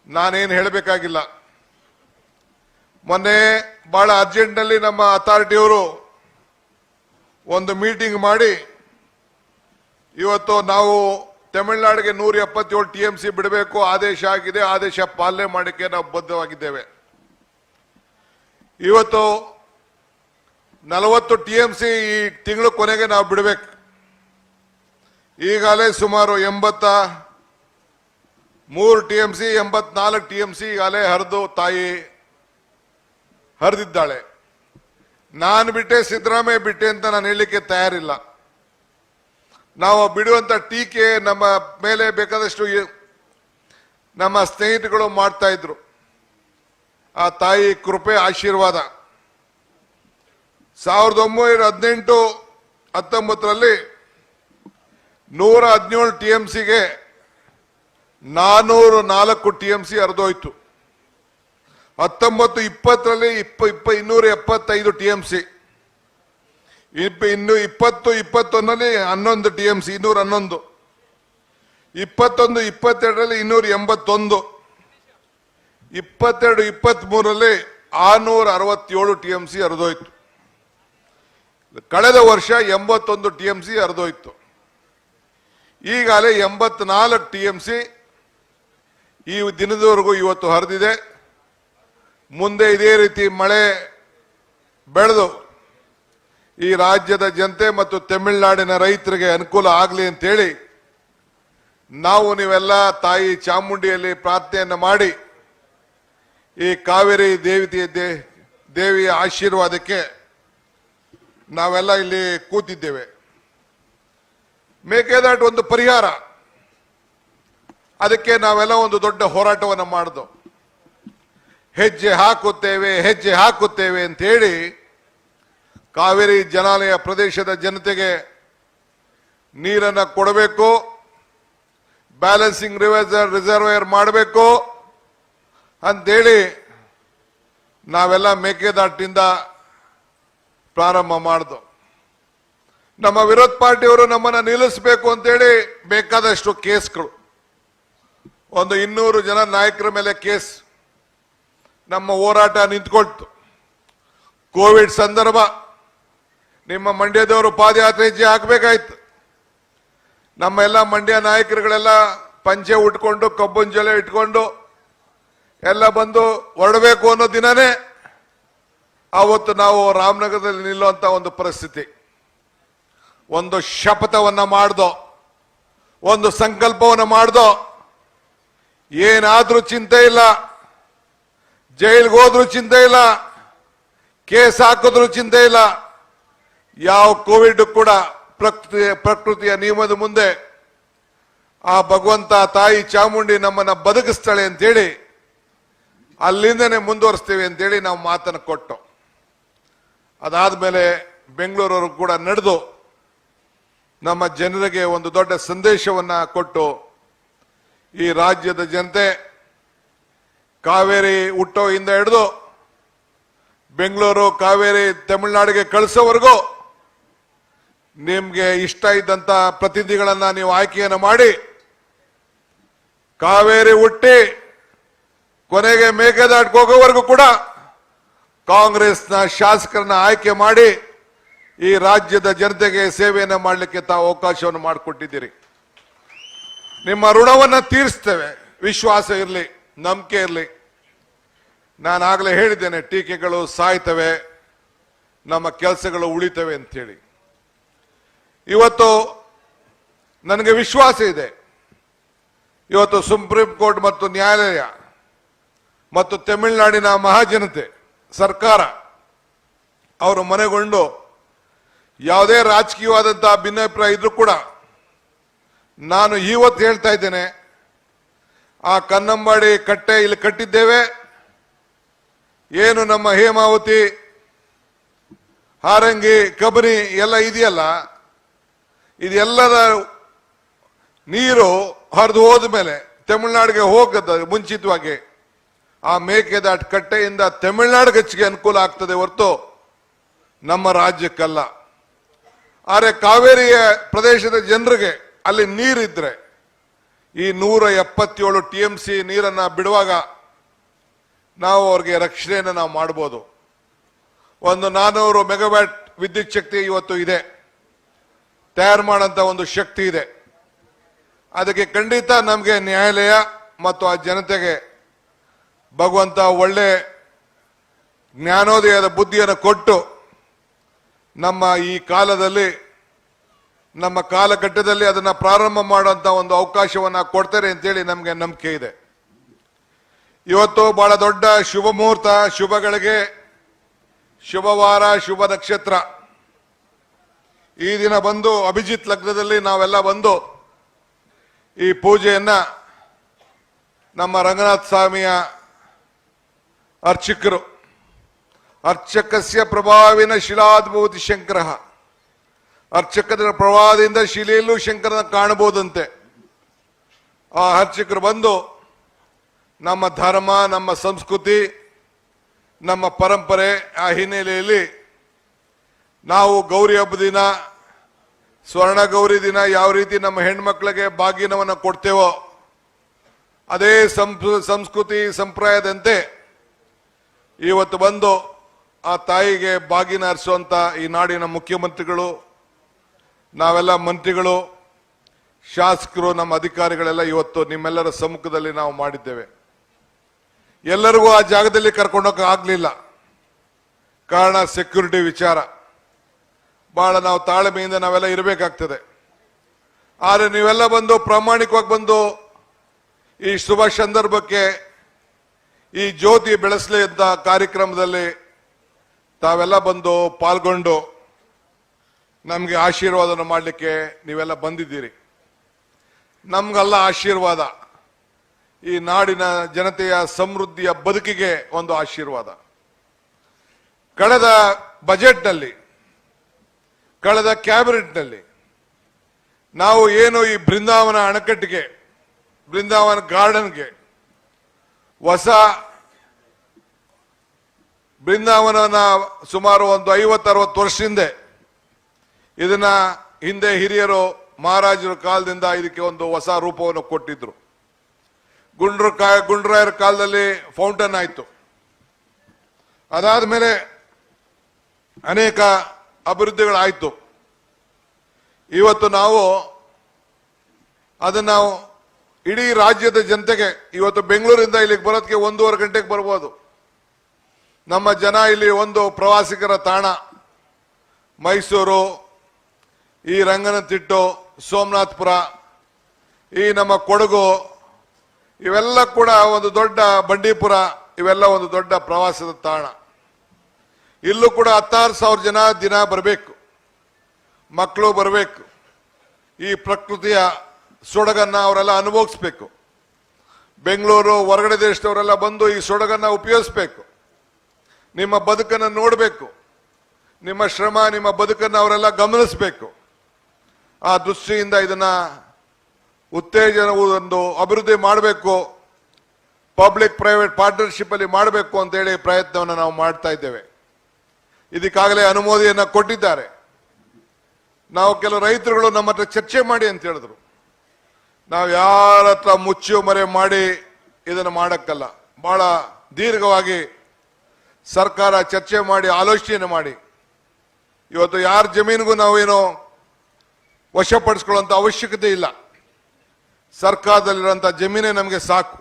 ನಾನೇನು ಹೇಳಬೇಕಾಗಿಲ್ಲ. ಮೊನ್ನೆ ಬಹಳ ಅರ್ಜೆಂಟ್ನಲ್ಲಿ ನಮ್ಮ ಅಥಾರಿಟಿಯವರು ಒಂದು ಮೀಟಿಂಗ್ ಮಾಡಿ ಇವತ್ತು ನಾವು ತಮಿಳುನಾಡಿಗೆ 177 TMC ಬಿಡಬೇಕು ಆದೇಶ ಆಗಿದೆ, ಆದೇಶ ಪಾಲನೆ ಮಾಡಕ್ಕೆ ನಾವು ಬದ್ಧವಾಗಿದ್ದೇವೆ. ಇವತ್ತು 40 TMC ಈ ತಿಂಗಳು ಕೊನೆಗೆ ನಾವು ಬಿಡಬೇಕು. ಈಗಾಗಲೇ ಸುಮಾರು 83 TMC 84 TMC ಈಗಾಗಲೇ ಹರಿದು ತಾಯಿ ಹರಿದಿದ್ದಾಳೆ. ನಾನು ಬಿಟ್ಟೆ, ಸಿದ್ದರಾಮಯ್ಯ ಬಿಟ್ಟೆ ಅಂತ ನಾನು ಹೇಳಲಿಕ್ಕೆ ತಯಾರಿಲ್ಲ. ನಾವು ಬಿಡುವಂತ ಟೀಕೆ ನಮ್ಮ ಮೇಲೆ ಬೇಕಾದಷ್ಟು ನಮ್ಮ ಸ್ನೇಹಿತರುಗಳು ಮಾಡ್ತಾ ಇದ್ರು. ಆ ತಾಯಿ ಕೃಪೆ ಆಶೀರ್ವಾದ 1918-19 117 TMCಗೆ 404 TMC ಹರಿದೋಯ್ತು. 1920ರಲ್ಲಿ 275 TMC, ಇನ್ನು 20-21ರಲ್ಲಿ 11 TMC 211, 21-22ರಲ್ಲಿ 281, 22-23ರಲ್ಲಿ 667 TMC ಹರಿದೋಯ್ತು. ಕಳೆದ ವರ್ಷ 81 TMC ಹರಿದೋಯ್ತು. ಈಗಾಗಲೇ 84 TMC ಈ ದಿನದವರೆಗೂ ಇವತ್ತು ಹರಿದಿದೆ. ಮುಂದೆ ಇದೇ ರೀತಿ ಮಳೆ ಬೆಳೆದು ಈ ರಾಜ್ಯದ ಜನತೆ ಮತ್ತು ತಮಿಳುನಾಡಿನ ರೈತರಿಗೆ ಅನುಕೂಲ ಆಗಲಿ ಅಂತೇಳಿ ನಾವು ನೀವೆಲ್ಲ ತಾಯಿ ಚಾಮುಂಡಿಯಲ್ಲಿ ಪ್ರಾರ್ಥನೆಯನ್ನು ಮಾಡಿ ಈ ಕಾವೇರಿ ದೇವಿಯ ಆಶೀರ್ವಾದಕ್ಕೆ ನಾವೆಲ್ಲ ಇಲ್ಲಿ ಕೂತಿದ್ದೇವೆ. ಮೇಕೆದಾಟು ಒಂದು ಪರಿಹಾರ, ಅದಕ್ಕೆ ನಾವೆಲ್ಲ ಒಂದು ದೊಡ್ಡ ಹೋರಾಟವನ್ನು ಮಾಡಿದ್ವು. ಹೆಜ್ಜೆ ಹಾಕುತ್ತೇವೆ ಅಂತ ಹೇಳಿ ಕಾವೇರಿ ಜಲಾನಯ ಪ್ರದೇಶದ ಜನತೆಗೆ ನೀರನ್ನು ಕೊಡಬೇಕು, ಬ್ಯಾಲೆನ್ಸಿಂಗ್ ರಿಸರ್ವೇಯರ್ ಮಾಡಬೇಕು ಅಂತೇಳಿ ನಾವೆಲ್ಲ ಮೇಕೆದಾಟಿನಿಂದ ಪ್ರಾರಂಭ ಮಾಡಿದ್ವು. ನಮ್ಮ ವಿರೋಧ ಪಾರ್ಟಿಯವರು ನಮ್ಮನ್ನ ನಿಲ್ಲಿಸಬೇಕು ಅಂತೇಳಿ ಬೇಕಾದಷ್ಟು ಕೇಸ್ಗಳು, ಒಂದು 200 ಜನ ನಾಯಕರ ಮೇಲೆ ಕೇಸ್. ನಮ್ಮ ಹೋರಾಟ ನಿಂತ್ಕೊಳ್ತು. ಕೋವಿಡ್ ಸಂದರ್ಭ ನಿಮ್ಮ ಮಂಡ್ಯದವರು ಪಾದಯಾತ್ರೆ ಹೆಜ್ಜೆ ಹಾಕಬೇಕಾಯ್ತು. ನಮ್ಮ ಎಲ್ಲ ಮಂಡ್ಯ ನಾಯಕರುಗಳೆಲ್ಲ ಪಂಚೆ ಉಟ್ಕೊಂಡು ಕಬ್ಬನ್ ಜೊಲೆ ಇಟ್ಕೊಂಡು ಎಲ್ಲ ಬಂದು ಹೊರಡಬೇಕು ಅನ್ನೋ ದಿನನೇ ಅವತ್ತು ನಾವು ರಾಮನಗರದಲ್ಲಿ ನಿಲ್ಲುವಂತ ಒಂದು ಪರಿಸ್ಥಿತಿ. ಒಂದು ಶಪಥವನ್ನ ಮಾಡ್ದೋ, ಒಂದು ಸಂಕಲ್ಪವನ್ನ ಮಾಡ್ದೋ, ಏನಾದ್ರೂ ಚಿಂತೆ ಇಲ್ಲ, ಜೈಲ್ಗೆ ಹೋದ್ರೂ ಚಿಂತೆ ಇಲ್ಲ, ಕೇಸ್ ಹಾಕಿದ್ರು ಚಿಂತೆ ಇಲ್ಲ, ಯಾವ ಕೋವಿಡ್ ಕೂಡ ಪ್ರಕೃತಿಯ ನಿಯಮದ ಮುಂದೆ ಆ ಭಗವಂತ ತಾಯಿ ಚಾಮುಂಡಿ ನಮ್ಮನ್ನ ಬದುಕಿಸ್ತಾಳೆ ಅಂತೇಳಿ ಅಲ್ಲಿಂದನೇ ಮುಂದುವರಿಸ್ತೀವಿ ಅಂತೇಳಿ ನಾವು ಮಾತನ್ನು ಕೊಟ್ಟು, ಅದಾದ್ಮೇಲೆ ಬೆಂಗಳೂರವರು ಕೂಡ ನಡೆದು ನಮ್ಮ ಜನರಿಗೆ ಒಂದು ದೊಡ್ಡ ಸಂದೇಶವನ್ನ ಕೊಟ್ಟು, ಈ ರಾಜ್ಯದ ಜನತೆ ಕಾವೇರಿ ಹುಟ್ಟೋಯಿಂದ ಹಿಡಿದು ಬೆಂಗಳೂರು ಕಾವೇರಿ ತಮಿಳುನಾಡಿಗೆ ಕಳಿಸೋವರೆಗೂ ನಿಮ್ಗೆ ಇಷ್ಟ ಇದ್ದಂತ ಪ್ರತಿನಿಧಿಗಳನ್ನ ನೀವು ಆಯ್ಕೆಯನ್ನು ಮಾಡಿ, ಕಾವೇರಿ ಹುಟ್ಟಿ ಕೊನೆಗೆ ಮೇಕೆದಾಟಿಗೆ ಹೋಗೋವರೆಗೂ ಕೂಡ ಕಾಂಗ್ರೆಸ್ನ ಶಾಸಕರನ್ನ ಆಯ್ಕೆ ಮಾಡಿ ಈ ರಾಜ್ಯದ ಜನತೆಗೆ ಸೇವೆಯನ್ನ ಮಾಡಲಿಕ್ಕೆ ತಾವು ಅವಕಾಶವನ್ನು ಮಾಡಿಕೊಟ್ಟಿದ್ದೀರಿ. ನಿಮ್ಮ ಋಣವನ್ನ ತೀರಿಸ್ತೇವೆ, ವಿಶ್ವಾಸ ಇರಲಿ, ನಂಬಿಕೆ ಇರಲಿ. ನಾನು ಆಗಲೇ ಹೇಳಿದ್ದೇನೆ, ಟೀಕೆಗಳು ಸಾಯ್ತವೆ, ನಮ್ಮ ಕೆಲಸಗಳು ಉಳಿತವೆ ಅಂತೇಳಿ. ಇವತ್ತು ನನಗೆ ವಿಶ್ವಾಸ ಇದೆ, ಇವತ್ತು ಸುಪ್ರೀಂ ಕೋರ್ಟ್ ಮತ್ತು ನ್ಯಾಯಾಲಯ ಮತ್ತು ತಮಿಳುನಾಡಿನ ಮಹಾಜನತೆ ಸರ್ಕಾರ ಅವರು ಮನೆಗೊಂಡು ಯಾವುದೇ ರಾಜಕೀಯವಾದಂತಹ ಭಿನ್ನಾಭಿಪ್ರಾಯ ಇದ್ರೂ ಕೂಡ ನಾನು ಇವತ್ತು ಹೇಳ್ತಾ ಇದ್ದೇನೆ, ಆ ಕನ್ನಂಬಾಡಿ ಕಟ್ಟೆ ಇಲ್ಲಿ ಕಟ್ಟಿದ್ದೇವೆ, ಏನು ನಮ್ಮ ಹೇಮಾವತಿ ಹಾರಂಗಿ ಕಬಿನಿ ಎಲ್ಲ ಇದೆಯಲ್ಲ, ಇದೆಲ್ಲದ ನೀರು ಹರಿದು ಹೋದ ಮೇಲೆ ತಮಿಳುನಾಡಿಗೆ ಹೋಗದ ಮುಂಚಿತವಾಗಿ ಆ ಮೇಕೆದಾಟು ಕಟ್ಟೆಯಿಂದ ತಮಿಳುನಾಡಿಗೆ ಹೆಚ್ಚಿಗೆ ಅನುಕೂಲ ಆಗ್ತದೆ ಹೊರತು ನಮ್ಮ ರಾಜ್ಯಕ್ಕಲ್ಲ. ಆದರೆ ಕಾವೇರಿಯ ಪ್ರದೇಶದ ಜನರಿಗೆ ಅಲ್ಲಿ ನೀರಿದ್ರೆ ಈ 177 TMC ನೀರನ್ನ ಬಿಡುವಾಗ ನಾವು ಅವ್ರಿಗೆ ರಕ್ಷಣೆಯನ್ನು ನಾವು ಮಾಡಬಹುದು. ಒಂದು 400 ಮೆಗಾವ್ಯಾಟ್ ವಿದ್ಯುತ್ ಶಕ್ತಿ ಇವತ್ತು ಇದೆ, ತಯಾರು ಮಾಡೋಂಥ ಒಂದು ಶಕ್ತಿ ಇದೆ. ಅದಕ್ಕೆ ಖಂಡಿತ ನಮಗೆ ನ್ಯಾಯಾಲಯ ಮತ್ತು ಆ ಜನತೆಗೆ ಭಗವಂತ ಒಳ್ಳೆ ಜ್ಞಾನೋದಯದ ಬುದ್ಧಿಯನ್ನು ಕೊಟ್ಟು ನಮ್ಮ ಈ ಕಾಲದಲ್ಲಿ, ನಮ್ಮ ಕಾಲಘಟ್ಟದಲ್ಲಿ ಅದನ್ನ ಪ್ರಾರಂಭ ಮಾಡುವಂತ ಒಂದು ಅವಕಾಶವನ್ನ ಕೊಡ್ತಾರೆ ಅಂತೇಳಿ ನಮಗೆ ನಂಬಿಕೆ ಇದೆ. ಇವತ್ತು ಬಹಳ ದೊಡ್ಡ ಶುಭ ಮುಹೂರ್ತ, ಶುಭಗಳಿಗೆ ಶುಭವಾರ, ಶುಭ ನಕ್ಷತ್ರ. ಈ ದಿನ ಬಂದು ಅಭಿಜಿತ್ ಲಗ್ನದಲ್ಲಿ ನಾವೆಲ್ಲ ಬಂದು ಈ ಪೂಜೆಯನ್ನ ನಮ್ಮ ರಂಗನಾಥ ಸ್ವಾಮಿಯ ಅರ್ಚಕರು, ಅರ್ಚಕಸ್ಯ ಪ್ರಭಾವಿನ ಶಿಲಾದ್ಭೂತಿ ಶಂಕರ, ಅರ್ಚಕರ ಪ್ರಭಾವದಿಂದ ಶಿಲೆಯಲ್ಲೂ ಶಂಕರನ ಕಾಣಬಹುದಂತೆ. ಆ ಅರ್ಚಕರು ಬಂದು ನಮ್ಮ ಧರ್ಮ, ನಮ್ಮ ಸಂಸ್ಕೃತಿ, ನಮ್ಮ ಪರಂಪರೆ ಆ ಹಿನ್ನೆಲೆಯಲ್ಲಿ ನಾವು ಗೌರಿ ಹಬ್ಬ ದಿನ, ಸ್ವರ್ಣ ಗೌರಿ ದಿನ ಯಾವ ರೀತಿ ನಮ್ಮ ಹೆಣ್ಮಕ್ಳಿಗೆ ಬಾಗಿನವನ್ನು ಕೊಡ್ತೇವೋ ಅದೇ ಸಂಸ್ಕೃತಿ ಸಂಪ್ರದಾಯದಂತೆ ಇವತ್ತು ಬಂದು ಆ ತಾಯಿಗೆ ಬಾಗಿನ ಅರ್ಸುವಂತ ಈ ನಾಡಿನ ಮುಖ್ಯಮಂತ್ರಿಗಳು, ನಾವೆಲ್ಲ ಮಂತ್ರಿಗಳು, ಶಾಸಕರು, ನಮ್ಮ ಅಧಿಕಾರಿಗಳೆಲ್ಲ ಇವತ್ತು ನಿಮ್ಮೆಲ್ಲರ ಸಮ್ಮುಖದಲ್ಲಿ ನಾವು ಮಾಡಿದ್ದೇವೆ. ಎಲ್ಲರಿಗೂ ಆ ಜಾಗದಲ್ಲಿ ಕರ್ಕೊಂಡೋಗ ಆಗ್ಲಿಲ್ಲ, ಕಾರಣ ಸೆಕ್ಯೂರಿಟಿ ವಿಚಾರ. ಬಹಳ ನಾವು ತಾಳ್ಮೆಯಿಂದ ನಾವೆಲ್ಲ ಇರಬೇಕಾಗ್ತದೆ. ಆದರೆ ನೀವೆಲ್ಲ ಬಂದು ಪ್ರಾಮಾಣಿಕವಾಗಿ ಬಂದು ಈ ಶುಭ ಸಂದರ್ಭಕ್ಕೆ ಈ ಜ್ಯೋತಿ ಬೆಳೆಸಲಿ ಅಂತ ಕಾರ್ಯಕ್ರಮದಲ್ಲಿ ತಾವೆಲ್ಲ ಬಂದು ಪಾಲ್ಗೊಂಡು ನಮಗೆ ಆಶೀರ್ವಾದನ ಮಾಡಲಿಕ್ಕೆ ನೀವೆಲ್ಲ ಬಂದಿದ್ದೀರಿ. ನಮ್ಗೆಲ್ಲ ಆಶೀರ್ವಾದ ಈ ನಾಡಿನ ಜನತೆಯ ಸಮೃದ್ಧಿಯ ಬದುಕಿಗೆ ಒಂದು ಆಶೀರ್ವಾದ. ಕಳೆದ ಬಜೆಟ್ನಲ್ಲಿ, ಕಳೆದ ಕ್ಯಾಬಿನೆಟ್ನಲ್ಲಿ ನಾವು ಏನು ಈ ಬೃಂದಾವನ ಅಣೆಕಟ್ಟಿಗೆ, ಬೃಂದಾವನ ಗಾರ್ಡನ್ಗೆ ಹೊಸ ಬೃಂದಾವನನ ಸುಮಾರು ಒಂದು 50-60 ವರ್ಷದಿಂದ ಇದನ್ನ ಹಿಂದೆ ಹಿರಿಯರು ಮಹಾರಾಜರ ಕಾಲದಿಂದ ಇದಕ್ಕೆ ಒಂದು ಹೊಸ ರೂಪವನ್ನು ಕೊಟ್ಟಿದ್ರು. ಗುಂಡ್ರಾಯರ ಕಾಲದಲ್ಲಿ ಫೌಂಟನ್ ಆಯಿತು. ಅದಾದ ಮೇಲೆ ಅನೇಕ ಅಭಿವೃದ್ಧಿಗಳಾಯಿತು. ಇವತ್ತು ನಾವು ಅದನ್ನ ನಾವು ಇಡೀ ರಾಜ್ಯದ ಜನತೆಗೆ ಇವತ್ತು ಬೆಂಗಳೂರಿಂದ ಇಲ್ಲಿಗೆ ಬರೋದಕ್ಕೆ 1.5 ಗಂಟೆಗೆ ಬರ್ಬೋದು. ನಮ್ಮ ಜನ ಇಲ್ಲಿ ಒಂದು ಪ್ರವಾಸಿಗರ ತಾಣ ಮೈಸೂರು, ಈ ರಂಗನತಿಟ್ಟು, ಸೋಮನಾಥಪುರ, ಈ ನಮ್ಮ ಕೊಡಗು, ಇವೆಲ್ಲ ಕೂಡ ಒಂದು ದೊಡ್ಡ ಬಂಡೀಪುರ, ಇವೆಲ್ಲ ಒಂದು ದೊಡ್ಡ ಪ್ರವಾಸದ ತಾಣ. ಇಲ್ಲೂ ಕೂಡ 16,000 ಜನ ದಿನ ಬರಬೇಕು, ಮಕ್ಕಳು ಬರಬೇಕು. ಈ ಪ್ರಕೃತಿಯ ಸೊಡಗನ್ನ ಅವರೆಲ್ಲ ಅನುಭವಿಸ್ಬೇಕು. ಬೆಂಗಳೂರು ಹೊರಗಡೆ ದೇಶದವರೆಲ್ಲ ಬಂದು ಈ ಸೊಡಗನ್ನ ಉಪಯೋಗಿಸ್ಬೇಕು, ನಿಮ್ಮ ಬದುಕನ್ನು ನೋಡಬೇಕು, ನಿಮ್ಮ ಶ್ರಮ, ನಿಮ್ಮ ಬದುಕನ್ನು ಅವರೆಲ್ಲ ಗಮನಿಸಬೇಕು. ಆ ದೃಷ್ಟಿಯಿಂದ ಇದನ್ನ ಉತ್ತೇಜನ, ಒಂದು ಅಭಿವೃದ್ಧಿ ಮಾಡಬೇಕು, ಪಬ್ಲಿಕ್ ಪ್ರೈವೇಟ್ ಪಾರ್ಟ್ನರ್ಶಿಪ್ ಅಲ್ಲಿ ಮಾಡಬೇಕು ಅಂತ ಹೇಳಿ ಪ್ರಯತ್ನವನ್ನು ನಾವು ಮಾಡ್ತಾ ಇದ್ದೇವೆ. ಇದಕ್ಕಾಗಲೇ ಅನುಮೋದನೆಯನ್ನ ಕೊಟ್ಟಿದ್ದಾರೆ. ನಾವು ಕೆಲವು ರೈತರುಗಳು ನಮ್ಮ ಹತ್ರ ಚರ್ಚೆ ಮಾಡಿ ಅಂತ ಹೇಳಿದ್ರು. ನಾವು ಯಾರ ಹತ್ರ ಮುಚ್ಚು ಮರೆ ಮಾಡಿ ಇದನ್ನು ಮಾಡಕ್ಕಲ್ಲ, ಬಹಳ ದೀರ್ಘವಾಗಿ ಸರ್ಕಾರ ಚರ್ಚೆ ಮಾಡಿ ಆಲೋಚನೆ ಮಾಡಿ ಇವತ್ತು ಯಾರ ಜಮೀನಿಗೂ ನಾವೇನೋ ವಶಪಡಿಸ್ಕೊಳ್ಳುವಂತ ಅವಶ್ಯಕತೆ ಇಲ್ಲ. ಸರ್ಕಾರದಲ್ಲಿರುವಂತ ಜಮೀನೇ ನಮಗೆ ಸಾಕು.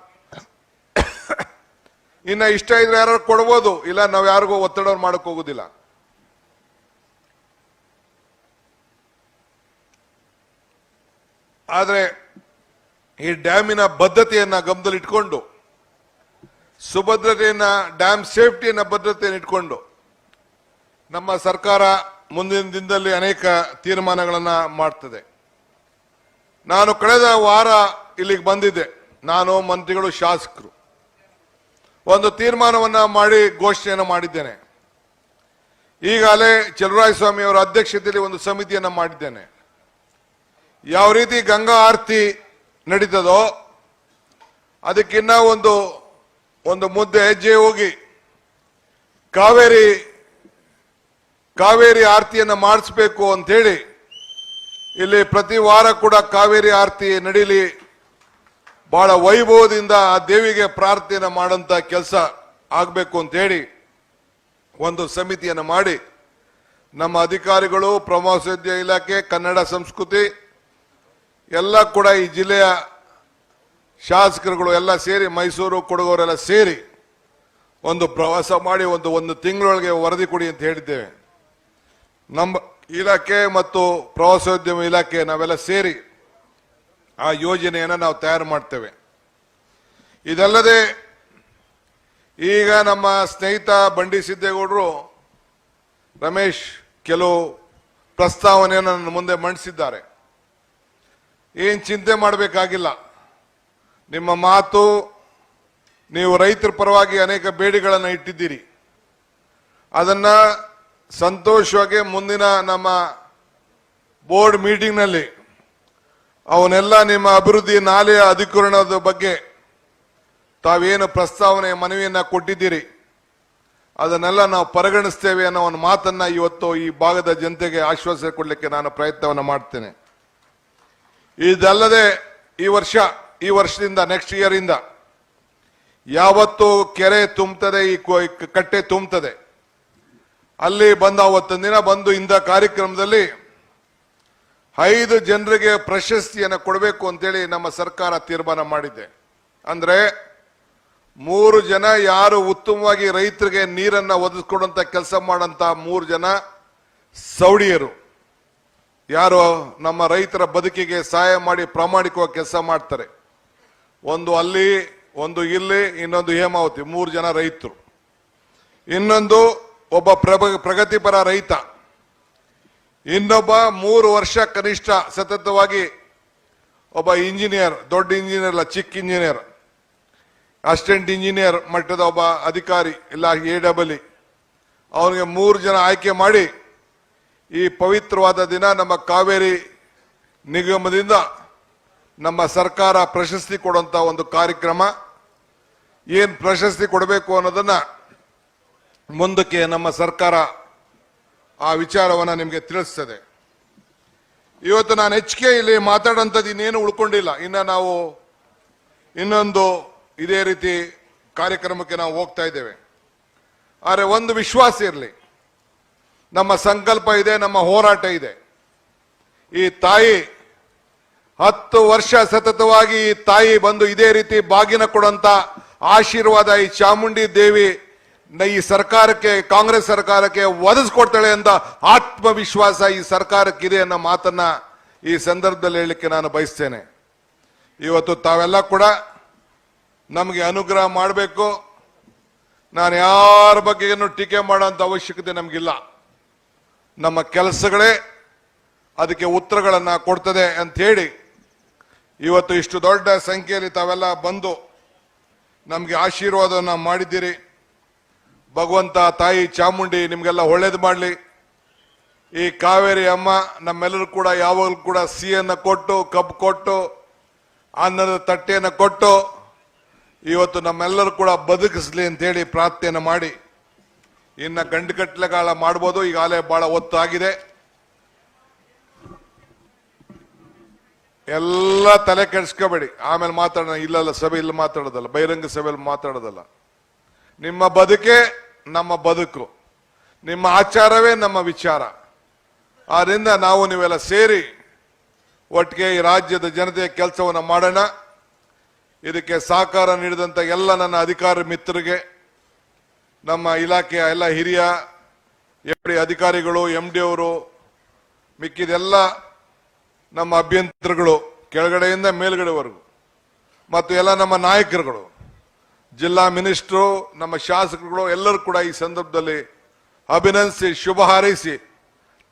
ಇನ್ನ ಇಷ್ಟ ಇದ್ರೆ ಯಾರು ಕೊಡ್ಬೋದು, ಇಲ್ಲ ನಾವು ಯಾರಿಗೂ ಒತ್ತಡ ಮಾಡಕ್ ಹೋಗುದಿಲ್ಲ. ಆದ್ರೆ ಈ ಡ್ಯಾಮಿನ ಬದ್ಧತೆಯನ್ನ ಗಮನದಲ್ಲಿಟ್ಕೊಂಡು, ಸುಭದ್ರತೆಯನ್ನ, ಡ್ಯಾಮ್ ಸೇಫ್ಟಿಯನ್ನ ಭದ್ರತೆಯನ್ನು ಇಟ್ಕೊಂಡು ನಮ್ಮ ಸರ್ಕಾರ ಮುಂದಿನ ದಿನದಲ್ಲಿ ಅನೇಕ ತೀರ್ಮಾನಗಳನ್ನ ಮಾಡ್ತದೆ. ನಾನು ಕಳೆದ ವಾರ ಇಲ್ಲಿಗೆ ಬಂದಿದ್ದೆ, ನಾನು, ಮಂತ್ರಿಗಳು, ಶಾಸಕರು ಒಂದು ತೀರ್ಮಾನವನ್ನ ಮಾಡಿ ಘೋಷಣೆಯನ್ನು ಮಾಡಿದ್ದೇನೆ. ಈಗಾಗಲೇ ಚಲುವರಾಯಸ್ವಾಮಿ ಅವರ ಅಧ್ಯಕ್ಷತೆಯಲ್ಲಿ ಒಂದು ಸಮಿತಿಯನ್ನ ಮಾಡಿದ್ದೇನೆ. ಯಾವ ರೀತಿ ಗಂಗಾ ಆರತಿ ನಡೀತದೋ ಅದಕ್ಕಿನ್ನ ಒಂದು ಮುದ್ದೆ ಹೆಜ್ಜೆ ಹೋಗಿ ಕಾವೇರಿ ಆರತಿಯನ್ನ ಮಾಡಿಸ್ಬೇಕು ಅಂತ ಹೇಳಿ ಇಲ್ಲಿ ಪ್ರತಿ ವಾರ ಕೂಡ ಕಾವೇರಿ ಆರತಿ ನಡೀಲಿ, ಬಹಳ ವೈಭವದಿಂದ ಆ ದೇವಿಗೆ ಪ್ರಾರ್ಥನೆ ಮಾಡಂತ ಕೆಲಸ ಆಗ್ಬೇಕು ಅಂತ ಹೇಳಿ ಒಂದು ಸಮಿತಿಯನ್ನು ಮಾಡಿ ನಮ್ಮ ಅಧಿಕಾರಿಗಳು, ಪ್ರವಾಸೋದ್ಯಮ ಇಲಾಖೆ, ಕನ್ನಡ ಸಂಸ್ಕೃತಿ ಎಲ್ಲ ಕೂಡ ಈ ಜಿಲ್ಲೆಯ ಶಾಸಕರುಗಳು ಎಲ್ಲ ಸೇರಿ, ಮೈಸೂರು, ಕೊಡಗವರೆಲ್ಲ ಸೇರಿ ಒಂದು ಪ್ರವಾಸ ಮಾಡಿ ಒಂದು ತಿಂಗಳೊಳಗೆ ವರದಿ ಕೊಡಿ ಅಂತ ಹೇಳಿದ್ದೇವೆ. ನಮ್ಮ ಇಲಾಖೆ ಮತ್ತು ಪ್ರವಾಸೋದ್ಯಮ ಇಲಾಖೆ ನಾವೆಲ್ಲ ಸೇರಿ ಆ ಯೋಜನೆಯನ್ನು ನಾವು ತಯಾರು ಮಾಡ್ತೇವೆ. ಇದಲ್ಲದೆ ಈಗ ನಮ್ಮ ಸ್ನೇಹಿತ ಬಂಡಿ ಸಿದ್ದೇಗೌಡರು, ರಮೇಶ್ ಕೆಲವು ಪ್ರಸ್ತಾವನೆಯನ್ನು ನನ್ನ ಮುಂದೆ ಮಂಡಿಸಿದ್ದಾರೆ. ಏನ್ ಚಿಂತೆ ಮಾಡಬೇಕಾಗಿಲ್ಲ, ನಿಮ್ಮ ಮಾತು, ನೀವು ರೈತರ ಪರವಾಗಿ ಅನೇಕ ಬೇಡಿಕೆಗಳನ್ನು ಇಟ್ಟಿದ್ದೀರಿ, ಅದನ್ನ ಸಂತೋಷವಾಗಿ ಮುಂದಿನ ನಮ್ಮ ಬೋರ್ಡ್ ಮೀಟಿಂಗ್ನಲ್ಲಿ ಅವನ್ನೆಲ್ಲ ನಿಮ್ಮ ಅಭಿವೃದ್ಧಿ ನಾಲೆಯ ಅಧಿಕರಣದ ಬಗ್ಗೆ ತಾವೇನು ಪ್ರಸ್ತಾವನೆ ಮನವಿಯನ್ನ ಕೊಟ್ಟಿದ್ದೀರಿ ಅದನ್ನೆಲ್ಲ ನಾವು ಪರಿಗಣಿಸ್ತೇವೆ ಅನ್ನೋ ಒಂದು ಮಾತನ್ನ ಇವತ್ತು ಈ ಭಾಗದ ಜನತೆಗೆ ಆಶ್ವಾಸನೆ ಕೊಡಲಿಕ್ಕೆ ನಾನು ಪ್ರಯತ್ನವನ್ನು ಮಾಡ್ತೇನೆ. ಇದಲ್ಲದೆ ಈ ವರ್ಷದಿಂದ ನೆಕ್ಸ್ಟ್ ಇಯರ್ ಇಂದ ಯಾವತ್ತು ಕೆರೆ ತುಂಬುತ್ತದೆ, ಈ ಕಟ್ಟೆ ತುಂಬುತ್ತದೆ, ಅಲ್ಲಿ ಬಂದ ಅವತ್ತೊಂದು ದಿನ ಬಂದು ಇಂದ ಕಾರ್ಯಕ್ರಮದಲ್ಲಿ 5 ಜನರಿಗೆ ಪ್ರಶಸ್ತಿಯನ್ನು ಕೊಡಬೇಕು ಅಂತೇಳಿ ನಮ್ಮ ಸರ್ಕಾರ ತೀರ್ಮಾನ ಮಾಡಿದೆ. ಅಂದ್ರೆ 3 ಜನ ಯಾರು ಉತ್ತಮವಾಗಿ ರೈತರಿಗೆ ನೀರನ್ನ ಒದಗಿಸ್ಕೊಡುವಂತ ಕೆಲಸ ಮಾಡಂತ 3 ಜನ ಸೌಡಿಯರು, ಯಾರು ನಮ್ಮ ರೈತರ ಬದುಕಿಗೆ ಸಹಾಯ ಮಾಡಿ ಪ್ರಾಮಾಣಿಕವಾಗಿ ಕೆಲಸ ಮಾಡ್ತಾರೆ. ಒಂದು ಅಲ್ಲಿ, ಒಂದು ಇಲ್ಲಿ, ಇನ್ನೊಂದು ಹೇಮಾವತಿ, 3 ಜನ ರೈತರು. ಇನ್ನೊಂದು ಒಬ್ಬ ಪ್ರಗತಿಪರ ರೈತ, ಇನ್ನೊಬ್ಬ 3 ವರ್ಷ ಕನಿಷ್ಠ ಸತತವಾಗಿ ಒಬ್ಬ ಇಂಜಿನಿಯರ್, ದೊಡ್ಡ ಇಂಜಿನಿಯರ್ ಅಲ್ಲ, ಚಿಕ್ಕ ಇಂಜಿನಿಯರ್, ಅಸಿಸ್ಟೆಂಟ್ ಇಂಜಿನಿಯರ್ ಮಟ್ಟದ ಒಬ್ಬ ಅಧಿಕಾರಿ ಇಲ್ಲ AEE, ಅವನಿಗೆ 3 ಜನ ಆಯ್ಕೆ ಮಾಡಿ ಈ ಪವಿತ್ರವಾದ ದಿನ ನಮ್ಮ ಕಾವೇರಿ ನಿಗಮದಿಂದ ನಮ್ಮ ಸರ್ಕಾರ ಪ್ರಶಸ್ತಿ ಕೊಡುವಂತ ಒಂದು ಕಾರ್ಯಕ್ರಮ. ಏನ್ ಪ್ರಶಸ್ತಿ ಕೊಡಬೇಕು ಅನ್ನೋದನ್ನ ಮುಂದಕ್ಕೆ ನಮ್ಮ ಸರ್ಕಾರ ಆ ವಿಚಾರವನ್ನ ನಿಮಗೆ ತಿಳಿಸ್ತದೆ. ಇವತ್ತು ನಾನು ಹೆಚ್ಚಿಗೆ ಇಲ್ಲಿ ಮಾತಾಡುವಂಥದ್ದು ಇನ್ನೇನು ಉಳ್ಕೊಂಡಿಲ್ಲ. ನಾವು ಇನ್ನೊಂದು ಇದೇ ರೀತಿ ಕಾರ್ಯಕ್ರಮಕ್ಕೆ ನಾವು ಹೋಗ್ತಾ ಇದ್ದೇವೆ. ಆದರೆ ಒಂದು ವಿಶ್ವಾಸ ಇರಲಿ, ನಮ್ಮ ಸಂಕಲ್ಪ ಇದೆ, ನಮ್ಮ ಹೋರಾಟ ಇದೆ. ಈ ತಾಯಿ 10 ವರ್ಷ ಸತತವಾಗಿ ಈ ತಾಯಿ ಬಂದು ಇದೇ ರೀತಿ ಬಾಗಿನ ಕೊಡುವಂತ ಆಶೀರ್ವಾದ ಈ ಚಾಮುಂಡಿ ದೇವಿ ಈ ಸರ್ಕಾರಕ್ಕೆ, ಕಾಂಗ್ರೆಸ್ ಸರ್ಕಾರಕ್ಕೆ ಒದಗಿಸ್ಕೊಡ್ತಾಳೆ ಅಂತ ಆತ್ಮವಿಶ್ವಾಸ ಈ ಸರ್ಕಾರಕ್ಕಿದೆ ಅನ್ನೋ ಮಾತನ್ನ ಈ ಸಂದರ್ಭದಲ್ಲಿ ಹೇಳಲಿಕ್ಕೆ ನಾನು ಬಯಸ್ತೇನೆ. ಇವತ್ತು ತಾವೆಲ್ಲ ಕೂಡ ನಮಗೆ ಅನುಗ್ರಹ ಮಾಡಬೇಕು. ನಾನು ಯಾರ ಬಗ್ಗೆಯನ್ನು ಟೀಕೆ ಮಾಡೋಂಥ ಅವಶ್ಯಕತೆ ನಮಗಿಲ್ಲ. ನಮ್ಮ ಕೆಲಸಗಳೇ ಅದಕ್ಕೆ ಉತ್ತರಗಳನ್ನ ಕೊಡ್ತದೆ ಅಂತ ಹೇಳಿ ಇವತ್ತು ಇಷ್ಟು ದೊಡ್ಡ ಸಂಖ್ಯೆಯಲ್ಲಿ ತಾವೆಲ್ಲ ಬಂದು ನಮಗೆ ಆಶೀರ್ವಾದವನ್ನ ಮಾಡಿದ್ದೀರಿ. ಭಗವಂತ ತಾಯಿ ಚಾಮುಂಡಿ ನಿಮ್ಗೆಲ್ಲ ಒಳ್ಳೇದು ಮಾಡಲಿ. ಈ ಕಾವೇರಿ ಅಮ್ಮ ನಮ್ಮೆಲ್ಲರೂ ಕೂಡ ಯಾವಾಗಲೂ ಕೂಡ ಸಿಹಿಯನ್ನ ಕೊಟ್ಟು, ಕಬ್ಬು ಕೊಟ್ಟು, ಅನ್ನದ ತಟ್ಟೆಯನ್ನು ಕೊಟ್ಟು ಇವತ್ತು ನಮ್ಮೆಲ್ಲರೂ ಕೂಡ ಬದುಕಿಸ್ಲಿ ಅಂತ ಹೇಳಿ ಪ್ರಾರ್ಥನೆಯನ್ನು ಮಾಡಿ, ಇನ್ನ ಗಂಟುಗಟ್ಟಲೆಗಾಲ ಮಾಡ್ಬೋದು. ಈಗಾಗಲೇ ಬಹಳ ಹೊತ್ತಾಗಿದೆ. ಎಲ್ಲ ತಲೆ ಕೆಡಿಸ್ಕೋಬೇಡಿ. ಆಮೇಲೆ ಮಾತಾಡೋಣ. ಇಲ್ಲಲ್ಲ, ಸಭೆ ಇಲ್ಲಿ ಮಾತಾಡೋದಲ್ಲ, ಬಹಿರಂಗ ಸಭೆಯಲ್ಲಿ ಮಾತಾಡೋದಲ್ಲ. ನಿಮ್ಮ ಬದುಕೆ ನಮ್ಮ ಬದುಕು, ನಿಮ್ಮ ಆಚಾರವೇ ನಮ್ಮ ವಿಚಾರ. ಆದ್ರಿಂದ ನಾವು ನೀವೆಲ್ಲ ಸೇರಿ ಒಟ್ಟಿಗೆ ಈ ರಾಜ್ಯದ ಜನತೆಯ ಕೆಲಸವನ್ನು ಮಾಡೋಣ. ಇದಕ್ಕೆ ಸಹಕಾರ ನೀಡಿದಂತ ಎಲ್ಲ ನನ್ನ ಅಧಿಕಾರಿ ಮಿತ್ರರಿಗೆ, ನಮ್ಮ ಇಲಾಖೆಯ ಎಲ್ಲ ಹಿರಿಯ ಅಧಿಕಾರಿಗಳು, MD ಅವರು, ಮಿಕ್ಕಿದೆಲ್ಲ ನಮ್ಮ ಅಭ್ಯಂತರಗಳು, ಕೆಳಗಡೆಯಿಂದ ಮೇಲ್ಗಡೆವರೆಗೂ, ಮತ್ತು ಎಲ್ಲ ನಮ್ಮ ನಾಯಕರುಗಳು, ಜಿಲ್ಲಾ ಮಿನಿಸ್ಟ್ರು, ನಮ್ಮ ಶಾಸಕರುಗಳು ಎಲ್ಲರೂ ಕೂಡ ಈ ಸಂದರ್ಭದಲ್ಲಿ ಅಭಿನಂದಿಸಿ ಶುಭ ಹಾರೈಸಿ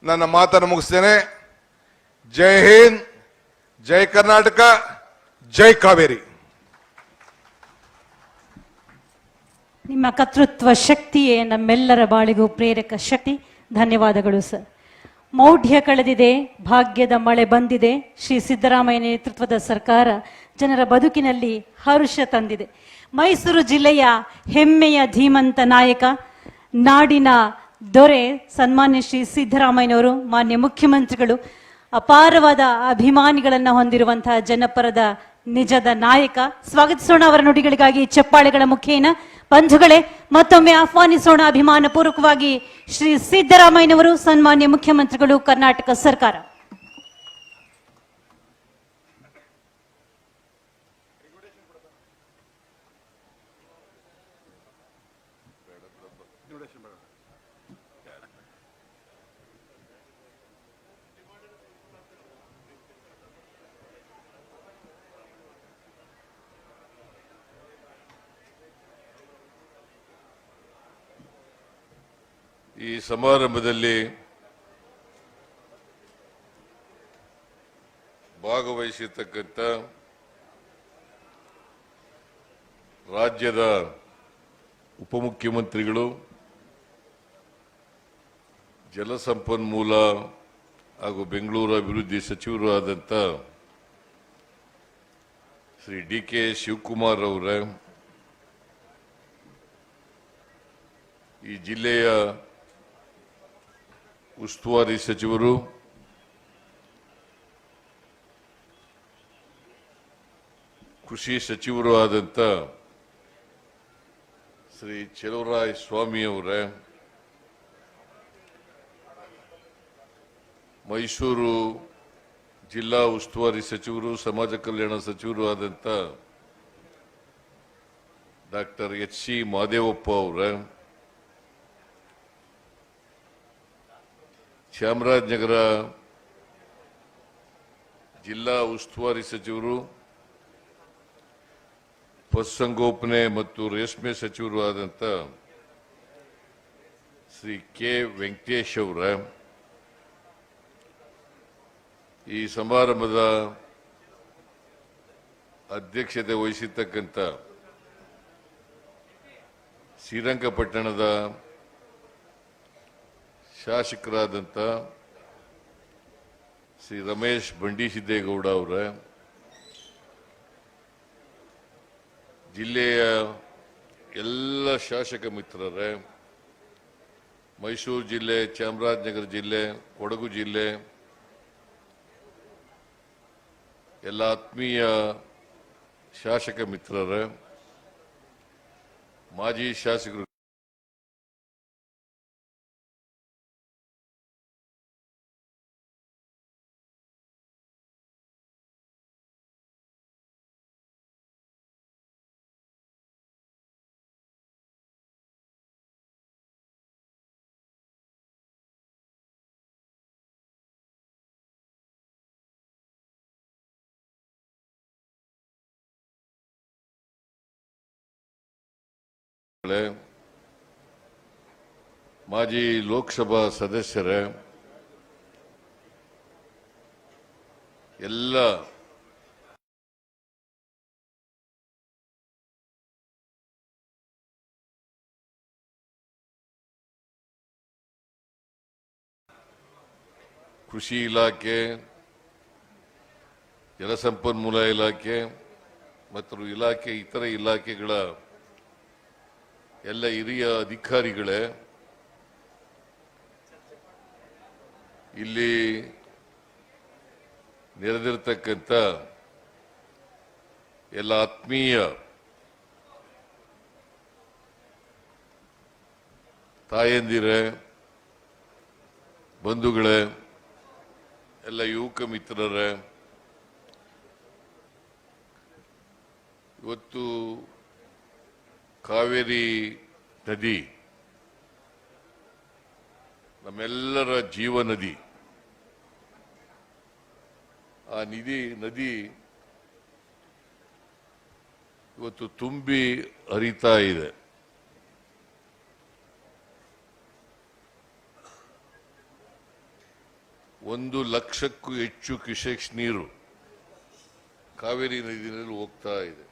ನನ್ನ ಮಾತನ್ನು ಮುಗಿಸ್ತೇನೆ. ಜೈ ಹಿಂದ್, ಜೈ ಕರ್ನಾಟಕ, ಜೈ ಕಾವೇರಿ. ನಿಮ್ಮ ಕರ್ತೃತ್ವ ಶಕ್ತಿಯೇ ನಮ್ಮೆಲ್ಲರ ಬಾಳಿಗೂ ಪ್ರೇರಕ ಶಕ್ತಿ. ಧನ್ಯವಾದಗಳು ಸರ್. ಮೌಢ್ಯ ಕಳೆದಿದೆ, ಭಾಗ್ಯದ ಮಳೆ ಬಂದಿದೆ. ಶ್ರೀ ಸಿದ್ದರಾಮಯ್ಯ ನೇತೃತ್ವದ ಸರ್ಕಾರ ಜನರ ಬದುಕಿನಲ್ಲಿ ಹರ್ಷ ತಂದಿದೆ. ಮೈಸೂರು ಜಿಲ್ಲೆಯ ಹೆಮ್ಮೆಯ ಧೀಮಂತ ನಾಯಕ, ನಾಡಿನ ದೊರೆ ಸನ್ಮಾನ್ಯ ಶ್ರೀ ಸಿದ್ದರಾಮಯ್ಯನವರು, ಮಾನ್ಯ ಮುಖ್ಯಮಂತ್ರಿಗಳು, ಅಪಾರವಾದ ಅಭಿಮಾನಿಗಳನ್ನು ಹೊಂದಿರುವಂತಹ ಜನಪರದ ನಿಜದ ನಾಯಕ. ಸ್ವಾಗತಿಸೋಣ ಅವರ ನುಡಿಗಳಿಗಾಗಿ ಚಪ್ಪಾಳೆಗಳ ಮುಖೇನ. ಬಂಧುಗಳೇ, ಮತ್ತೊಮ್ಮೆ ಆಹ್ವಾನಿಸೋಣ ಅಭಿಮಾನ ಪೂರ್ವಕವಾಗಿ ಶ್ರೀ ಸಿದ್ದರಾಮಯ್ಯನವರು, ಸನ್ಮಾನ್ಯ ಮುಖ್ಯಮಂತ್ರಿಗಳು, ಕರ್ನಾಟಕ ಸರ್ಕಾರ. ಈ ಸಮಾರಂಭದಲ್ಲಿ ಭಾಗವಹಿಸಿರ್ತಕ್ಕಂಥ ರಾಜ್ಯದ ಉಪಮುಖ್ಯಮಂತ್ರಿಗಳು, ಜಲಸಂಪನ್ಮೂಲ ಹಾಗೂ ಬೆಂಗಳೂರು ಅಭಿವೃದ್ಧಿ ಸಚಿವರು ಆದಂಥ ಶ್ರೀ DK ಶಿವಕುಮಾರ್ ಅವರ, ಈ ಜಿಲ್ಲೆಯ ಉಸ್ತುವಾರಿ ಸಚಿವರು, ಕೃಷಿ ಸಚಿವರು ಆದಂಥ ಶ್ರೀ ಚೆಲುವರಾಯ ಸ್ವಾಮಿ ಅವರ, ಮೈಸೂರು ಜಿಲ್ಲಾ ಉಸ್ತುವಾರಿ ಸಚಿವರು, ಸಮಾಜ ಕಲ್ಯಾಣ ಸಚಿವರು ಆದಂಥ ಡಾಕ್ಟರ್ HC ಮಾದೇವಪ್ಪ ಅವರ, ಚಾಮರಾಜನಗರ ಜಿಲ್ಲಾ ಉಸ್ತುವಾರಿ ಸಚಿವರು, ಪಶುಸಂಗೋಪನೆ ಮತ್ತು ರೇಷ್ಮೆ ಸಚಿವರು ಆದಂಥ ಶ್ರೀ K ವೆಂಕಟೇಶ್ ಅವರ, ಈ ಸಮಾರಂಭದ ಅಧ್ಯಕ್ಷತೆ ವಹಿಸಿರ್ತಕ್ಕಂಥ ಶ್ರೀರಂಗಪಟ್ಟಣದ ಶಾಸಕರಾದಂಥ ಶ್ರೀ ರಮೇಶ್ ಬಂಡಿಸಿದ್ದೇಗೌಡ ಅವರ, ಜಿಲ್ಲೆಯ ಎಲ್ಲ ಶಾಸಕ ಮಿತ್ರರೇ, ಮೈಸೂರು ಜಿಲ್ಲೆ, ಚಾಮರಾಜನಗರ ಜಿಲ್ಲೆ, ಕೊಡಗು ಜಿಲ್ಲೆ, ಎಲ್ಲ ಆತ್ಮೀಯ ಶಾಸಕ ಮಿತ್ರರೇ, ಮಾಜಿ ಶಾಸಕರು, ಮಾಜಿ ಲೋಕಸಭಾ ಸದಸ್ಯರೇ, ಎಲ್ಲ ಕೃಷಿ ಇಲಾಖೆ, ಜಲಸಂಪನ್ಮೂಲ ಇಲಾಖೆ ಮತ್ತು ಇತರ ಇಲಾಖೆಗಳ ಎಲ್ಲ ಹಿರಿಯ ಅಧಿಕಾರಿಗಳೇ, ಇಲ್ಲಿ ನೆರೆದಿರ್ತಕ್ಕಂಥ ಎಲ್ಲ ಆತ್ಮೀಯ ತಾಯಂದಿರೇ, ಬಂಧುಗಳೇ, ಎಲ್ಲ ಯುವಕ ಮಿತ್ರರೇ, ಇವತ್ತು ಕಾವೇರಿ ನದಿ ನಮ್ಮೆಲ್ಲರ ಜೀವ ನದಿ. ಆ ನದಿ ಇವತ್ತು ತುಂಬಿ ಹರಿತಾ ಇದೆ. ಒಂದು ಲಕ್ಷಕ್ಕೂ ಹೆಚ್ಚು ಕ್ಯೂಸೆಕ್ಸ್ ನೀರು ಕಾವೇರಿ ನದಿಯಲ್ಲಿ ಹೋಗ್ತಾ ಇದೆ.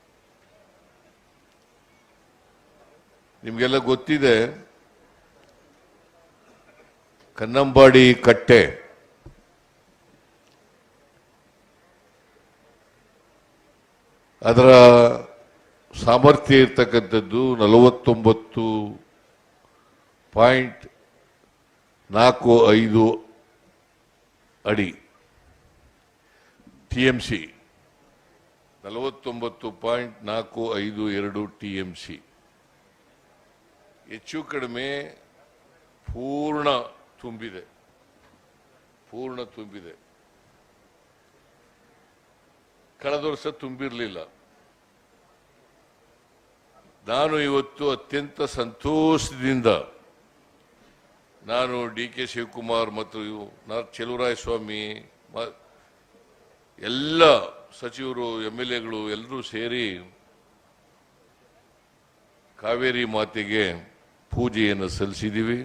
ನಿಮಗೆಲ್ಲ ಗೊತ್ತಿದೆ, ಕನ್ನಂಬಾಡಿ ಕಟ್ಟೆ ಅದರ ಸಾಮರ್ಥ್ಯ ಇರ್ತಕ್ಕಂಥದ್ದು 49.45 ಅಡಿ ಟಿಎಂಸಿ, 49.452 ಟಿಎಂಸಿ. ಹೆಚ್ಚು ಕಡಿಮೆ ಪೂರ್ಣ ತುಂಬಿದೆ. ಕಳೆದ ವರ್ಷ ತುಂಬಿರಲಿಲ್ಲ. ನಾನು ಇವತ್ತು ಅತ್ಯಂತ ಸಂತೋಷದಿಂದ ನಾನು ಡಿ.ಕೆ. ಶಿವಕುಮಾರ್ ಮತ್ತು ಚೆಲುವರಾಯಸ್ವಾಮಿ ಎಲ್ಲ ಸಚಿವರು, MLAಗಳು ಎಲ್ಲರೂ ಸೇರಿ ಕಾವೇರಿ ಮಾತೆಗೆ ಪೂಜೆಯನ್ನು ಸಲ್ಲಿಸಿದ್ದೀವಿ.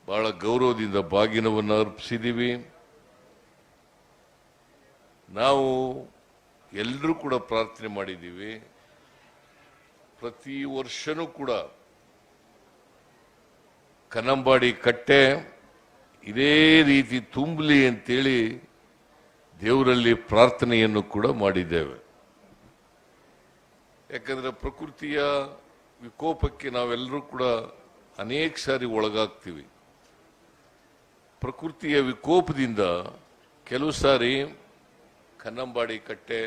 ಬಹಳ ಗೌರವದಿಂದ ಬಾಗಿನವನ್ನು ಅರ್ಪಿಸಿದ್ದೀವಿ. ನಾವು ಎಲ್ಲರೂ ಕೂಡ ಪ್ರಾರ್ಥನೆ ಮಾಡಿದ್ದೀವಿ. ಪ್ರತಿ ವರ್ಷನೂ ಕೂಡ ಕನ್ನಂಬಾಡಿ ಕಟ್ಟೆ ಇದೇ ರೀತಿ ತುಂಬಲಿ ಅಂತೇಳಿ ದೇವರಲ್ಲಿ ಪ್ರಾರ್ಥನೆಯನ್ನು ಕೂಡ ಮಾಡಿದ್ದೇವೆ. ಯಾಕಂದ್ರೆ ಪ್ರಕೃತಿಯ ವಿಕೋಪಕ್ಕೆ ನಾವೆಲ್ಲರೂ ಕೂಡ ಅನೇಕ ಸಾರಿ ಒಳಗಾಗ್ತೀವಿ. ಪ್ರಕೃತಿಯ ವಿಕೋಪದಿಂದ ಕೆಲವು ಸಾರಿ ಕನ್ನಂಬಾಡಿ ಕಟ್ಟೆ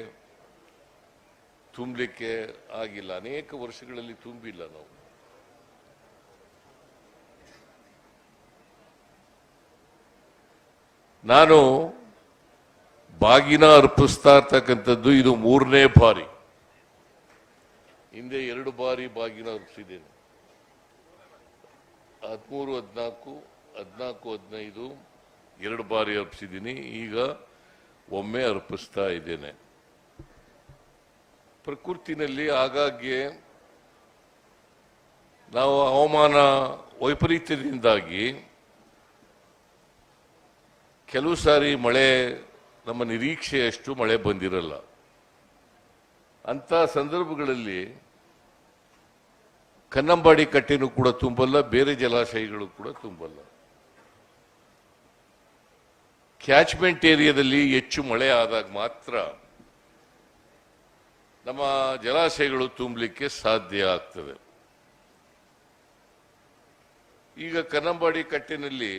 ತುಂಬಲಿಕ್ಕೆ ಆಗಿಲ್ಲ. ಅನೇಕ ವರ್ಷಗಳಲ್ಲಿ ತುಂಬಿಲ್ಲ. ನಾವು ನಾನು ಬಾಗಿನ ಅರ್ಪಿಸ್ತಾ ಇರ್ತಕ್ಕಂಥದ್ದು ಇದು 3ನೇ ಬಾರಿ. ಹಿಂದೆ 2 ಬಾರಿ ಬಾಗಿನ ಅರ್ಪಿಸಿದ್ದೇನೆ. 13, 14, 15 2 ಬಾರಿ ಅರ್ಪಿಸಿದ್ದೀನಿ. ಈಗ ಒಮ್ಮೆ ಅರ್ಪಿಸ್ತಾ ಇದ್ದೇನೆ. ಪ್ರಕೃತಿನಲ್ಲಿ ಆಗಾಗ್ಗೆ ನಾವು ಹವಾಮಾನ ವೈಪರೀತ್ಯದಿಂದಾಗಿ ಕೆಲವು ಸಾರಿ ಮಳೆ ನಮ್ಮ ನಿರೀಕ್ಷೆಯಷ್ಟು ಮಳೆ ಬಂದಿರಲ್ಲ. ಅಂತ ಸಂದರ್ಭಗಳಲ್ಲಿ ಕನ್ನಂಬಾಡಿ ಕಟ್ಟೆನೂ ಕೂಡ ತುಂಬಲ್ಲ, ಬೇರೆ ಜಲಾಶಯಗಳು ಕೂಡ ತುಂಬಲ್ಲ. ಕ್ಯಾಚ್ಮೆಂಟ್ ಏರಿಯಾದಲ್ಲಿ ಹೆಚ್ಚು ಮಳೆ ಆದಾಗ ಮಾತ್ರ ನಮ್ಮ ಜಲಾಶಯಗಳು ತುಂಬಲಿಕ್ಕೆ ಸಾಧ್ಯ ಆಗ್ತದೆ. ಈಗ ಕನ್ನಂಬಾಡಿ ಕಟ್ಟೆನಲ್ಲಿ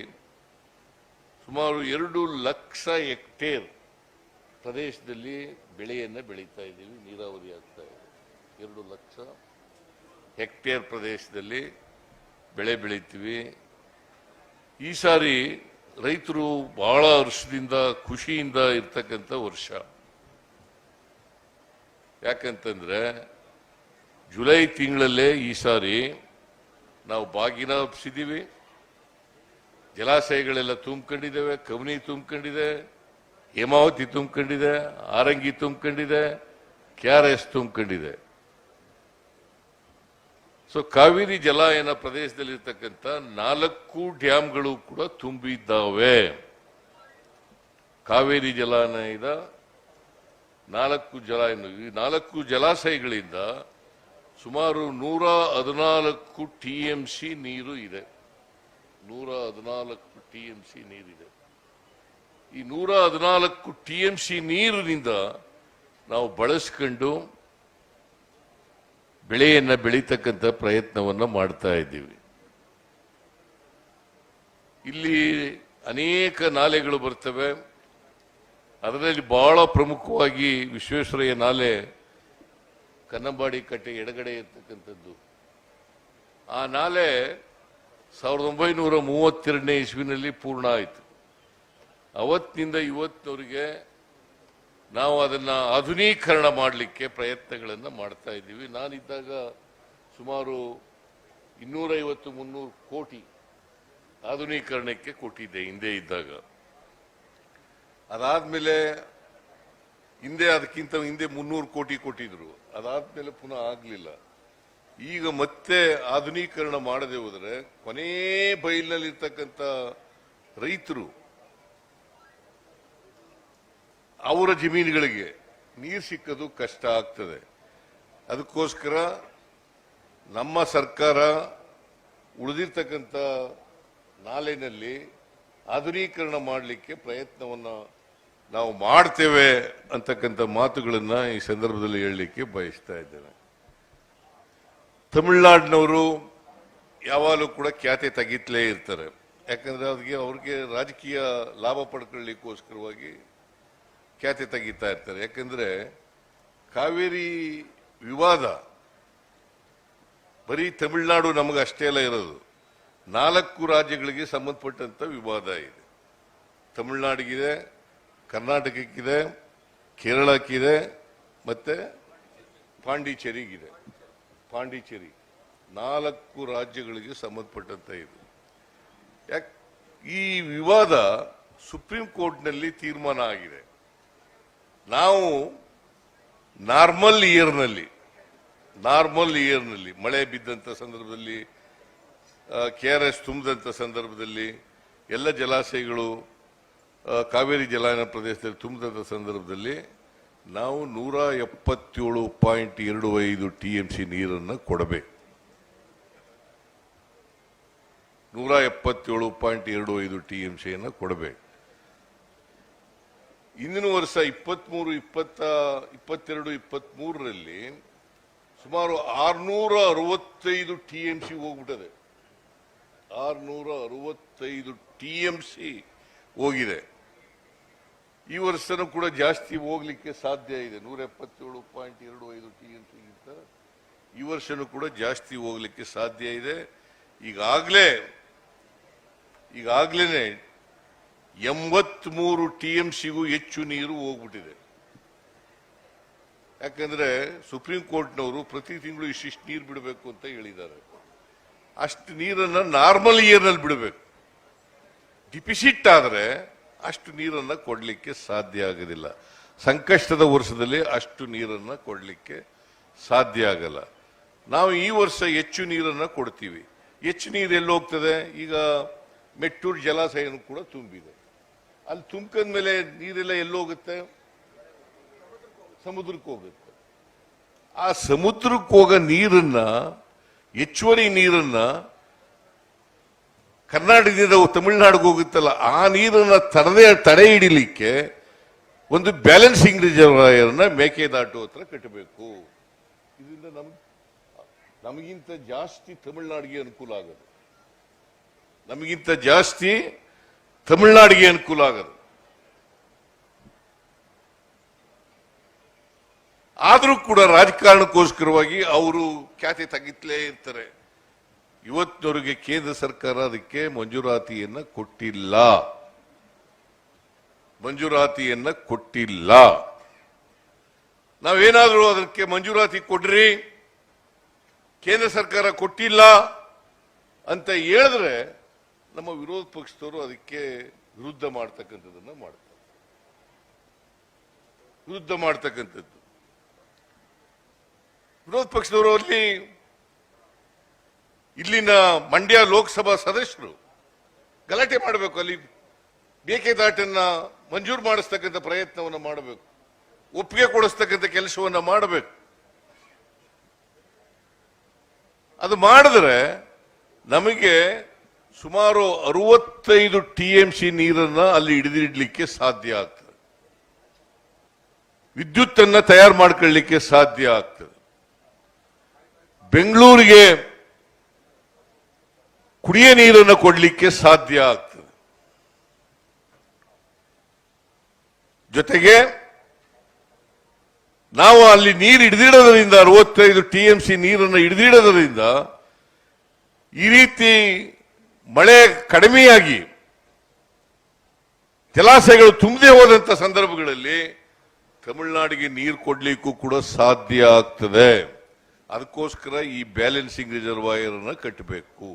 ಸುಮಾರು 2 ಲಕ್ಷ ಹೆಕ್ಟೇರ್ ಪ್ರದೇಶದಲ್ಲಿ ಬೆಳೆಯನ್ನು ಬೆಳೀತಾ ಇದ್ದೀವಿ. ನೀರಾವರಿ ಆಗ್ತಾ ಇದೆ. 2 ಲಕ್ಷ ಹೆಕ್ಟೇರ್ ಪ್ರದೇಶದಲ್ಲಿ ಬೆಳೆ ಬೆಳೀತೀವಿ. ಈ ಸಾರಿ ರೈತರು ಬಹಳ ಹರ್ಷದಿಂದ ಖುಷಿಯಿಂದ ಇರ್ತಕ್ಕಂಥ ವರ್ಷ. ಯಾಕಂತಂದ್ರೆ ಜುಲೈ ತಿಂಗಳಲ್ಲೇ ಈ ಸಾರಿ ನಾವು ಬಾಗಿನ ಹಬ್ಸಿದ್ದೀವಿ. ಜಲಾಶಯಗಳೆಲ್ಲ ತುಂಬಿಕೊಂಡಿದ್ದೇವೆ. ಕಬಿನಿ ತುಂಬಿಕೊಂಡಿದೆ, ಹೇಮಾವತಿ ತುಂಬಿಕೊಂಡಿದೆ, ಆರಂಗಿ ತುಂಬಿಕೊಂಡಿದೆ, KRS ತುಂಬಿಕೊಂಡಿದೆ. ಸೊ ಕಾವೇರಿ ಜಲಾಯನ ಪ್ರದೇಶದಲ್ಲಿರ್ತಕ್ಕಂಥ 4 ಡ್ಯಾಮ್ಗಳು ಕೂಡ ತುಂಬಿದ್ದಾವೆ. ಕಾವೇರಿ ಜಲಾನಯದ 4 ಜಲಾನಯ, ಈ 4 ಜಲಾಶಯಗಳಿಂದ ಸುಮಾರು 114 TMC ನೀರು ಇದೆ. 114 TMC ನೀರಿದೆ. ಈ 114 TMC ನೀರಿನಿಂದ ನಾವು ಬಳಸ್ಕೊಂಡು ಬೆಳೆಯನ್ನ ಬೆಳೀತಕ್ಕಂಥ ಪ್ರಯತ್ನವನ್ನ ಮಾಡ್ತಾ ಇದ್ದೀವಿ. ಇಲ್ಲಿ ಅನೇಕ ನಾಲೆಗಳು ಬರ್ತವೆ. ಅದರಲ್ಲಿ ಬಹಳ ಪ್ರಮುಖವಾಗಿ ವಿಶ್ವೇಶ್ವರಯ್ಯ ನಾಲೆ ಕನ್ನಂಬಾಡಿ ಕಟ್ಟೆ ಎಡಗಡೆ ಇರ್ತಕ್ಕಂಥದ್ದು. ಆ ನಾಲೆ 1932ನೇ ಇಸ್ವಿನಲ್ಲಿ ಪೂರ್ಣ ಆಯಿತು. ಅವತ್ತಿನಿಂದ ಇವತ್ತಿನವರೆಗೆ ನಾವು ಅದನ್ನ ಆಧುನೀಕರಣ ಮಾಡಲಿಕ್ಕೆ ಪ್ರಯತ್ನಗಳನ್ನು ಮಾಡ್ತಾ ಇದ್ದೀವಿ. ನಾನಿದ್ದಾಗ ಸುಮಾರು 250-300 ಕೋಟಿ ಆಧುನೀಕರಣಕ್ಕೆ ಕೊಟ್ಟಿದ್ದೆ ಹಿಂದೆ ಇದ್ದಾಗ. ಅದಾದ್ಮೇಲೆ ಅದಕ್ಕಿಂತ ಹಿಂದೆ 300 ಕೋಟಿ ಕೊಟ್ಟಿದ್ರು. ಅದಾದ್ಮೇಲೆ ಪುನಃ ಆಗ್ಲಿಲ್ಲ. ಈಗ ಮತ್ತೆ ಆಧುನೀಕರಣ ಮಾಡದೆ ಹೋದರೆ ಕೊನೆ ಬೈಲಿನಲ್ಲಿರ್ತಕ್ಕಂಥ ರೈತರು ಅವರ ಜಮೀನುಗಳಿಗೆ ನೀರು ಸಿಕ್ಕದು ಕಷ್ಟ ಆಗ್ತದೆ. ಅದಕ್ಕೋಸ್ಕರ ನಮ್ಮ ಸರ್ಕಾರ ಉಳಿದಿರ್ತಕ್ಕಂಥ ನಾಲೆನಲ್ಲಿ ಆಧುನೀಕರಣ ಮಾಡಲಿಕ್ಕೆ ಪ್ರಯತ್ನವನ್ನ ನಾವು ಮಾಡ್ತೇವೆ ಅಂತಕ್ಕಂಥ ಮಾತುಗಳನ್ನ ಈ ಸಂದರ್ಭದಲ್ಲಿ ಹೇಳಲಿಕ್ಕೆ ಬಯಸ್ತಾ ಇದ್ದೇನೆ. ತಮಿಳುನಾಡಿನವರು ಯಾವಾಗಲೂ ಕೂಡ ಖ್ಯಾತೆ ತೆಗಿತ್ಲೇ ಇರ್ತಾರೆ. ಯಾಕಂದ್ರೆ ಅವ್ರಿಗೆ ರಾಜಕೀಯ ಲಾಭ ಪಡ್ಕೊಳ್ಳಿಕ್ಕೋಸ್ಕರವಾಗಿ ಖ್ಯಾತೆ ತೆಗಿತಾ ಇರ್ತಾರೆ. ಯಾಕಂದ್ರೆ ಕಾವೇರಿ ವಿವಾದ ಬರೀ ತಮಿಳುನಾಡು ನಮಗೆ ಅಷ್ಟೇ ಅಲ್ಲ ಇರೋದು, 4 ರಾಜ್ಯಗಳಿಗೆ ಸಂಬಂಧಪಟ್ಟಂತ ವಿವಾದ ಇದೆ. ತಮಿಳುನಾಡಿಗಿದೆ, ಕರ್ನಾಟಕಕ್ಕಿದೆ, ಕೇರಳಕ್ಕಿದೆ, ಮತ್ತೆ ಪಾಂಡಿಚೇರಿಗಿದೆ. ಪಾಂಡಿಚೇರಿ 4 ರಾಜ್ಯಗಳಿಗೆ ಸಂಬಂಧಪಟ್ಟಂತ ಇದು. ಈ ವಿವಾದ ಸುಪ್ರೀಂ ಕೋರ್ಟ್ನಲ್ಲಿ ತೀರ್ಮಾನ ಆಗಿದೆ. ನಾವು ನಾರ್ಮಲ್ ಇಯರ್ನಲ್ಲಿ ಮಳೆ ಬಿದ್ದಂತ ಸಂದರ್ಭದಲ್ಲಿ, KRS ತುಂಬಿದಂತ ಸಂದರ್ಭದಲ್ಲಿ, ಎಲ್ಲ ಜಲಾಶಯಗಳು ಕಾವೇರಿ ಜಲಾನಯನ ಪ್ರದೇಶದಲ್ಲಿ ತುಂಬಿದಂತ ಸಂದರ್ಭದಲ್ಲಿ ನಾವು 177.25 TMC ನೀರನ್ನು ಕೊಡಬೇಕು. 177.25 TMC ಕೊಡಬೇಕು. ಇಂದಿನ ವರ್ಷ 22-23ರಲ್ಲಿ ಸುಮಾರು 665 TMC ಹೋಗ್ಬಿಟ್ಟದೆ. 665 TMC ಹೋಗಿದೆ. ಈ ವರ್ಷನೂ ಕೂಡ ಜಾಸ್ತಿ ಹೋಗ್ಲಿಕ್ಕೆ ಸಾಧ್ಯ ಇದೆ. 177.25 TMC ಗಿಂತ ಈ ವರ್ಷನೂ ಕೂಡ ಜಾಸ್ತಿ ಹೋಗ್ಲಿಕ್ಕೆ ಸಾಧ್ಯ ಇದೆ. ಈಗಾಗಲೇ 83 TMCಗೂ ಹೆಚ್ಚು ನೀರು ಹೋಗ್ಬಿಟ್ಟಿದೆ. ಯಾಕಂದ್ರೆ ಸುಪ್ರೀಂ ಕೋರ್ಟ್ನವರು ಪ್ರತಿ ತಿಂಗಳು ಇಷ್ಟಿಷ್ಟು ನೀರು ಬಿಡಬೇಕು ಅಂತ ಹೇಳಿದ್ದಾರೆ. ಅಷ್ಟು ನೀರನ್ನ ನಾರ್ಮಲ್ ಇಯರ್ನಲ್ಲಿ ಬಿಡಬೇಕು. ಡಿಫಿಸಿಟ್ ಆದ್ರೆ ಅಷ್ಟು ನೀರನ್ನ ಕೊಡ್ಲಿಕ್ಕೆ ಸಾಧ್ಯ ಆಗೋದಿಲ್ಲ. ಸಂಕಷ್ಟದ ವರ್ಷದಲ್ಲಿ ಅಷ್ಟು ನೀರನ್ನ ಕೊಡ್ಲಿಕ್ಕೆ ಸಾಧ್ಯ ಆಗಲ್ಲ. ನಾವು ಈ ವರ್ಷ ಹೆಚ್ಚು ನೀರನ್ನ ಕೊಡ್ತೀವಿ. ಹೆಚ್ಚು ನೀರು ಎಲ್ಲಿ ಹೋಗ್ತದೆ? ಈಗ ಮೆಟ್ಟೂರು ಜಲಾಶಯನೂ ಕೂಡ ತುಂಬಿದೆ. ಅಲ್ಲಿ ತುಂಬ್ಕೊಂಡ್ಮೇಲೆ ನೀರೆಲ್ಲ ಎಲ್ಲೋಗುತ್ತೆ? ಸಮುದ್ರಕ್ಕೆ ಹೋಗುತ್ತೆ. ಆ ಸಮುದ್ರಕ್ಕೆ ಹೋಗೋ ನೀರನ್ನ, ಹೆಚ್ಚುವರಿ ನೀರನ್ನ ಕರ್ನಾಟಕದಿಂದ ತಮಿಳುನಾಡಿಗೆ ಹೋಗುತ್ತಲ್ಲ, ಆ ನೀರನ್ನ ತಡೆ ಹಿಡಿಲಿಕ್ಕೆ ಒಂದು ಬ್ಯಾಲೆನ್ಸಿಂಗ್ ರಿಸರ್ವಾಯರ್ನ ಮೇಕೆದಾಟು ಹತ್ರ ಕಟ್ಟಬೇಕು. ಇದರಿಂದ ನಮಗಿಂತ ಜಾಸ್ತಿ ತಮಿಳುನಾಡಿಗೆ ಅನುಕೂಲ ಆಗೋದು. ನಮಗಿಂತ ಜಾಸ್ತಿ ತಮಿಳುನಾಡಿಗೆ ಅನುಕೂಲ ಆಗೋದು. ಆದರೂ ಕೂಡ ರಾಜಕಾರಣಕ್ಕೋಸ್ಕರವಾಗಿ ಅವರು ಖ್ಯಾತಿ ತೆಗಿತ್ಲೇ ಇರ್ತಾರೆ. ಇವತ್ತಿನವರೆಗೆ ಕೇಂದ್ರ ಸರ್ಕಾರ ಅದಕ್ಕೆ ಮಂಜೂರಾತಿಯನ್ನ ಕೊಟ್ಟಿಲ್ಲ. ನಾವೇನಾದ್ರೂ ಅದಕ್ಕೆ ಮಂಜೂರಾತಿ ಕೊಡ್ರಿ, ಕೇಂದ್ರ ಸರ್ಕಾರ ಕೊಟ್ಟಿಲ್ಲ ಅಂತ ಹೇಳಿದ್ರೆ ನಮ್ಮ ವಿರೋಧ ಪಕ್ಷದವರು ಅದಕ್ಕೆ ವಿರುದ್ಧ ಮಾಡ್ತಕ್ಕಂಥದ್ದು. ವಿರೋಧ ಪಕ್ಷದವರು ಅಲ್ಲಿ ಇಲ್ಲಿನ ಮಂಡ್ಯ ಲೋಕಸಭಾ ಸದಸ್ಯರು ಗಲಾಟೆ ಮಾಡಬೇಕು, ಅಲ್ಲಿ ಮೇಕೆದಾಟನ್ನ ಮಂಜೂರು ಮಾಡಿಸ್ತಕ್ಕಂಥ ಪ್ರಯತ್ನವನ್ನು ಮಾಡಬೇಕು, ಒಪ್ಪಿಗೆ ಕೊಡಿಸ್ತಕ್ಕಂಥ ಕೆಲಸವನ್ನ ಮಾಡಬೇಕು. ಅದು ಮಾಡಿದ್ರೆ ನಮಗೆ ಸುಮಾರು 65 TMC ನೀರನ್ನ ಅಲ್ಲಿ ಹಿಡಿದಿಡ್ಲಿಕ್ಕೆ ಸಾಧ್ಯ ಆಗ್ತದೆ, ವಿದ್ಯುತ್ತನ್ನ ತಯಾರು ಮಾಡ್ಕೊಳ್ಳಿಕ್ಕೆ ಸಾಧ್ಯ ಆಗ್ತದೆ. ಬೆಂಗಳೂರಿಗೆ ಕುಡಿಯ ನೀರನ್ನು ಕೊಡಲಿಕ್ಕೆ ಸಾಧ್ಯ ಆಗ್ತದೆ. ಜೊತೆಗೆ ನಾವು ಅಲ್ಲಿ ನೀರು ಹಿಡಿದಿಡೋದ್ರಿಂದ 65 TMC ನೀರನ್ನು ಹಿಡಿದಿಡೋದ್ರಿಂದ ಈ ರೀತಿ ಮಳೆ ಕಡಿಮೆಯಾಗಿ ಜಲಾಶಯಗಳು ತುಂಬದೆ ಹೋದಂತ ಸಂದರ್ಭಗಳಲ್ಲಿ ತಮಿಳುನಾಡಿಗೆ ನೀರು ಕೊಡ್ಲಿಕ್ಕೂ ಕೂಡ ಸಾಧ್ಯ ಆಗ್ತದೆ. ಅದಕ್ಕೋಸ್ಕರ ಈ ಬ್ಯಾಲೆನ್ಸಿಂಗ್ ರಿಸರ್ವಾಯರ್ ಅನ್ನ ಕಟ್ಟಬೇಕು.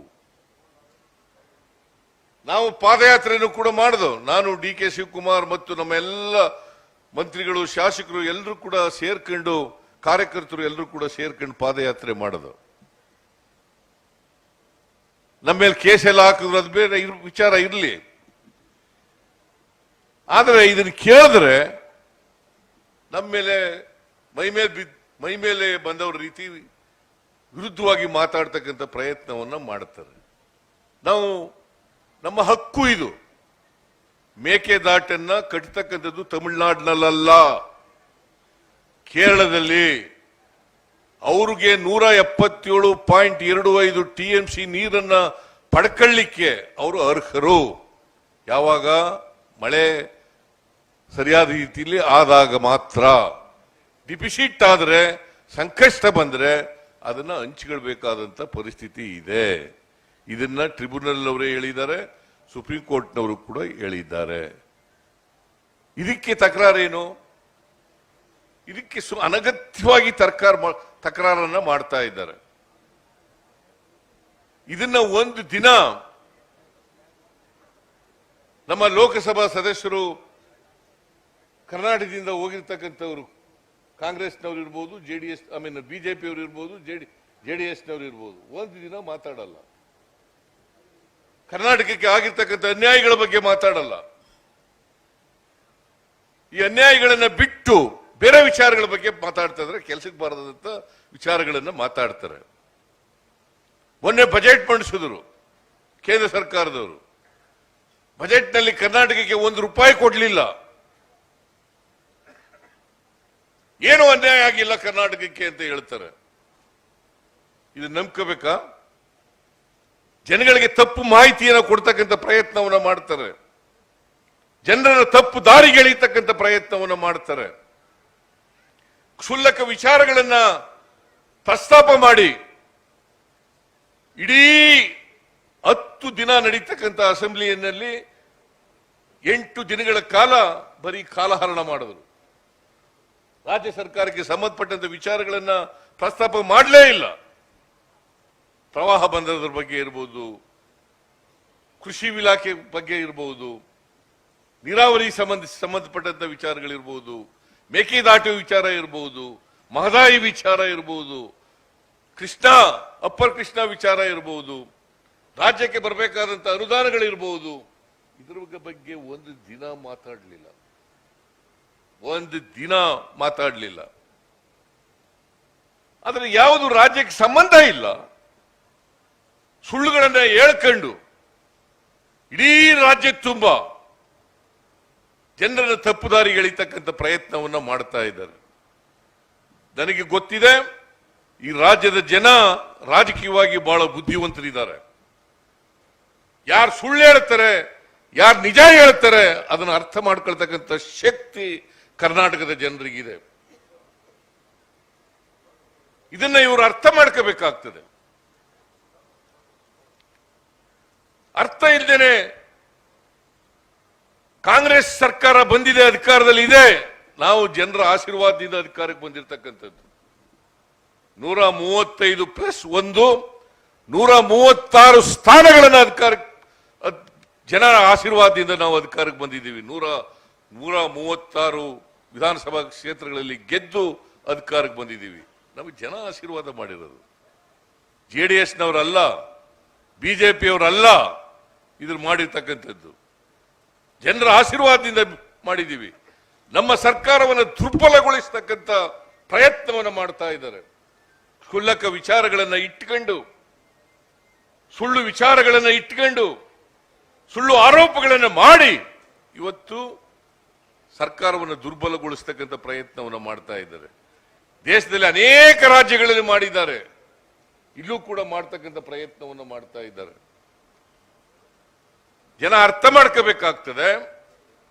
ನಾವು ಪಾದಯಾತ್ರೆಯನ್ನು ಕೂಡ ಮಾಡಿದೆವು. ನಾನು DK ಶಿವಕುಮಾರ್ ಮತ್ತು ನಮ್ಮ ಎಲ್ಲ ಮಂತ್ರಿಗಳು, ಶಾಸಕರು ಎಲ್ಲರೂ ಕೂಡ ಸೇರ್ಕೊಂಡು, ಕಾರ್ಯಕರ್ತರು ಎಲ್ಲರೂ ಕೂಡ ಸೇರ್ಕೊಂಡು ಪಾದಯಾತ್ರೆ ಮಾಡಿದೆವು. ನಮ್ಮ ಮೇಲೆ ಕೇಸ್ ಎಲ್ಲ ಹಾಕಿದ್ರು, ಅದು ಬೇರೆ ವಿಚಾರ ಇರಲಿ. ಆದರೆ ಇದನ್ನು ಕೇಳಿದ್ರೆ ನಮ್ಮ ಮೇಲೆ ಮೈ ಮೇಲೆ ಬಂದವರ ರೀತಿ ವಿರುದ್ಧವಾಗಿ ಮಾತಾಡ್ತಕ್ಕಂಥ ಪ್ರಯತ್ನವನ್ನ ಮಾಡ್ತಾರೆ. ನಾವು ನಮ್ಮ ಹಕ್ಕು ಇದು. ಮೇಕೆದಾಟನ್ನ ಕಟ್ಟತಕ್ಕಂಥದ್ದು ತಮಿಳುನಾಡಿನಲ್ಲ, ಕೇರಳದಲ್ಲಿ. ಅವ್ರಿಗೆ 177.25 TMC ನೀರನ್ನ ಪಡ್ಕೊಳ್ಳಿಕ್ಕೆ ಅವರು ಅರ್ಹರು. ಯಾವಾಗ ಮಳೆ ಸರಿಯಾದ ರೀತಿಯಲ್ಲಿ ಆದಾಗ ಮಾತ್ರ. ಡಿಫಿಸಿಟ್ ಆದ್ರೆ, ಸಂಕಷ್ಟ ಬಂದ್ರೆ ಅದನ್ನ ಹಂಚಿಕೊಳ್ಬೇಕಾದಂತ ಪರಿಸ್ಥಿತಿ ಇದೆ. ಇದನ್ನ ಟ್ರಿಬ್ಯುನಲ್ ಅವರೇ ಹೇಳಿದ್ದಾರೆ, ಸುಪ್ರೀಂ ಕೋರ್ಟ್ನವರು ಕೂಡ ಹೇಳಿದ್ದಾರೆ. ಇದಕ್ಕೆ ತಕರಾರೇನು? ಇದಕ್ಕೆ ಅನಗತ್ಯವಾಗಿ ತಕರಾರನ್ನ ಮಾಡ್ತಾ ಇದ್ದಾರೆ. ಇದನ್ನ ಒಂದು ದಿನ ನಮ್ಮ ಲೋಕಸಭಾ ಸದಸ್ಯರು ಕರ್ನಾಟಕದಿಂದ ಹೋಗಿರ್ತಕ್ಕಂಥವ್ರು, ಕಾಂಗ್ರೆಸ್ನವ್ರು ಇರ್ಬೋದು, ಬಿಜೆಪಿಯವರು ಇರ್ಬೋದು, ಜೆಡಿಎಸ್ನವ್ರು ಇರ್ಬೋದು, ಒಂದು ದಿನ ಮಾತಾಡಲ್ಲ. ಕರ್ನಾಟಕಕ್ಕೆ ಆಗಿರ್ತಕ್ಕಂಥ ಅನ್ಯಾಯಗಳ ಬಗ್ಗೆ ಮಾತಾಡಲ್ಲ. ಈ ಅನ್ಯಾಯಗಳನ್ನ ಬಿಟ್ಟು ಬೇರೆ ವಿಚಾರಗಳ ಬಗ್ಗೆ ಮಾತಾಡ್ತಾ ಇದ್ರೆ ಕೆಲಸಕ್ಕೆ ಬಾರದಂತ ವಿಚಾರಗಳನ್ನ ಮಾತಾಡ್ತಾರೆ. ಮೊನ್ನೆ ಬಜೆಟ್ ಮಂಡಿಸಿದ್ರು ಕೇಂದ್ರ ಸರ್ಕಾರದವರು. ಬಜೆಟ್ ನಲ್ಲಿ ಕರ್ನಾಟಕಕ್ಕೆ ₹1 ಕೊಡ್ಲಿಲ್ಲ. ಏನು ಅನ್ಯಾಯ ಆಗಿಲ್ಲ ಕರ್ನಾಟಕಕ್ಕೆ ಅಂತ ಹೇಳ್ತಾರೆ. ಇದು ನಂಬ್ಕೋಬೇಕಾ? ಜನಗಳಿಗೆ ತಪ್ಪು ಮಾಹಿತಿಯನ್ನು ಕೊಡ್ತಕ್ಕಂಥ ಪ್ರಯತ್ನವನ್ನ ಮಾಡ್ತಾರೆ. ಜನರ ತಪ್ಪು ದಾರಿಗೆ ಎಳೀತಕ್ಕಂಥ ಪ್ರಯತ್ನವನ್ನ ಮಾಡ್ತಾರೆ. ಕ್ಷುಲ್ಲಕ ವಿಚಾರಗಳನ್ನ ಪ್ರಸ್ತಾಪ ಮಾಡಿ ಇಡೀ 10 ದಿನ ನಡೀತಕ್ಕಂಥ ಅಸೆಂಬ್ಲಿಯಲ್ಲಿ 8 ದಿನಗಳ ಕಾಲ ಬರೀ ಕಾಲಹರಣ ಮಾಡಿದ್ರು. ರಾಜ್ಯ ಸರ್ಕಾರಕ್ಕೆ ಸಂಬಂಧಪಟ್ಟಂತ ವಿಚಾರಗಳನ್ನ ಪ್ರಸ್ತಾಪ ಮಾಡಲೇ ಇಲ್ಲ. ಪ್ರವಾಹ ಬಂದದ್ರ ಬಗ್ಗೆ ಇರಬಹುದು, ಕೃಷಿ ಇಲಾಖೆ ಬಗ್ಗೆ ಇರಬಹುದು, ನೀರಾವರಿ ಸಂಬಂಧಪಟ್ಟಂತ ವಿಚಾರಗಳಿರ್ಬೋದು, ಮೇಕೆದಾಟು ವಿಚಾರ ಇರಬಹುದು, ಮಹದಾಯಿ ವಿಚಾರ ಇರಬಹುದು, ಅಪ್ಪರ್ ಕೃಷ್ಣ ವಿಚಾರ ಇರಬಹುದು, ರಾಜ್ಯಕ್ಕೆ ಬರಬೇಕಾದಂತ ಅನುದಾನಗಳಿರಬಹುದು. ಇದ್ರ ಬಗ್ಗೆ ಒಂದು ದಿನ ಮಾತಾಡಲಿಲ್ಲ. ಆದ್ರೆ ಯಾವುದು ರಾಜ್ಯಕ್ಕೆ ಸಂಬಂಧ ಇಲ್ಲ, ಸುಳ್ಳುಗಳನ್ನ ಹೇಳ್ಕೊಂಡು ಇಡೀ ರಾಜ್ಯ ತುಂಬಾ ಜನರನ್ನ ತಪ್ಪುದಾರಿಗೆ ಎಳಿತಕ್ಕಂಥ ಪ್ರಯತ್ನವನ್ನ ಮಾಡ್ತಾ ಇದ್ದಾರೆ. ನನಗೆ ಗೊತ್ತಿದೆ, ಈ ರಾಜ್ಯದ ಜನ ರಾಜಕೀಯವಾಗಿ ಬಹಳ ಬುದ್ಧಿವಂತರಿದ್ದಾರೆ. ಯಾರು ಸುಳ್ಳು ಹೇಳ್ತಾರೆ, ಯಾರು ನಿಜ ಹೇಳ್ತಾರೆ, ಅದನ್ನು ಅರ್ಥ ಮಾಡ್ಕೊಳ್ತಕ್ಕಂಥ ಶಕ್ತಿ ಕರ್ನಾಟಕದ ಜನರಿಗಿದೆ. ಇದನ್ನ ಇವರು ಅರ್ಥ ಮಾಡ್ಕೋಬೇಕಾಗ್ತದೆ. ಅರ್ಥ ಇಲ್ಲದೇನೆ ಕಾಂಗ್ರೆಸ್ ಸರ್ಕಾರ ಬಂದಿದೆ, ಅಧಿಕಾರದಲ್ಲಿ ಇದೆ. ನಾವು ಜನರ ಆಶೀರ್ವಾದದಿಂದ ಅಧಿಕಾರಕ್ಕೆ ಬಂದಿರತಕ್ಕಂಥದ್ದು. 135+1 136 ಸ್ಥಾನಗಳನ್ನು ಜನರ ಆಶೀರ್ವಾದದಿಂದ ನಾವು ಅಧಿಕಾರಕ್ಕೆ ಬಂದಿದ್ದೀವಿ. 136 ವಿಧಾನಸಭಾ ಕ್ಷೇತ್ರಗಳಲ್ಲಿ ಗೆದ್ದು ಅಧಿಕಾರಕ್ಕೆ ಬಂದಿದ್ದೀವಿ. ನಮಗೆ ಜನ ಆಶೀರ್ವಾದ ಮಾಡಿರೋದು. JDSನವರಲ್ಲ, ಬಿಜೆಪಿಯವರಲ್ಲ ಇದ್ರ ಮಾಡಿರ್ತಕ್ಕಂಥದ್ದು. ಜನರ ಆಶೀರ್ವಾದದಿಂದ ಮಾಡಿದ್ದೀವಿ. ನಮ್ಮ ಸರ್ಕಾರವನ್ನು ದುರ್ಬಲಗೊಳಿಸತಕ್ಕಂಥ ಪ್ರಯತ್ನವನ್ನು ಮಾಡ್ತಾ ಇದ್ದಾರೆ. ಕ್ಷುಲ್ಲಕ ವಿಚಾರಗಳನ್ನು ಇಟ್ಕೊಂಡು, ಸುಳ್ಳು ವಿಚಾರಗಳನ್ನು ಇಟ್ಕೊಂಡು, ಸುಳ್ಳು ಆರೋಪಗಳನ್ನು ಮಾಡಿ ಇವತ್ತು ಸರ್ಕಾರವನ್ನು ದುರ್ಬಲಗೊಳಿಸತಕ್ಕಂಥ ಪ್ರಯತ್ನವನ್ನು ಮಾಡ್ತಾ ಇದ್ದಾರೆ. ದೇಶದಲ್ಲಿ ಅನೇಕ ರಾಜ್ಯಗಳಲ್ಲಿ ಮಾಡಿದ್ದಾರೆ, ಇಲ್ಲೂ ಕೂಡ ಮಾಡ್ತಕ್ಕಂಥ ಪ್ರಯತ್ನವನ್ನು ಮಾಡ್ತಾ ಇದ್ದಾರೆ. ಜನ ಅರ್ಥ ಮಾಡ್ಕೋಬೇಕಾಗ್ತದೆ,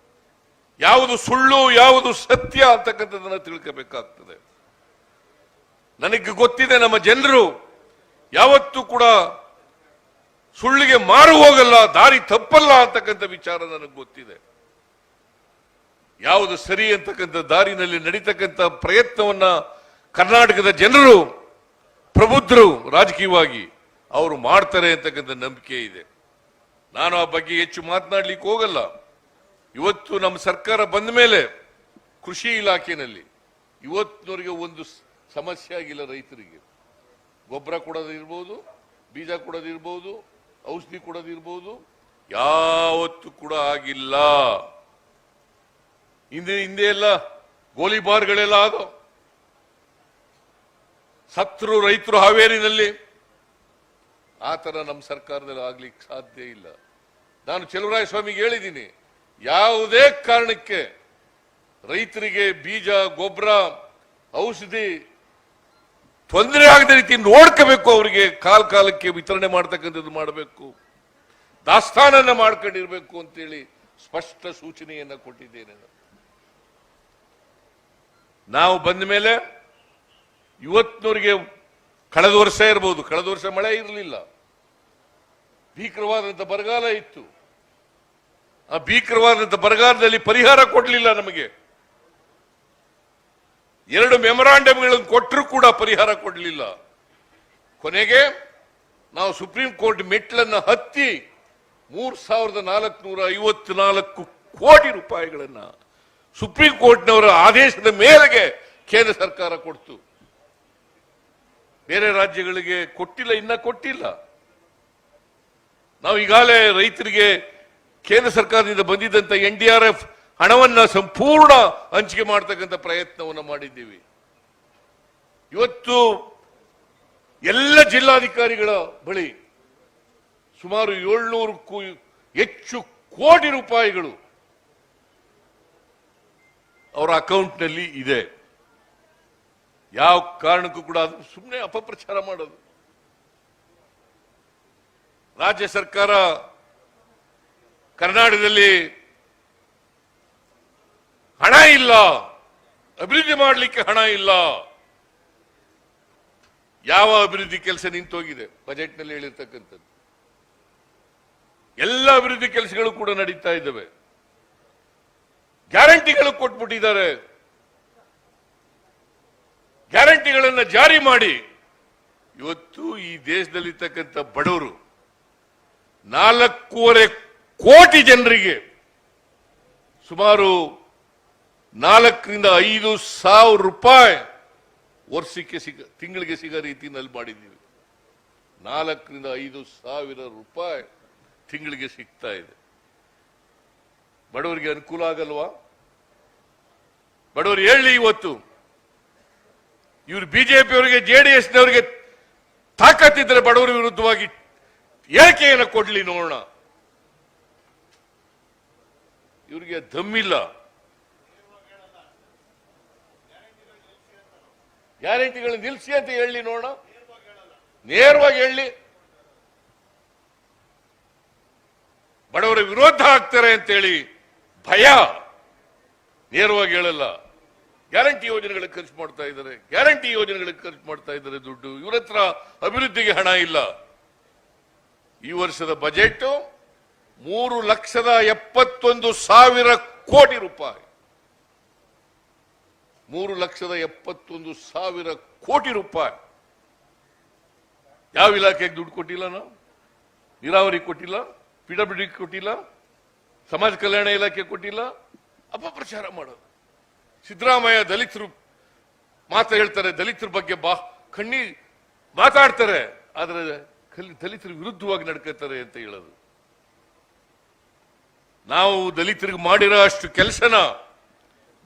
ಯಾವುದು ಸುಳ್ಳು ಯಾವುದು ಸತ್ಯ ಅಂತಕ್ಕಂಥದ್ದನ್ನು ತಿಳ್ಕೋಬೇಕಾಗ್ತದೆ. ನನಗೆ ಗೊತ್ತಿದೆ, ನಮ್ಮ ಜನರು ಯಾವತ್ತೂ ಕೂಡ ಸುಳ್ಳಿಗೆ ಮಾರು ಹೋಗಲ್ಲ, ದಾರಿ ತಪ್ಪಲ್ಲ ಅಂತಕ್ಕಂಥ ವಿಚಾರ ನನಗೆ ಗೊತ್ತಿದೆ. ಯಾವುದು ಸರಿ ಅಂತಕ್ಕಂಥ ದಾರಿನಲ್ಲಿ ನಡೀತಕ್ಕಂಥ ಪ್ರಯತ್ನವನ್ನ ಕರ್ನಾಟಕದ ಜನರು, ಪ್ರಬುದ್ಧರು ರಾಜಕೀಯವಾಗಿ ಅವರು ಮಾಡ್ತಾರೆ ಅಂತಕ್ಕಂಥ ನಂಬಿಕೆ ಇದೆ. ನಾನು ಆ ಬಗ್ಗೆ ಹೆಚ್ಚು ಮಾತನಾಡ್ಲಿಕ್ಕೆ ಹೋಗಲ್ಲ. ಇವತ್ತು ನಮ್ಮ ಸರ್ಕಾರ ಬಂದ ಮೇಲೆ ಕೃಷಿ ಇಲಾಖೆಯಲ್ಲಿ ಇವತ್ತಿನವರೆಗೆ ಒಂದು ಸಮಸ್ಯೆ ಆಗಿಲ್ಲ. ರೈತರಿಗೆ ಗೊಬ್ಬರ ಕೊಡೋದಿರ್ಬೋದು, ಬೀಜ ಕೊಡೋದಿರ್ಬೋದು, ಔಷಧಿ ಕೊಡೋದಿರ್ಬೋದು, ಯಾವತ್ತೂ ಕೂಡ ಆಗಿಲ್ಲ. ಹಿಂದೆ ಎಲ್ಲ ಗೋಲಿಬಾರ್ಗಳೆಲ್ಲ ಆದೋ, ಸತ್ರು ರೈತರು ಹಾವೇರಿನಲ್ಲಿ. ಆ ತರ ನಮ್ಮ ಸರ್ಕಾರದಲ್ಲಿ ಆಗ್ಲಿಕ್ಕೆ ಸಾಧ್ಯ ಇಲ್ಲ. ನಾನು ಚೆಲುವರಾಯ ಸ್ವಾಮಿಗೆ ಹೇಳಿದ್ದೀನಿ, ಯಾವುದೇ ಕಾರಣಕ್ಕೆ ರೈತರಿಗೆ ಬೀಜ, ಗೊಬ್ಬರ, ಔಷಧಿ ತೊಂದರೆ ಆಗದ ರೀತಿ ನೋಡ್ಕೋಬೇಕು. ಅವರಿಗೆ ಕಾಲಕ್ಕೆ ವಿತರಣೆ ಮಾಡ್ತಕ್ಕಂಥದ್ದು ಮಾಡಬೇಕು, ದಾಸ್ತಾನನ್ನ ಮಾಡ್ಕೊಂಡಿರ್ಬೇಕು ಅಂತೇಳಿ ಸ್ಪಷ್ಟ ಸೂಚನೆಯನ್ನ ಕೊಟ್ಟಿದ್ದೇನೆ. ನಾವು ಬಂದ ಮೇಲೆ ಇವತ್ತಿನವರಿಗೆ ಕಳೆದ ವರ್ಷ ಇರಬಹುದು, ಕಳೆದ ವರ್ಷ ಮಳೆ ಇರಲಿಲ್ಲ, ಭೀಕರವಾದಂಥ ಬರಗಾಲ ಇತ್ತು. ಆ ಭೀಕರವಾದಂಥ ಬರಗಾಲದಲ್ಲಿ ಪರಿಹಾರ ಕೊಡಲಿಲ್ಲ ನಮಗೆ. 2 ಮೆಮೊರಾಂಡಮ್ಗಳನ್ನು ಕೊಟ್ಟರೂ ಕೂಡ ಪರಿಹಾರ ಕೊಡಲಿಲ್ಲ. ಕೊನೆಗೆ ನಾವು ಸುಪ್ರೀಂ ಕೋರ್ಟ್ ಮೆಟ್ಲನ್ನು ಹತ್ತಿ 3,454 ಕೋಟಿ ರೂಪಾಯಿಗಳನ್ನ ಸುಪ್ರೀಂ ಕೋರ್ಟ್ನವರ ಆದೇಶದ ಮೇರೆಗೆ ಕೇಂದ್ರ ಸರ್ಕಾರ ಕೊಡ್ತು. ಬೇರೆ ರಾಜ್ಯಗಳಿಗೆ ಕೊಟ್ಟಿಲ್ಲ, ಇನ್ನ ಕೊಟ್ಟಿಲ್ಲ. ನಾವು ಈಗಾಗಲೇ ರೈತರಿಗೆ ಕೇಂದ್ರ ಸರ್ಕಾರದಿಂದ ಬಂದಿದ್ದಂತ NDRF ಹಣವನ್ನ ಸಂಪೂರ್ಣ ಹಂಚಿಕೆ ಮಾಡತಕ್ಕಂಥ ಪ್ರಯತ್ನವನ್ನು ಮಾಡಿದ್ದೀವಿ. ಇವತ್ತು ಎಲ್ಲ ಜಿಲ್ಲಾಧಿಕಾರಿಗಳ ಬಳಿ ಸುಮಾರು 700ಕ್ಕೂ ಹೆಚ್ಚು ಕೋಟಿ ರೂಪಾಯಿಗಳು ಅವರ ಅಕೌಂಟ್ನಲ್ಲಿ ಇದೆ. ಯಾವ ಕಾರಣಕ್ಕೂ ಕೂಡ ಅದು ಸುಮ್ಮನೆ ಅಪಪ್ರಚಾರ ಮಾಡೋದು. ರಾಜ್ಯ ಸರ್ಕಾರ ಕರ್ನಾಟಕದಲ್ಲಿ ಹಣ ಇಲ್ಲ, ಅಭಿವೃದ್ಧಿ ಮಾಡಲಿಕ್ಕೆ ಹಣ ಇಲ್ಲ. ಯಾವ ಅಭಿವೃದ್ಧಿ ಕೆಲಸ ನಿಂತೋಗಿದೆ? ಬಜೆಟ್ನಲ್ಲಿ ಹೇಳಿರ್ತಕ್ಕಂಥದ್ದು ಎಲ್ಲ ಅಭಿವೃದ್ಧಿ ಕೆಲಸಗಳು ಕೂಡ ನಡೀತಾ ಇದ್ದಾವೆ. ಗ್ಯಾರಂಟಿಗಳು ಕೊಟ್ಬಿಟ್ಟಿದ್ದಾರೆ. ಗ್ಯಾರಂಟಿಗಳನ್ನು ಜಾರಿ ಮಾಡಿ ಇವತ್ತು ಈ ದೇಶದಲ್ಲಿರ್ತಕ್ಕಂಥ ಬಡವರು 4.5 ಕೋಟಿ ಜನರಿಗೆ ಸುಮಾರು 4,000 ರಿಂದ 5,000 ರೂಪಾಯಿ ವರ್ಷಕ್ಕೆ ತಿಂಗಳಿಗೆ ಸಿಗೋ ರೀತಿಯಲ್ಲಿ ಮಾಡಿದ್ದೀವಿ. 4,000 ರಿಂದ 5,000 ರೂಪಾಯಿ ತಿಂಗಳಿಗೆ ಸಿಗ್ತಾ ಇದೆ. ಬಡವರಿಗೆ ಅನುಕೂಲ ಆಗಲ್ವಾ? ಬಡವರು ಹೇಳಿ, ಇವತ್ತು ಇವರು ಬಿಜೆಪಿಯವರಿಗೆ, JDSನವರಿಗೆ ತಾಕತ್ತಿದ್ರೆ ಬಡವರ ವಿರುದ್ಧವಾಗಿ ಹೇಳಿಕೆಯನ್ನು ಕೊಡ್ಲಿ ನೋಡೋಣ. ಇವರಿಗೆ ದಮ್ಮಿಲ್ಲ. ಗ್ಯಾರಂಟಿಗಳು ನಿಲ್ಲಿಸಿ ಅಂತ ಹೇಳಿ ನೋಡೋಣ, ನೇರವಾಗಿ ಹೇಳಿ. ಬಡವರ ವಿರೋಧ ಆಗ್ತಾರೆ ಅಂತೇಳಿ ಭಯ, ನೇರವಾಗಿ ಹೇಳಲ್ಲ. ಗ್ಯಾರಂಟಿ ಯೋಜನೆಗಳಿಗೆ ಖರ್ಚು ಮಾಡ್ತಾ ಇದ್ದಾರೆ, ಗ್ಯಾರಂಟಿ ಯೋಜನೆಗಳಿಗೆ ಖರ್ಚು ಮಾಡ್ತಾ ಇದ್ದಾರೆ ದುಡ್ಡು. ಇವರ ಹತ್ರ ಅಭಿವೃದ್ಧಿಗೆ ಹಣ ಇಲ್ಲ. ಈ ವರ್ಷದ ಬಜೆಟ್ 3,71,000 ಕೋಟಿ ರೂಪಾಯಿ. 3,71,000 ಕೋಟಿ ರೂಪಾಯಿ. ಯಾವ ಇಲಾಖೆಗೆ ದುಡ್ಡು ಕೊಟ್ಟಿಲ್ಲ? ನಾವು ನೀರಾವರಿ ಕೊಟ್ಟಿಲ್ಲ, PWD ಕೊಟ್ಟಿಲ್ಲ, ಸಮಾಜ ಕಲ್ಯಾಣ ಇಲಾಖೆ ಕೊಟ್ಟಿಲ್ಲ. ಅಪಪ್ರಚಾರ ಮಾಡೋದು. ಸಿದ್ದರಾಮಯ್ಯ ದಲಿತರು ಹೇಳ್ತಾರೆ, ದಲಿತರ ಬಗ್ಗೆ ಕಣ್ಣಿ ಮಾತಾಡ್ತಾರೆ. ಆದ್ರೆ ದಲಿತರ ವಿರುದ್ಧವಾಗಿ ನಡ್ಕೋತಾರೆ ಅಂತ ಹೇಳೋದು. ನಾವು ದಲಿತರಿಗೆ ಮಾಡಿರೋ ಅಷ್ಟು ಕೆಲಸನ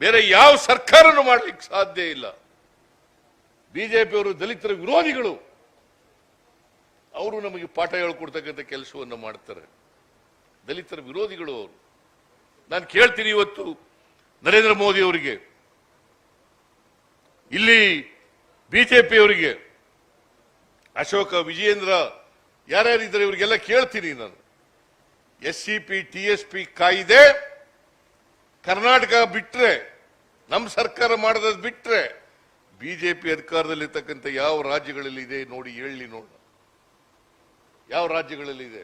ಬೇರೆ ಯಾವ ಸರ್ಕಾರನೂ ಮಾಡ್ಲಿಕ್ಕೆ ಸಾಧ್ಯ ಇಲ್ಲ. ಬಿಜೆಪಿಯವರು ದಲಿತರ ವಿರೋಧಿಗಳು, ಅವರು ನಮಗೆ ಪಾಠ ಹೇಳ್ಕೊಡ್ತಕ್ಕಂಥ ಕೆಲಸವನ್ನು ಮಾಡ್ತಾರೆ. ದಲಿತರ ವಿರೋಧಿಗಳು ಅವರು. ನಾನು ಕೇಳ್ತೀನಿ ಇವತ್ತು ನರೇಂದ್ರ ಮೋದಿ ಅವರಿಗೆ, ಇಲ್ಲಿ ಬಿಜೆಪಿಯವರಿಗೆ, ಅಶೋಕ, ವಿಜಯೇಂದ್ರ ಯಾರ್ಯಾರಿದ್ದಾರೆ ಇವರಿಗೆಲ್ಲ ಕೇಳ್ತೀನಿ ನಾನು. SCP TSP ಕಾಯ್ದೆ ಕರ್ನಾಟಕ ಬಿಟ್ರೆ, ನಮ್ಮ ಸರ್ಕಾರ ಮಾಡದ ಬಿಟ್ರೆ ಬಿಜೆಪಿ ಅಧಿಕಾರದಲ್ಲಿರ್ತಕ್ಕಂಥ ಯಾವ ರಾಜ್ಯಗಳಲ್ಲಿ ಇದೆ ನೋಡಿ, ಹೇಳಿ ನೋಡ, ಯಾವ ರಾಜ್ಯಗಳಲ್ಲಿ ಇದೆ?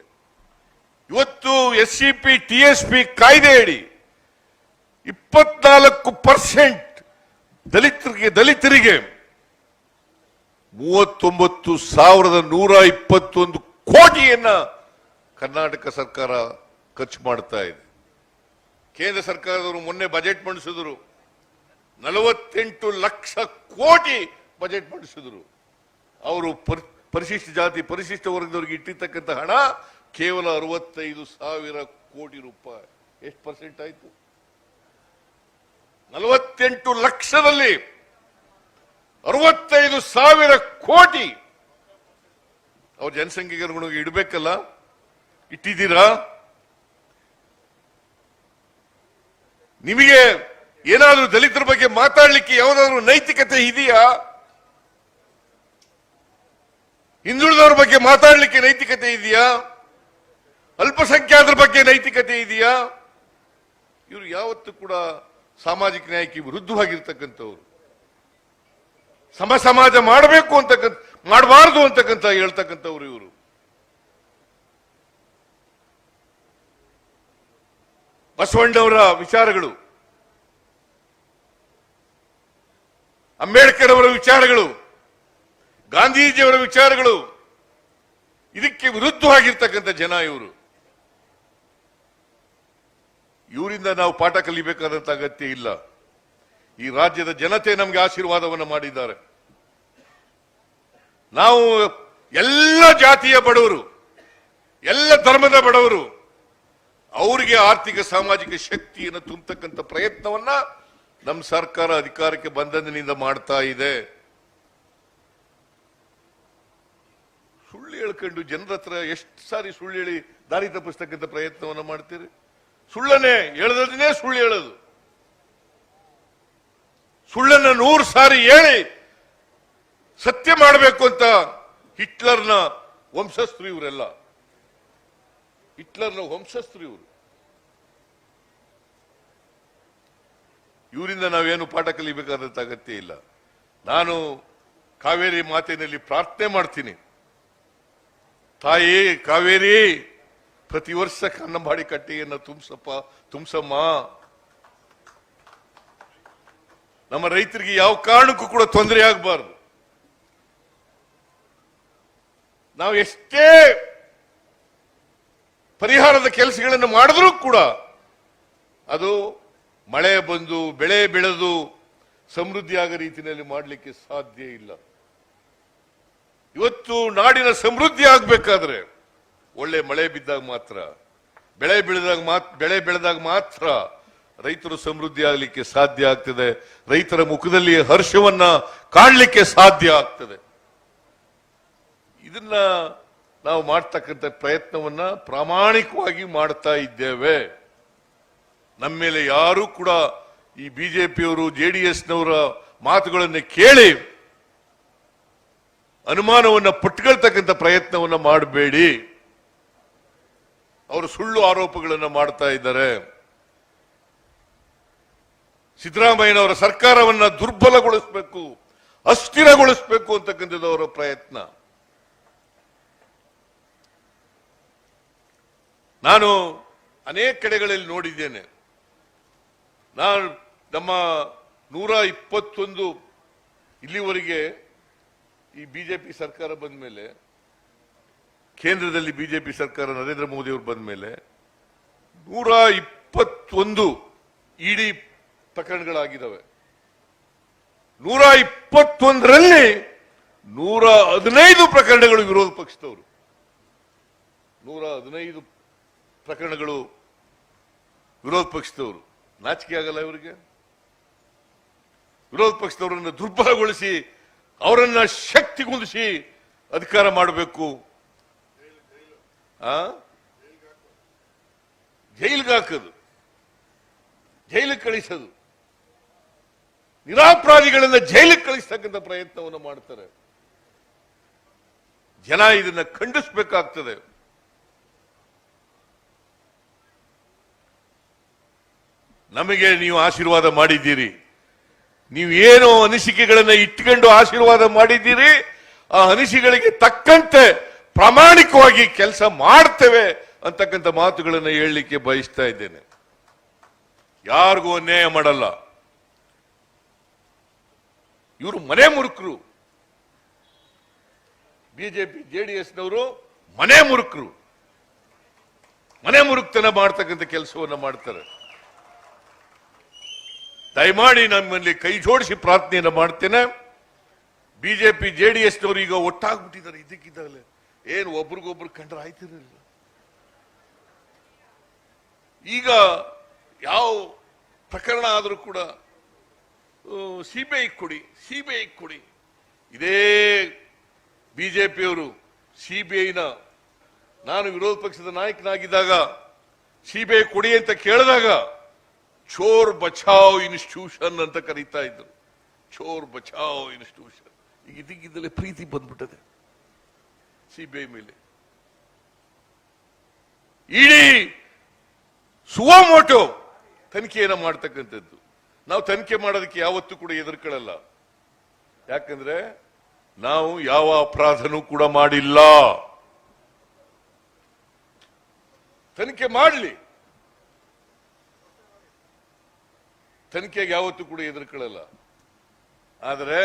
ಇವತ್ತು SCP TSP ಕಾಯ್ದೆ ಅಡಿ 24% ದಲಿತರಿಗೆ 39,121 ಕೋಟಿಯನ್ನ ಕರ್ನಾಟಕ ಸರ್ಕಾರ ಖರ್ಚು ಮಾಡ್ತಾ ಇದೆ. ಕೇಂದ್ರ ಸರ್ಕಾರದವರು ಮೊನ್ನೆ ಬಜೆಟ್ ಮಂಡಿಸಿದ್ರು, 48 ಲಕ್ಷ ಕೋಟಿ ಬಜೆಟ್ ಮಂಡಿಸಿದ್ರು. ಅವರು ಪರಿಶಿಷ್ಟ ಜಾತಿ, ಪರಿಶಿಷ್ಟ ವರ್ಗದವರಿಗೆ ಇಟ್ಟಿರ್ತಕ್ಕಂಥ ಹಣ ಕೇವಲ 65,000 ಕೋಟಿ ರೂಪಾಯಿ. ಎಷ್ಟು ಪರ್ಸೆಂಟ್ ಆಯ್ತು? 48 ಲಕ್ಷದಲ್ಲಿ 65,000 ಕೋಟಿ ಅವ್ರ ಜನಸಂಖ್ಯೆಗೆ ಅನುಗುಣವಾಗಿ ಇಡಬೇಕಲ್ಲ, ಇಟ್ಟಿದ್ದೀರಾ? ನಿಮಗೆ ಏನಾದ್ರೂ ದಲಿತರ ಬಗ್ಗೆ ಮಾತಾಡ್ಲಿಕ್ಕೆ ಯಾವುದಾದ್ರೂ ನೈತಿಕತೆ ಇದೆಯಾ? ಹಿಂದುಳಿದವರ ಬಗ್ಗೆ ಮಾತಾಡ್ಲಿಕ್ಕೆ ನೈತಿಕತೆ ಇದೆಯಾ? ಅಲ್ಪಸಂಖ್ಯಾತರ ಬಗ್ಗೆ ನೈತಿಕತೆ ಇದೆಯಾ? ಇವರು ಯಾವತ್ತೂ ಕೂಡ ಸಾಮಾಜಿಕ ನ್ಯಾಯಕ್ಕೆ ವಿರುದ್ಧವಾಗಿರ್ತಕ್ಕಂಥವ್ರು. ಸಮಾಜ ಮಾಡಬೇಕು ಅಂತಕ್ಕಂಥ, ಮಾಡಬಾರದು ಅಂತಕ್ಕಂಥ ಹೇಳ್ತಕ್ಕಂಥವ್ರು ಇವರು. ಬಸವಣ್ಣವರ ವಿಚಾರಗಳು, ಅಂಬೇಡ್ಕರ್ ಅವರ ವಿಚಾರಗಳು, ಗಾಂಧೀಜಿಯವರ ವಿಚಾರಗಳು, ಇದಕ್ಕೆ ವಿರುದ್ಧವಾಗಿರ್ತಕ್ಕಂಥ ಜನ ಇವರು. ಇವರಿಂದ ನಾವು ಪಾಠ ಕಲಿಬೇಕಾದಂತ ಅಗತ್ಯ ಇಲ್ಲ. ಈ ರಾಜ್ಯದ ಜನತೆ ನಮಗೆ ಆಶೀರ್ವಾದವನ್ನು ಮಾಡಿದ್ದಾರೆ. ನಾವು ಎಲ್ಲ ಜಾತಿಯ ಬಡವರು, ಎಲ್ಲ ಧರ್ಮದ ಬಡವರು, ಅವರಿಗೆ ಆರ್ಥಿಕ ಸಾಮಾಜಿಕ ಶಕ್ತಿಯನ್ನು ತುಂಬತಕ್ಕಂಥ ಪ್ರಯತ್ನವನ್ನ ನಮ್ಮ ಸರ್ಕಾರ ಅಧಿಕಾರಕ್ಕೆ ಬಂದಂದಿನಿಂದ ಮಾಡ್ತಾ ಇದೆ. ಸುಳ್ಳು ಹೇಳ್ಕೊಂಡು ಜನರ ಹತ್ರ ಎಷ್ಟು ಸಾರಿ ಸುಳ್ಳು ಹೇಳಿ ದಾರಿ ತಪ್ಪಿಸ್ತಕ್ಕಂಥ ಪ್ರಯತ್ನವನ್ನು ಮಾಡ್ತೀರಿ? ಸುಳ್ಳನ್ನೇ ಹೇಳದನ್ನೇ ಸುಳ್ಳು ಹೇಳೋದು, ಸುಳ್ಳನ್ನ 100 ಸಾರಿ ಹೇಳಿ ಸತ್ಯ ಮಾಡಬೇಕು ಅಂತ ಹಿಟ್ಲರ್ನ ವಂಶಸ್ಥರು ಇವರೆಲ್ಲ. ಹಿಟ್ಲರ್ನ ವಂಶಸ್ಥರು ಇವರು. ಇವರಿಂದ ನಾವೇನು ಪಾಠ ಕಲಿಬೇಕಾದಂತ ಅಗತ್ಯ ಇಲ್ಲ. ನಾನು ಕಾವೇರಿ ಮಾತಿನಲ್ಲಿ ಪ್ರಾರ್ಥನೆ ಮಾಡ್ತೀನಿ, ತಾಯಿ ಕಾವೇರಿ, ಪ್ರತಿ ವರ್ಷ ಕನ್ನಂಬಾಡಿ ಕಟ್ಟೆಯನ್ನು ತುಂಬಿಸಮ್ಮ. ನಮ್ಮ ರೈತರಿಗೆ ಯಾವ ಕಾರಣಕ್ಕೂ ಕೂಡ ತೊಂದರೆ ಆಗಬಾರದು. ನಾವು ಎಷ್ಟೇ ಪರಿಹಾರದ ಕೆಲಸಗಳನ್ನು ಮಾಡಿದ್ರೂ ಕೂಡ ಅದು ಮಳೆ ಬಂದು ಬೆಳೆ ಬೆಳೆದು ಸಮೃದ್ಧಿ ಆಗೋ ರೀತಿಯಲ್ಲಿ ಮಾಡಲಿಕ್ಕೆ ಸಾಧ್ಯ ಇಲ್ಲ. ಇವತ್ತು ನಾಡಿನ ಸಮೃದ್ಧಿ ಆಗಬೇಕಾದ್ರೆ ಒಳ್ಳೆ ಮಳೆ ಬಿದ್ದಾಗ ಮಾತ್ರ, ಬೆಳೆ ಬೆಳೆದಾಗ ಮಾತ್ರ ರೈತರು ಸಮೃದ್ಧಿ ಆಗಲಿಕ್ಕೆ ಸಾಧ್ಯ ಆಗ್ತದೆ. ರೈತರ ಮುಖದಲ್ಲಿ ಹರ್ಷವನ್ನ ಕಾಣಲಿಕ್ಕೆ ಸಾಧ್ಯ ಆಗ್ತದೆ. ಇದನ್ನ ನಾವು ಮಾಡ್ತಕ್ಕಂಥ ಪ್ರಯತ್ನವನ್ನ ಪ್ರಾಮಾಣಿಕವಾಗಿ ಮಾಡ್ತಾ ಇದ್ದೇವೆ. ನಮ್ಮ ಮೇಲೆ ಯಾರು ಕೂಡ ಈ ಬಿಜೆಪಿಯವರು, JDSನವರ ಮಾತುಗಳನ್ನು ಕೇಳಿ ಅನುಮಾನವನ್ನ ಪುಟ್ಕೊಳ್ತಕ್ಕಂಥ ಪ್ರಯತ್ನವನ್ನ ಮಾಡಬೇಡಿ. ಅವರು ಸುಳ್ಳು ಆರೋಪಗಳನ್ನು ಮಾಡ್ತಾ ಇದ್ದಾರೆ. ಸಿದ್ದರಾಮಯ್ಯನವರ ಸರ್ಕಾರವನ್ನ ದುರ್ಬಲಗೊಳಿಸಬೇಕು, ಅಸ್ಥಿರಗೊಳಿಸಬೇಕು ಅಂತಕ್ಕಂಥದ್ದು ಅವರ ಪ್ರಯತ್ನ. ನಾನು ಅನೇಕ ಕಡೆಗಳಲ್ಲಿ ನೋಡಿದ್ದೇನೆ. ನಾನು ನಮ್ಮ 121 ಇಲ್ಲಿವರೆಗೆ ಈ ಬಿಜೆಪಿ ಸರ್ಕಾರ ಬಂದ ಮೇಲೆ, ಕೇಂದ್ರದಲ್ಲಿ ಬಿಜೆಪಿ ಸರ್ಕಾರ ನರೇಂದ್ರ ಮೋದಿ ಅವರು ಬಂದ ಮೇಲೆ 121 ಇಡಿ ಪ್ರಕರಣಗಳಾಗಿದ್ದಾವೆ. 121ರಲ್ಲಿ 115 ಪ್ರಕರಣಗಳು ವಿರೋಧ ಪಕ್ಷದವರು, 115 ಪ್ರಕರಣಗಳು ವಿರೋಧ ಪಕ್ಷದವರು. ನಾಚಿಕೆ ಆಗಲ್ಲ ಇವರಿಗೆ? ವಿರೋಧ ಪಕ್ಷದವರನ್ನು ದುರ್ಬಲಗೊಳಿಸಿ ಅವರನ್ನ ಶಕ್ತಿಗುಂದಿಸಿ ಅಧಿಕಾರ ಮಾಡಬೇಕು, ಜೈಲಿಗೆ ಹಾಕೋದು, ಜೈಲಿಗೆ ಕಳಿಸೋದು, ನಿರಾಪರಾಧಿಗಳನ್ನ ಜೈಲಿಗೆ ಕಳಿಸ್ತಕ್ಕಂಥ ಪ್ರಯತ್ನವನ್ನು ಮಾಡ್ತಾರೆ. ಜನ ಇದನ್ನ ಖಂಡಿಸಬೇಕಾಗ್ತದೆ. ನಮಗೆ ನೀವು ಆಶೀರ್ವಾದ ಮಾಡಿದ್ದೀರಿ, ನೀವು ಏನು ಅನಿಸಿಕೆಗಳನ್ನ ಇಟ್ಕೊಂಡು ಆಶೀರ್ವಾದ ಮಾಡಿದ್ದೀರಿ, ಆ ಅನಿಸಿಕೆಗಳಿಗೆ ತಕ್ಕಂತೆ ಪ್ರಾಮಾಣಿಕವಾಗಿ ಕೆಲಸ ಮಾಡ್ತೇವೆ ಅಂತಕ್ಕಂಥ ಮಾತುಗಳನ್ನು ಹೇಳಲಿಕ್ಕೆ ಬಯಸ್ತಾ ಇದ್ದೇನೆ. ಯಾರಿಗೂ ಅನ್ಯಾಯ ಮಾಡಲ್ಲ. ಇವರು ಮನೆ ಮುರುಕರು, ಬಿಜೆಪಿ ಜೆಡಿಎಸ್ನವರು ಮನೆ ಮುರುಕರು, ಮನೆ ಮುರುಕ್ತನ ಮಾಡ್ತಕ್ಕಂಥ ಕೆಲಸವನ್ನ ಮಾಡ್ತಾರೆ. ದಯಮಾಡಿ ನಮ್ಮಲ್ಲಿ ಕೈ ಜೋಡಿಸಿ ಪ್ರಾರ್ಥನೆಯನ್ನು ಮಾಡ್ತೇನೆ. ಬಿಜೆಪಿ ಜೆಡಿಎಸ್ನವರು ಈಗ ಒಟ್ಟಾಗ್ಬಿಟ್ಟಿದ್ದಾರೆ. ಇದಕ್ಕಿದ್ದಾಗಲೇ ಏನು ಒಬ್ರಿಗೊಬ್ರು ಕಂಡ್ರೆ ಆಯ್ತಿರಲಿಲ್ಲ. ಈಗ ಯಾವ ಪ್ರಕರಣ ಆದರೂ ಕೂಡ ಸಿಬಿಐ ಕೊಡಿ, ಸಿಬಿಐ ಕೊಡಿ. ಇದೇ ಬಿಜೆಪಿಯವರು ಸಿಬಿಐನ, ನಾನು ವಿರೋಧ ಪಕ್ಷದ ನಾಯಕನಾಗಿದ್ದಾಗ ಸಿಬಿಐ ಕೊಡಿ ಅಂತ ಕೇಳಿದಾಗ ಚೋರ್ ಬಚಾವ್ ಇನ್ಸ್ಟಿಟ್ಯೂಷನ್ ಅಂತ ಕರೀತಾ ಇದ್ರು. ಚೋರ್ ಬಚಾವ್ ಇನ್ಸ್ಟಿಟ್ಯೂಷನ್. ಈಗ ಇದಕ್ಕಿದ್ದಲೇ ಪ್ರೀತಿ ಬಂದ್ಬಿಟ್ಟದೆ ಸಿಬಿಐ ಮೇಲೆ. ಇಡೀ ಸುವಮೋಟೋ ತನಿಖೆಯನ್ನ ಮಾಡ್ತಕ್ಕಂಥದ್ದು. ನಾವು ತನಿಖೆ ಮಾಡೋದಕ್ಕೆ ಯಾವತ್ತೂ ಕೂಡ ಎದುರ್ಕೊಳ್ಳಲ್ಲ. ಯಾಕಂದ್ರೆ ನಾವು ಯಾವ ಅಪರಾಧನೂ ಕೂಡ ಮಾಡಿಲ್ಲ. ತನಿಖೆ ಮಾಡಲಿ, ತನಿಖೆಗೆ ಯಾವತ್ತೂ ಕೂಡ ಎದುರ್ಕೊಳ್ಳಲ್ಲ. ಆದರೆ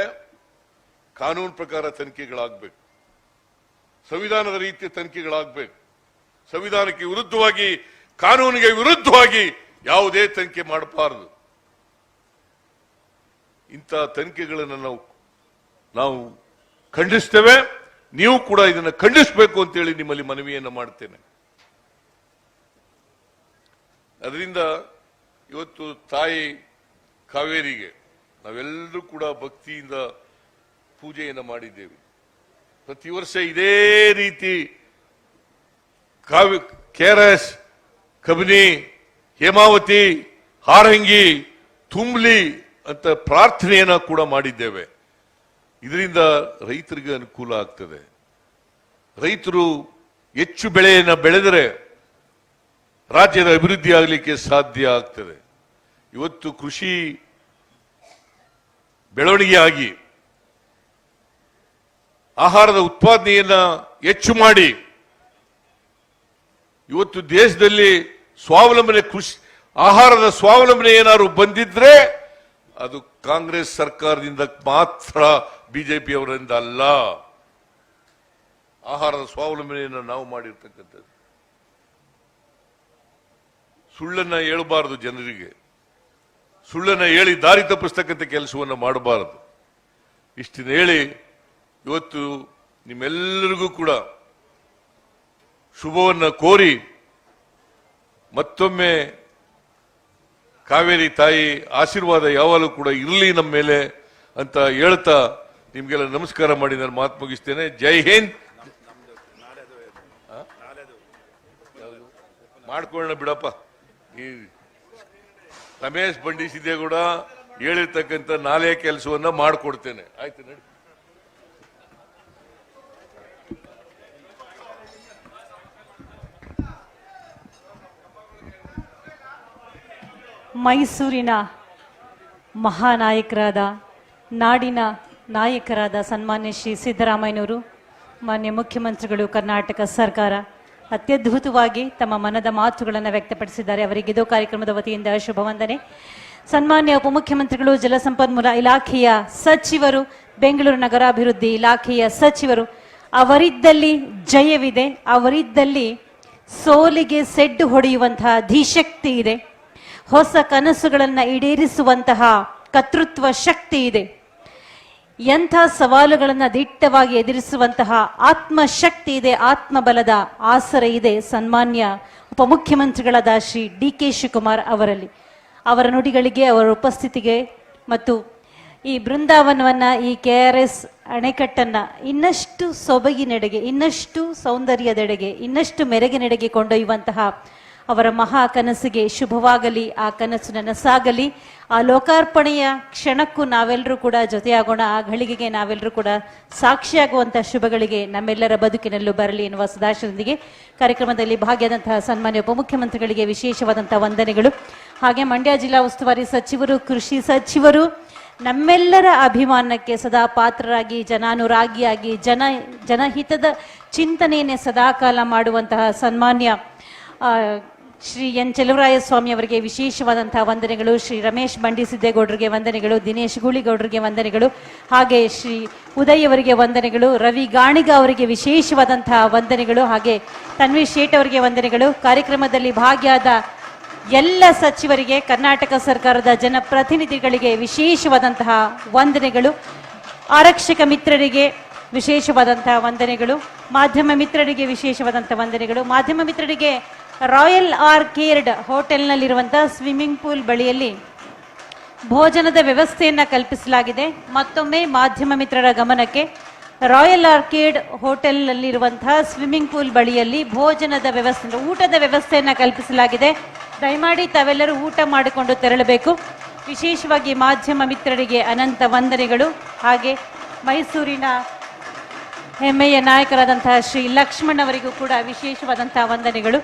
ಕಾನೂನು ಪ್ರಕಾರ ತನಿಖೆಗಳಾಗಬೇಕು, ಸಂವಿಧಾನದ ರೀತಿಯ ತನಿಖೆಗಳಾಗಬೇಕು. ಸಂವಿಧಾನಕ್ಕೆ ವಿರುದ್ಧವಾಗಿ, ಕಾನೂನಿಗೆ ವಿರುದ್ಧವಾಗಿ ಯಾವುದೇ ತನಿಖೆ ಮಾಡಬಾರದು. ಇಂಥ ತನಿಖೆಗಳನ್ನು ನಾವು ಖಂಡಿಸ್ತೇವೆ. ನೀವು ಕೂಡ ಇದನ್ನು ಖಂಡಿಸಬೇಕು ಅಂತೇಳಿ ನಿಮ್ಮಲ್ಲಿ ಮನವಿಯನ್ನು ಮಾಡ್ತೇನೆ. ಅದರಿಂದ ಇವತ್ತು ತಾಯಿ ಕಾವೇರಿಗೆ ನಾವೆಲ್ಲರೂ ಕೂಡ ಭಕ್ತಿಯಿಂದ ಪೂಜೆಯನ್ನು ಮಾಡಿದ್ದೇವೆ. ಪ್ರತಿ ವರ್ಷ ಇದೇ ರೀತಿ KRS, ಕಬಿನಿ, ಹೇಮಾವತಿ, ಹಾರಂಗಿ, ತುಂಬಲಿ ಅಂತ ಪ್ರಾರ್ಥನೆಯನ್ನ ಕೂಡ ಮಾಡಿದ್ದೇವೆ. ಇದರಿಂದ ರೈತರಿಗೆ ಅನುಕೂಲ ಆಗ್ತದೆ. ರೈತರು ಹೆಚ್ಚು ಬೆಳೆಯನ್ನು ಬೆಳೆದರೆ ರಾಜ್ಯದ ಅಭಿವೃದ್ಧಿ ಆಗಲಿಕ್ಕೆ ಸಾಧ್ಯ ಆಗ್ತದೆ. ಇವತ್ತು ಕೃಷಿ ಬೆಳವಣಿಗೆ ಆಗಿ ಆಹಾರದ ಉತ್ಪಾದನೆಯನ್ನ ಹೆಚ್ಚು ಮಾಡಿ ಇವತ್ತು ದೇಶದಲ್ಲಿ ಸ್ವಾವಲಂಬನೆ, ಕೃಷಿ ಆಹಾರದ ಸ್ವಾವಲಂಬನೆ ಏನಾದ್ರು ಬಂದಿದ್ರೆ ಅದು ಕಾಂಗ್ರೆಸ್ ಸರ್ಕಾರದಿಂದ ಮಾತ್ರ, ಬಿಜೆಪಿ ಅವರಿಂದ ಅಲ್ಲ. ಆಹಾರದ ಸ್ವಾವಲಂಬನೆಯನ್ನು ನಾವು ಮಾಡಿರ್ತಕ್ಕಂಥದ್ದು. ಸುಳ್ಳನ್ನ ಹೇಳಬಾರದು, ಜನರಿಗೆ ಸುಳ್ಳನ್ನ ಹೇಳಿ ದಾರಿ ತಪ್ಪಿಸ್ತಕ್ಕಂಥ ಕೆಲಸವನ್ನು ಮಾಡಬಾರದು. ಇಷ್ಟನ್ನ ಹೇಳಿ ಇವತ್ತು ನಿಮ್ಮೆಲ್ಲರಿಗೂ ಕೂಡ ಶುಭವನ್ನ ಕೋರಿ ಮತ್ತೊಮ್ಮೆ ಕಾವೇರಿ ತಾಯಿ ಆಶೀರ್ವಾದ ಯಾವಾಗಲೂ ಕೂಡ ಇರಲಿ ನಮ್ಮ ಮೇಲೆ ಅಂತ ಹೇಳ್ತಾ ನಿಮ್ಗೆಲ್ಲ ನಮಸ್ಕಾರ ಮಾಡಿ ನಾನು ಮಾತು ಮುಗಿಸ್ತೇನೆ. ಜೈ ಹಿಂದ್. ಮಾಡ್ಕೊಳ್ಳೋಣ ಬಿಡಪ್ಪ. ಈ ರಮೇಶ್ ಬಂಡಿಸಿದ್ದೇಗೌಡ ಹೇಳಿರ್ತಕ್ಕಂಥ ನಾಳೆ ಕೆಲಸವನ್ನ ಮಾಡಿಕೊಡ್ತೇನೆ. ಆಯ್ತು, ನಡಿ. ಮೈಸೂರಿನ ಮಹಾನಾಯಕರಾದ, ನಾಡಿನ ನಾಯಕರಾದ ಸನ್ಮಾನ್ಯ ಶ್ರೀ ಸಿದ್ದರಾಮಯ್ಯನವರು, ಮಾನ್ಯ ಮುಖ್ಯಮಂತ್ರಿಗಳು, ಕರ್ನಾಟಕ ಸರ್ಕಾರ ಅತ್ಯದ್ಭುತವಾಗಿ ತಮ್ಮ ಮನದ ಮಾತುಗಳನ್ನು ವ್ಯಕ್ತಪಡಿಸಿದ್ದಾರೆ. ಅವರಿಗೆ ಇದು ಕಾರ್ಯಕ್ರಮದ ವತಿಯಿಂದ ಶುಭ ವಂದನೆ. ಸನ್ಮಾನ್ಯ ಉಪಮುಖ್ಯಮಂತ್ರಿಗಳು, ಜಲಸಂಪನ್ಮೂಲ ಇಲಾಖೆಯ ಸಚಿವರು, ಬೆಂಗಳೂರು ನಗರಾಭಿವೃದ್ಧಿ ಇಲಾಖೆಯ ಸಚಿವರು, ಅವರಿದ್ದಲ್ಲಿ ಜಯವಿದೆ, ಅವರಿದ್ದಲ್ಲಿ ಸೋಲಿಗೆ ಸೆಡ್ಡು ಹೊಡೆಯುವಂತಹ ಧೀಶಕ್ತಿ ಇದೆ. ಹೊಸ ಕನಸುಗಳನ್ನು ಈಡೇರಿಸುವಂತಹ ಕರ್ತೃತ್ವ ಶಕ್ತಿ ಇದೆ. ಎಂಥ ಸವಾಲುಗಳನ್ನು ದಿಟ್ಟವಾಗಿ ಎದುರಿಸುವಂತಹ ಆತ್ಮಶಕ್ತಿ ಇದೆ, ಆತ್ಮಬಲದ ಆಸರೆ ಇದೆ ಸನ್ಮಾನ್ಯ ಉಪಮುಖ್ಯಮಂತ್ರಿಗಳಾದ ಶ್ರೀ DK ಶಿವಕುಮಾರ್ ಅವರಲ್ಲಿ. ಅವರ ನುಡಿಗಳಿಗೆ, ಅವರ ಉಪಸ್ಥಿತಿಗೆ ಮತ್ತು ಈ ಬೃಂದಾವನವನ್ನ, ಈ KRS ಅಣೆಕಟ್ಟನ್ನ ಇನ್ನಷ್ಟು ಸೊಬಗಿನೆಡೆಗೆ, ಇನ್ನಷ್ಟು ಸೌಂದರ್ಯದೆಡೆಗೆ, ಇನ್ನಷ್ಟು ಮೆರುಗಿನೆಡೆಗೆ ಕೊಂಡೊಯ್ಯುವಂತಹ ಅವರ ಮಹಾ ಕನಸಿಗೆ ಶುಭವಾಗಲಿ, ಆ ಕನಸು ನನಸಾಗಲಿ. ಆ ಲೋಕಾರ್ಪಣೆಯ ಕ್ಷಣಕ್ಕೂ ನಾವೆಲ್ಲರೂ ಕೂಡ ಜೊತೆಯಾಗೋಣ, ಆ ಘಳಿಗೆಗೆ ನಾವೆಲ್ಲರೂ ಕೂಡ ಸಾಕ್ಷಿಯಾಗುವಂತಹ ಶುಭಗಳಿಗೆ ನಮ್ಮೆಲ್ಲರ ಬದುಕಿನಲ್ಲೂ ಬರಲಿ ಎನ್ನುವ ಸದಾಶಯದೊಂದಿಗೆ ಕಾರ್ಯಕ್ರಮದಲ್ಲಿ ಭಾಗಿಯಾದಂತಹ ಸನ್ಮಾನ್ಯ ಉಪಮುಖ್ಯಮಂತ್ರಿಗಳಿಗೆ ವಿಶೇಷವಾದಂತಹ ವಂದನೆಗಳು. ಹಾಗೆ ಮಂಡ್ಯ ಜಿಲ್ಲಾ ಉಸ್ತುವಾರಿ ಸಚಿವರು, ಕೃಷಿ ಸಚಿವರು, ನಮ್ಮೆಲ್ಲರ ಅಭಿಮಾನಕ್ಕೆ ಸದಾ ಪಾತ್ರರಾಗಿ, ಜನಾನುರಾಗಿಯಾಗಿ, ಜನಹಿತದ ಚಿಂತನೆಯನ್ನೇ ಸದಾಕಾಲ ಮಾಡುವಂತಹ ಸನ್ಮಾನ್ಯ ಶ್ರೀ N. ಚೆಲುವರಾಯಸ್ವಾಮಿ ಅವರಿಗೆ ವಿಶೇಷವಾದಂತಹ ವಂದನೆಗಳು. ಶ್ರೀ ರಮೇಶ್ ಬಂಡಿಸಿದ್ದೇಗೌಡರಿಗೆ ವಂದನೆಗಳು, ದಿನೇಶ್ ಗೂಳಿಗೌಡರಿಗೆ ವಂದನೆಗಳು, ಹಾಗೆ ಶ್ರೀ ಉದಯ್ ಅವರಿಗೆ ವಂದನೆಗಳು, ರವಿ ಗಾಣಿಗ ಅವರಿಗೆ ವಿಶೇಷವಾದಂತಹ ವಂದನೆಗಳು, ಹಾಗೆ ತನ್ವಿ ಶೇಟ್ ಅವರಿಗೆ ವಂದನೆಗಳು. ಕಾರ್ಯಕ್ರಮದಲ್ಲಿ ಭಾಗಿಯಾದ ಎಲ್ಲ ಸಚಿವರಿಗೆ, ಕರ್ನಾಟಕ ಸರ್ಕಾರದ ಜನಪ್ರತಿನಿಧಿಗಳಿಗೆ ವಿಶೇಷವಾದಂತಹ ವಂದನೆಗಳು. ಆರಕ್ಷಕ ಮಿತ್ರರಿಗೆ ವಿಶೇಷವಾದಂತಹ ವಂದನೆಗಳು. ಮಾಧ್ಯಮ ಮಿತ್ರರಿಗೆ ವಿಶೇಷವಾದಂತಹ ವಂದನೆಗಳು. ಮಾಧ್ಯಮ ಮಿತ್ರರಿಗೆ ರಾಯಲ್ ಆರ್ಕೇಡ್ ಹೋಟೆಲ್ನಲ್ಲಿರುವಂತಹ ಸ್ವಿಮ್ಮಿಂಗ್ ಪೂಲ್ ಬಳಿಯಲ್ಲಿ ಭೋಜನದ ವ್ಯವಸ್ಥೆಯನ್ನ ಕಲ್ಪಿಸಲಾಗಿದೆ. ಮತ್ತೊಮ್ಮೆ ಮಾಧ್ಯಮ ಮಿತ್ರರ ಗಮನಕ್ಕೆ, ರಾಯಲ್ ಆರ್ಕೇಡ್ ಹೋಟೆಲ್ನಲ್ಲಿರುವಂತಹ ಸ್ವಿಮ್ಮಿಂಗ್ ಪೂಲ್ ಬಳಿಯಲ್ಲಿ ಭೋಜನದ ವ್ಯವಸ್ಥೆ, ಊಟದ ವ್ಯವಸ್ಥೆಯನ್ನ ಕಲ್ಪಿಸಲಾಗಿದೆ. ದಯಮಾಡಿ ತಾವೆಲ್ಲರೂ ಊಟ ಮಾಡಿಕೊಂಡು ತೆರಳಬೇಕು. ವಿಶೇಷವಾಗಿ ಮಾಧ್ಯಮ ಮಿತ್ರರಿಗೆ ಅನಂತ ವಂದನೆಗಳು. ಹಾಗೆ ಮೈಸೂರಿನ ಹೆಮ್ಮೆಯ ನಾಯಕರಾದಂತಹ ಶ್ರೀ ಲಕ್ಷ್ಮಣ್ ಅವರಿಗೂ ಕೂಡ ವಿಶೇಷವಾದಂತಹ ವಂದನೆಗಳು.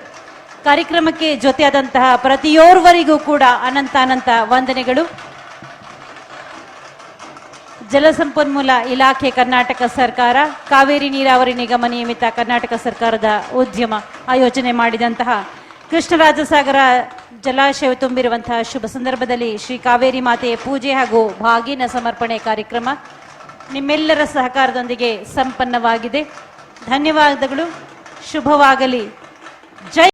ಕಾರ್ಯಕ್ರಮಕ್ಕೆ ಜೊತೆಯಾದಂತಹ ಪ್ರತಿಯೋರ್ವರಿಗೂ ಕೂಡ ಅನಂತ ವಂದನೆಗಳು. ಜಲಸಂಪನ್ಮೂಲ ಇಲಾಖೆ ಕರ್ನಾಟಕ ಸರ್ಕಾರ, ಕಾವೇರಿ ನೀರಾವರಿ ನಿಗಮ ನಿಯಮಿತ ಕರ್ನಾಟಕ ಸರ್ಕಾರದ ಉದ್ಯಮ ಆಯೋಜನೆ ಮಾಡಿದಂತಹ ಕೃಷ್ಣರಾಜಸಾಗರ ಜಲಾಶಯ ತುಂಬಿರುವಂತಹ ಶುಭ ಸಂದರ್ಭದಲ್ಲಿ ಶ್ರೀ ಕಾವೇರಿ ಮಾತೆಯ ಪೂಜೆ ಹಾಗೂ ಬಾಗಿನ ಸಮರ್ಪಣೆ ಕಾರ್ಯಕ್ರಮ ನಿಮ್ಮೆಲ್ಲರ ಸಹಕಾರದೊಂದಿಗೆ ಸಂಪನ್ನವಾಗಿದೆ. ಧನ್ಯವಾದಗಳು. ಶುಭವಾಗಲಿ. ಜೈ